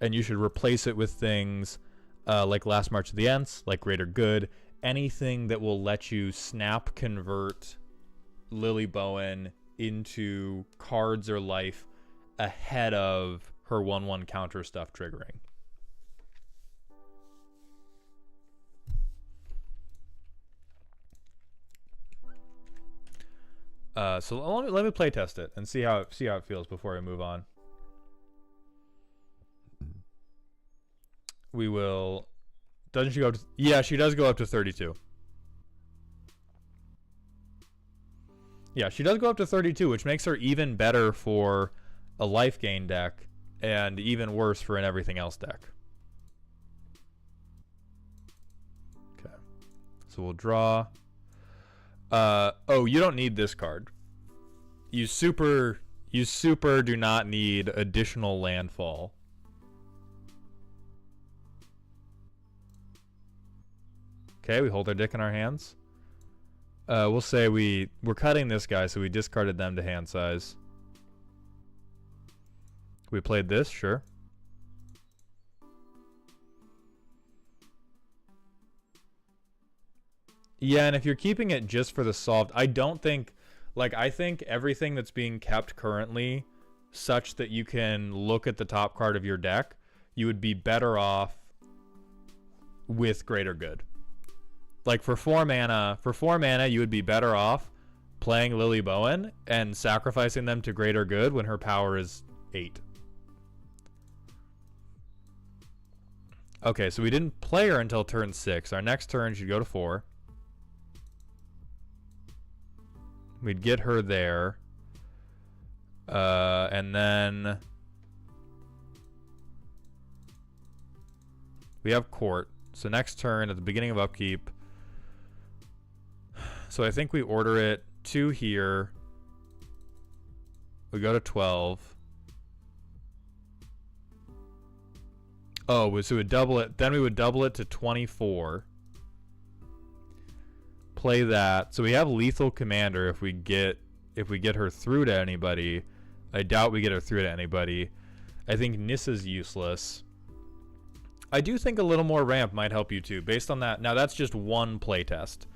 and you should replace it with things like Last March of the Ents, like Greater Good, anything that will let you snap convert Lily Bowen into cards or life ahead of her 1/1 counter stuff triggering. So let me play test it and see how it feels before I move on. We will. Doesn't she go up to, yeah, she does go up to 32. Yeah, she does go up to 32, which makes her even better for a life gain deck and even worse for an everything else deck. Okay. So we'll draw. Oh, you don't need this card. You super do not need additional landfall. Okay, we hold our dick in our hands. We'll say we're cutting this guy, so we discarded them to hand size. We played this, sure. Yeah, and if you're keeping it just for the solved, I don't think, like, I think everything that's being kept currently, such that you can look at the top card of your deck, you would be better off with Greater Good. Like, for 4 mana, you would be better off playing Lily Bowen and sacrificing them to Greater Good when her power is 8. Okay, so we didn't play her until turn 6. Our next turn should go to 4. We'd get her there. And then we have Court. So next turn, at the beginning of upkeep, so I think we order it 2 here. We go to 12. Oh, so we would double it. Then we would double it to 24. Play that. So we have Lethal Commander if we get her through to anybody. I doubt we get her through to anybody. I think Nissa's useless. I do think a little more ramp might help you too, based on that. Now that's just one playtest.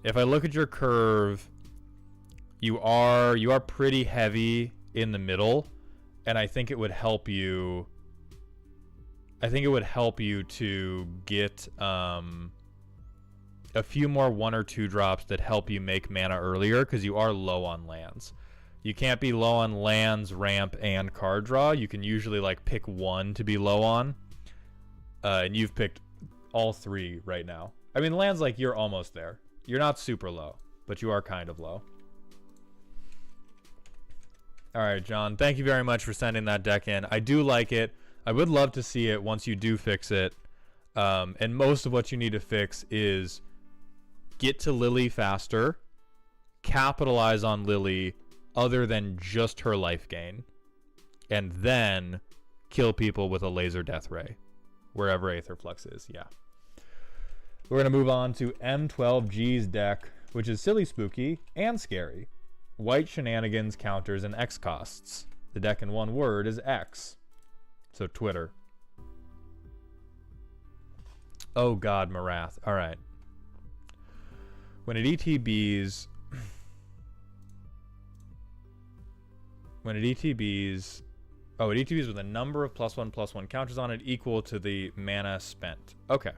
If I look at your curve, you are pretty heavy in the middle, and I think it would help you. I think it would help you to get a few more 1 or 2 drops that help you make mana earlier, because you are low on lands. You can't be low on lands, ramp, and card draw. You can usually like pick one to be low on, and you've picked all 3 right now. I mean, lands, like, you're almost there. You're not super low, but you are kind of low. All right, John, thank you very much for sending that deck in. I do like it. I would love to see it once you do fix it. And most of what you need to fix is get to Lily faster, capitalize on Lily other than just her life gain, and then kill people with a laser death ray wherever Aether Flux is. Yeah. We're going to move on to M12G's deck, which is silly, spooky, and scary. White shenanigans, counters, and X-costs. The deck in one word is X. So Twitter. Oh god, Morath. Alright. When it ETBs... Oh, it ETBs with a number of +1/+1 counters on it equal to the mana spent. Okay.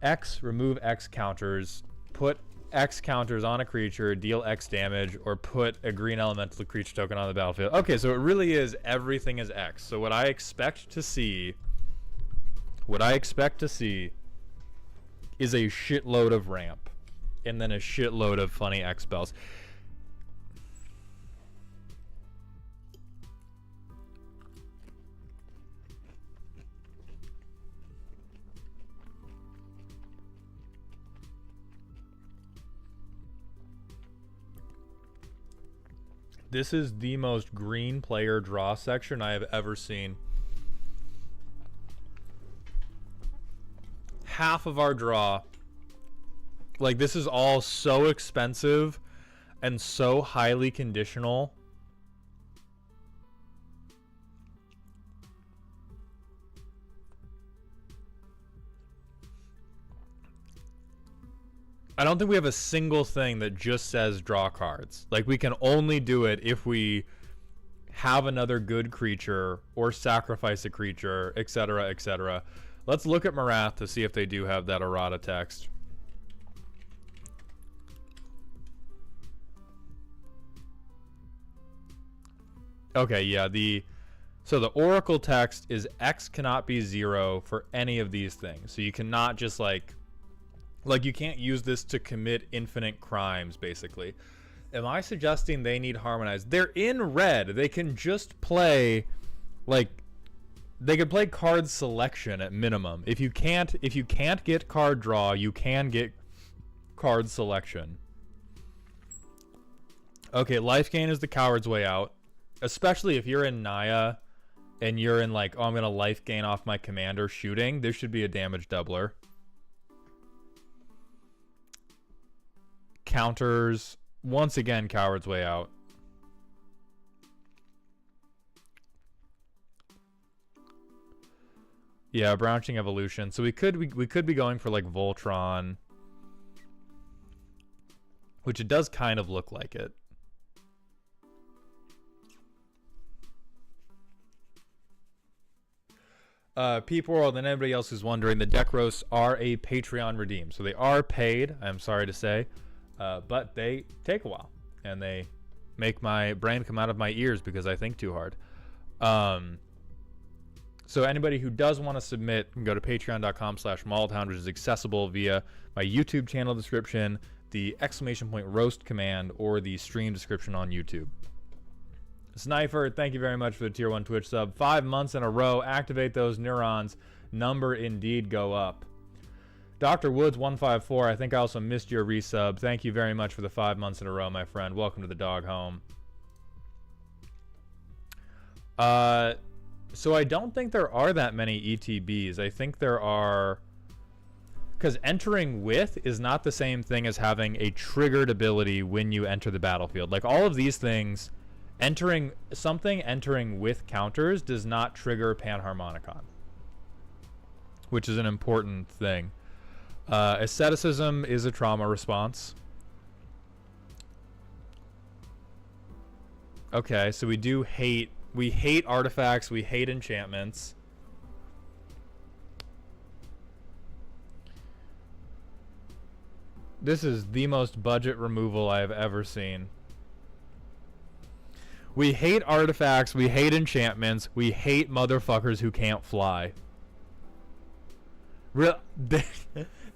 X, remove X counters, put X counters on a creature, deal X damage, or put a green elemental creature token on the battlefield. Okay, so it really is everything is X. So what I expect to see is a shitload of ramp, and then a shitload of funny X spells. This is the most green player draw section I have ever seen. Half of our draw, like, this is all so expensive and so highly conditional. I don't think we have a single thing that just says draw cards. Like, we can only do it if we have another good creature or sacrifice a creature, etc., etc. Let's look at Morath to see if they do have that errata text. Okay, yeah, so the Oracle text is X cannot be 0 for any of these things. So you cannot just like you can't use this to commit infinite crimes, basically. Am I suggesting they need harmonized? They're in red. They can just play, like, they could play card selection at minimum. If you can't get card draw, you can get card selection. Okay, life gain is the coward's way out. Especially if you're in Naya and you're in, like, oh, I'm gonna life gain off my commander shooting. This should be a damage doubler. Counters, once again, coward's way out. Yeah, branching evolution. So we could be going for, like, Voltron, which it does kind of look like it. Peep World and anybody else who's wondering, the deck roasts are a Patreon redeem, so they are paid, I'm sorry to say. But they take a while, and they make my brain come out of my ears because I think too hard. So anybody who does want to submit can go to patreon.com/MaldHound, which is accessible via my YouTube channel description, the !! roast command, or the stream description on YouTube. Sniper, thank you very much for the tier 1 Twitch sub. 5 months in a row. Activate those neurons. Number indeed go up. Dr. Woods 154, I think I also missed your resub. Thank you very much for the 5 months in a row, my friend. Welcome to the dog home. So I don't think there are that many ETBs. I think there are... Because entering with is not the same thing as having a triggered ability when you enter the battlefield. Like, all of these things, entering with counters does not trigger Panharmonicon, which is an important thing. Asceticism is a trauma response. Okay, so we hate artifacts, we hate enchantments. This is the most budget removal I have ever seen. We hate artifacts, we hate enchantments, we hate motherfuckers who can't fly.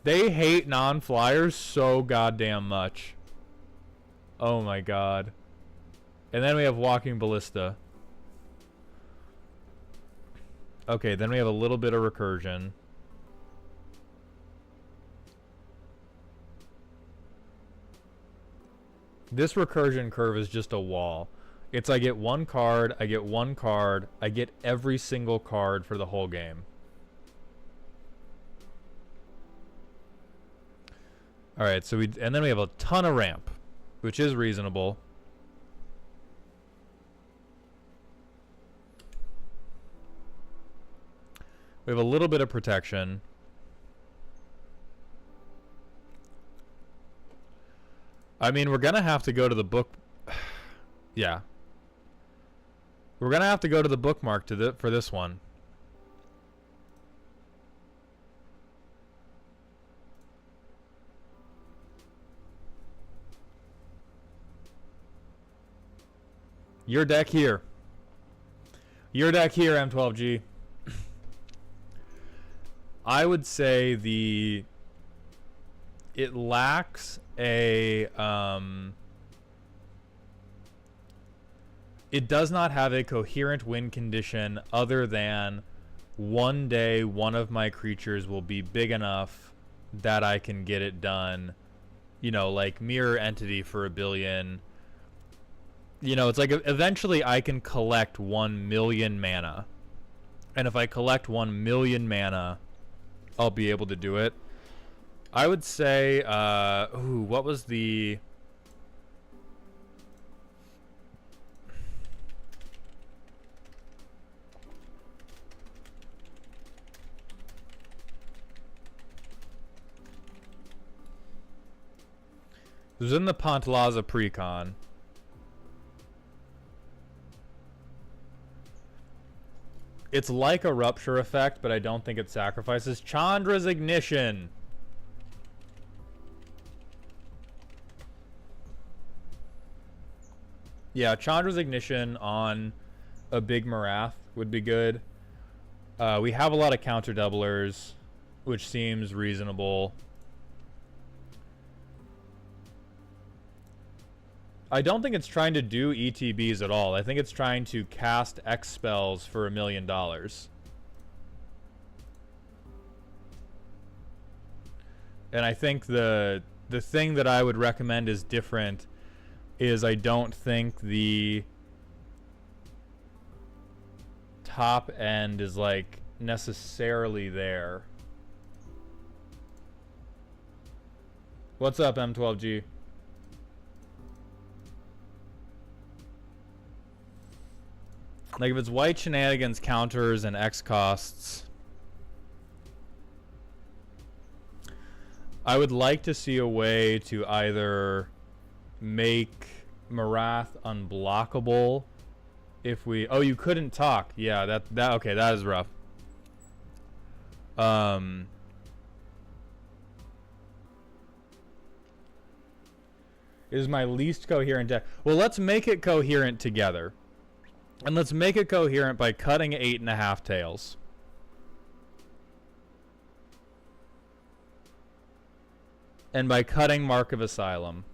They hate non-flyers so goddamn much. Oh my god. And then we have Walking Ballista. Okay, then we have a little bit of recursion. This recursion curve is just a wall. It's I get one card, I get one card, I get every single card for the whole game. Alright, so and then we have a ton of ramp, which is reasonable. We have a little bit of protection. I mean, we're gonna have to go to the book. Yeah. We're gonna have to go to the bookmark for this one. Your deck here. Your deck here, M12G. I would say it lacks a it does not have a coherent win condition other than one day one of my creatures will be big enough that I can get it done. You know, like Mirror Entity for 1 billion. You know, it's like eventually I can collect 1 million mana. And if I collect 1 million mana, I'll be able to do it. I would say, what was the... It was in the Pantlaza Precon. It's like a Rupture effect, but I don't think it sacrifices. Chandra's Ignition! Yeah, Chandra's Ignition on a big Morath would be good. We have a lot of counter doublers, which seems reasonable. I don't think it's trying to do ETBs at all. I think it's trying to cast X spells for $1 million. And I think the thing that I would recommend is different is I don't think the top end is like necessarily there. What's up, M12G? Like if it's white shenanigans, counters, and X costs, I would like to see a way to either make Morath unblockable if we... Oh, you couldn't talk. Yeah, that okay, that is rough. Is my least coherent deck. Well, let's make it coherent together. And let's make it coherent by cutting 8.5 tails. And by cutting Mark of Asylum.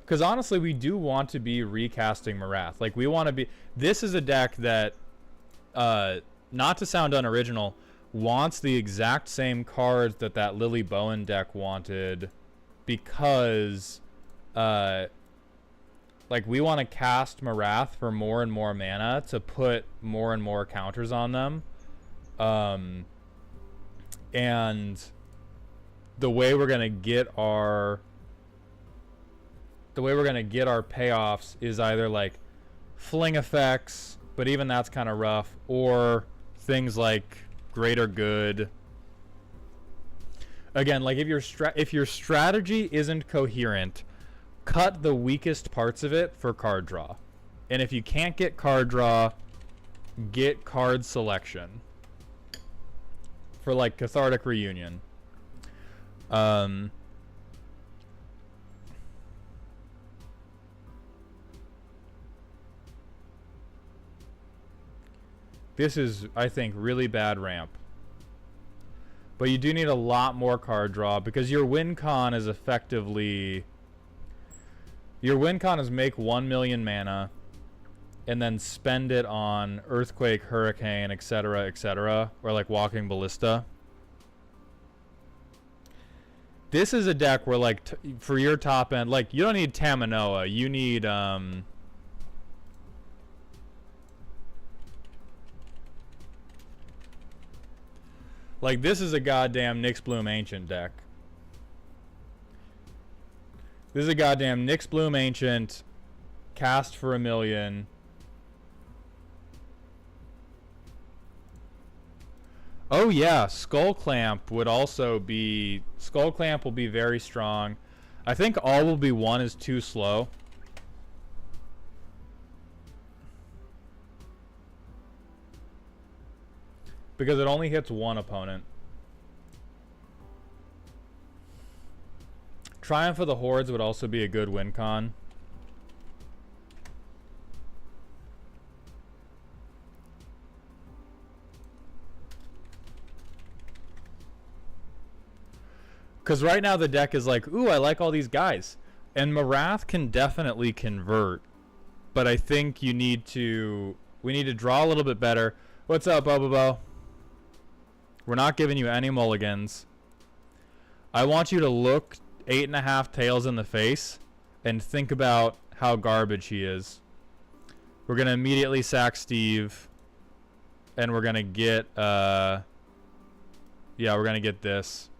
Because honestly, we do want to be recasting Morath. Like, we want to be... This is a deck that, not to sound unoriginal, wants the exact same cards that Lily Bowen deck wanted... Because, like, we want to cast Morath for more and more mana to put more and more counters on them. And the way we're going to get our... The way we're going to get our payoffs is either, like, fling effects, but even that's kind of rough, or things like Greater Good... Again, like if your strategy isn't coherent, cut the weakest parts of it for card draw. And if you can't get card draw, get card selection. For like Cathartic Reunion. This is, I think, really bad ramp. But you do need a lot more card draw because your win con is effectively... Your win con is make 1 million mana and then spend it on Earthquake, Hurricane, etc., or like Walking Ballista. This is a deck where, like, for your top end, like, you don't need Taminoa. You need, like, this is a goddamn Nyx Bloom Ancient deck. This is a goddamn Nyx Bloom Ancient, cast for 1 million. Oh yeah, Skull Clamp would also be... Skull Clamp will be very strong. I think All Will Be One is too slow. Because it only hits one opponent. Triumph of the Hordes would also be a good win con. Because right now the deck is like, ooh, I like all these guys. And Morath can definitely convert. But I think we need to draw a little bit better. What's up, Bobo? We're not giving you any mulligans. I want you to look 8.5 tails in the face and think about how garbage he is. We're going to immediately sack Steve. And we're going to get, yeah, we're going to get this.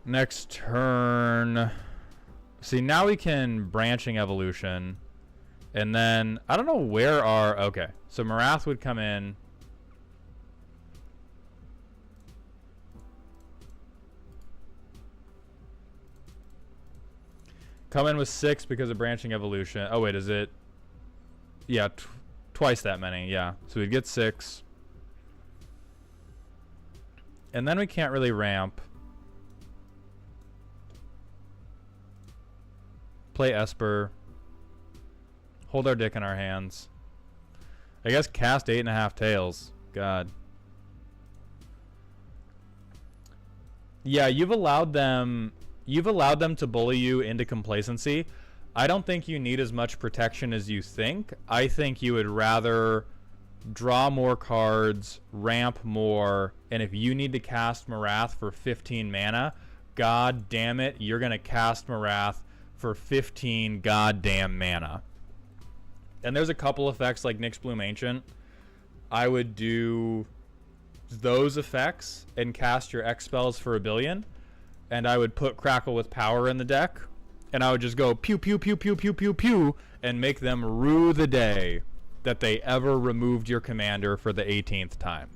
Next turn. See, now we can branching evolution. And then, I don't know where our... Okay, so Morath would come in. Come in with 6 because of branching evolution. Oh, wait, is it... Yeah, twice that many, yeah. So we'd get 6. And then we can't really ramp. Play Esper. Hold our dick in our hands. I guess cast 8.5 tails. God. Yeah, you've allowed them to bully you into complacency. I don't think you need as much protection as you think. I think you would rather draw more cards, ramp more, and if you need to cast Morath for 15 mana, god damn it, you're gonna cast Morath for 15 goddamn mana. And there's a couple effects like Nyx Bloom Ancient. I would do those effects and cast your X spells for 1 billion. And I would put Crackle with Power in the deck. And I would just go pew pew pew pew pew pew pew and make them rue the day that they ever removed your commander for the 18th time.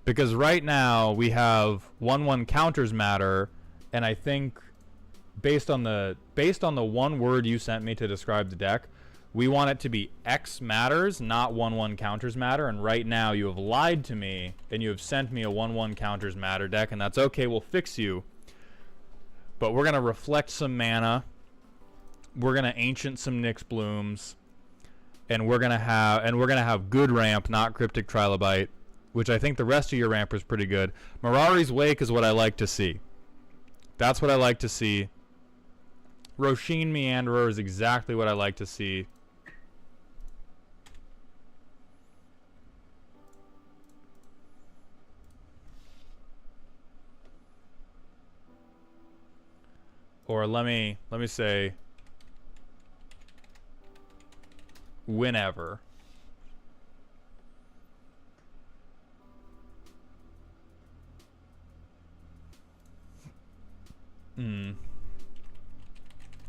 Because right now we have 1/1 counters matter, and I think based on the one word you sent me to describe the deck, we want it to be X matters, not 1/1 counters matter. And right now you have lied to me and you have sent me a 1/1 counters matter deck, and that's okay. We'll fix you. But we're gonna reflect some mana. We're gonna ancient some Nyx Blooms, and we're gonna have good ramp, not Cryptic Trilobite. Which I think the rest of your ramp is pretty good. Mirari's Wake is what I like to see. That's what I like to see. Roshin Meanderer is exactly what I like to see. Or let me say whenever.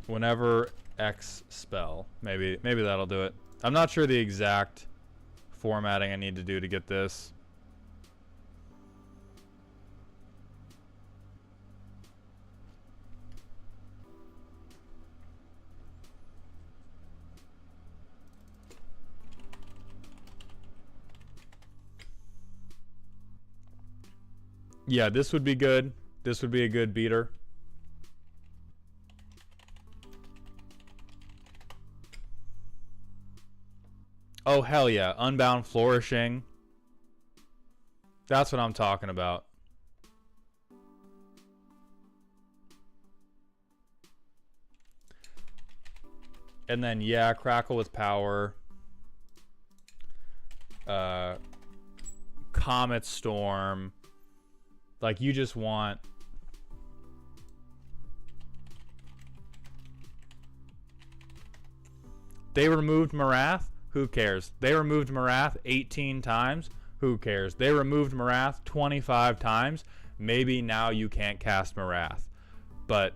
Whenever X spell. Maybe that'll do it. I'm not sure the exact formatting I need to do to get this. Yeah, this would be good. This would be a good beater. Oh, hell yeah. Unbound Flourishing. That's what I'm talking about. And then, yeah, Crackle with Power. Comet Storm. Like, you just want... They removed Morath? Who cares? They removed Morath 18 times? Who cares? They removed Morath 25 times? Maybe now you can't cast Morath. But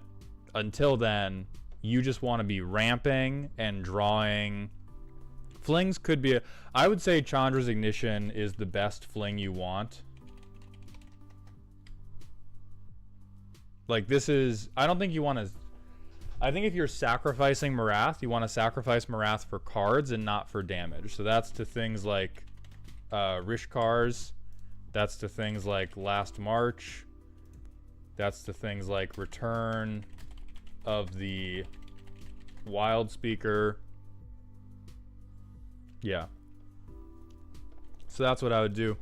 until then, you just want to be ramping and drawing. Flings could be I would say Chandra's Ignition is the best fling you want. Like, this is... I don't think you want to... I think if you're sacrificing Morath, you want to sacrifice Morath for cards and not for damage. So that's to things like Rishkars. That's to things like Last March. That's to things like Return of the Wild Speaker. Yeah. So that's what I would do.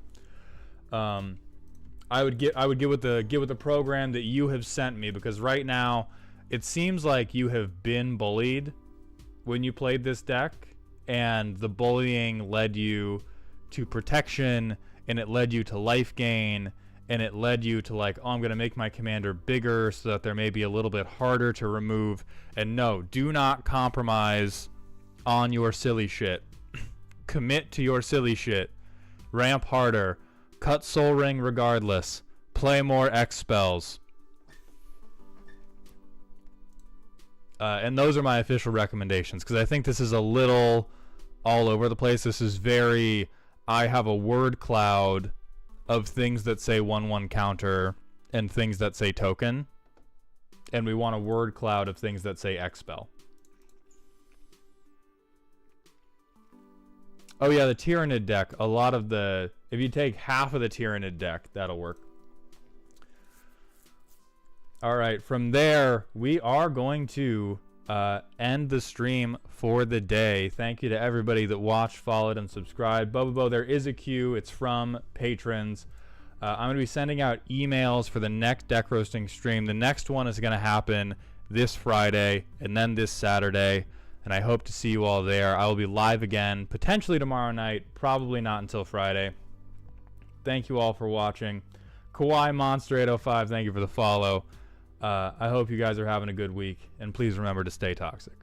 I would get with the program that you have sent me, because right now it seems like you have been bullied when you played this deck, and the bullying led you to protection, and it led you to life gain, and it led you to like, oh, I'm gonna make my commander bigger so that they're maybe a little bit harder to remove. And no, do not compromise on your silly shit. Commit to your silly shit. Ramp harder. Cut Soul Ring regardless. Play more X spells. And those are my official recommendations, because I think this is a little all over the place. This is very, I have a word cloud of things that say 1/1 counter and things that say token, and we want a word cloud of things that say X spell. Oh yeah, the Tyrannid deck, a lot of the, if you take half of the Tyrannid deck, that'll work. Alright, from there, we are going to end the stream for the day. Thank you to everybody that watched, followed, and subscribed. Bobo, there is a queue. It's from patrons. I'm going to be sending out emails for the next deck roasting stream. The next one is going to happen this Friday and then this Saturday, and I hope to see you all there. I will be live again, potentially tomorrow night, probably not until Friday. Thank you all for watching. Kawaii Monster 805, thank you for the follow. I hope you guys are having a good week, and please remember to stay toxic.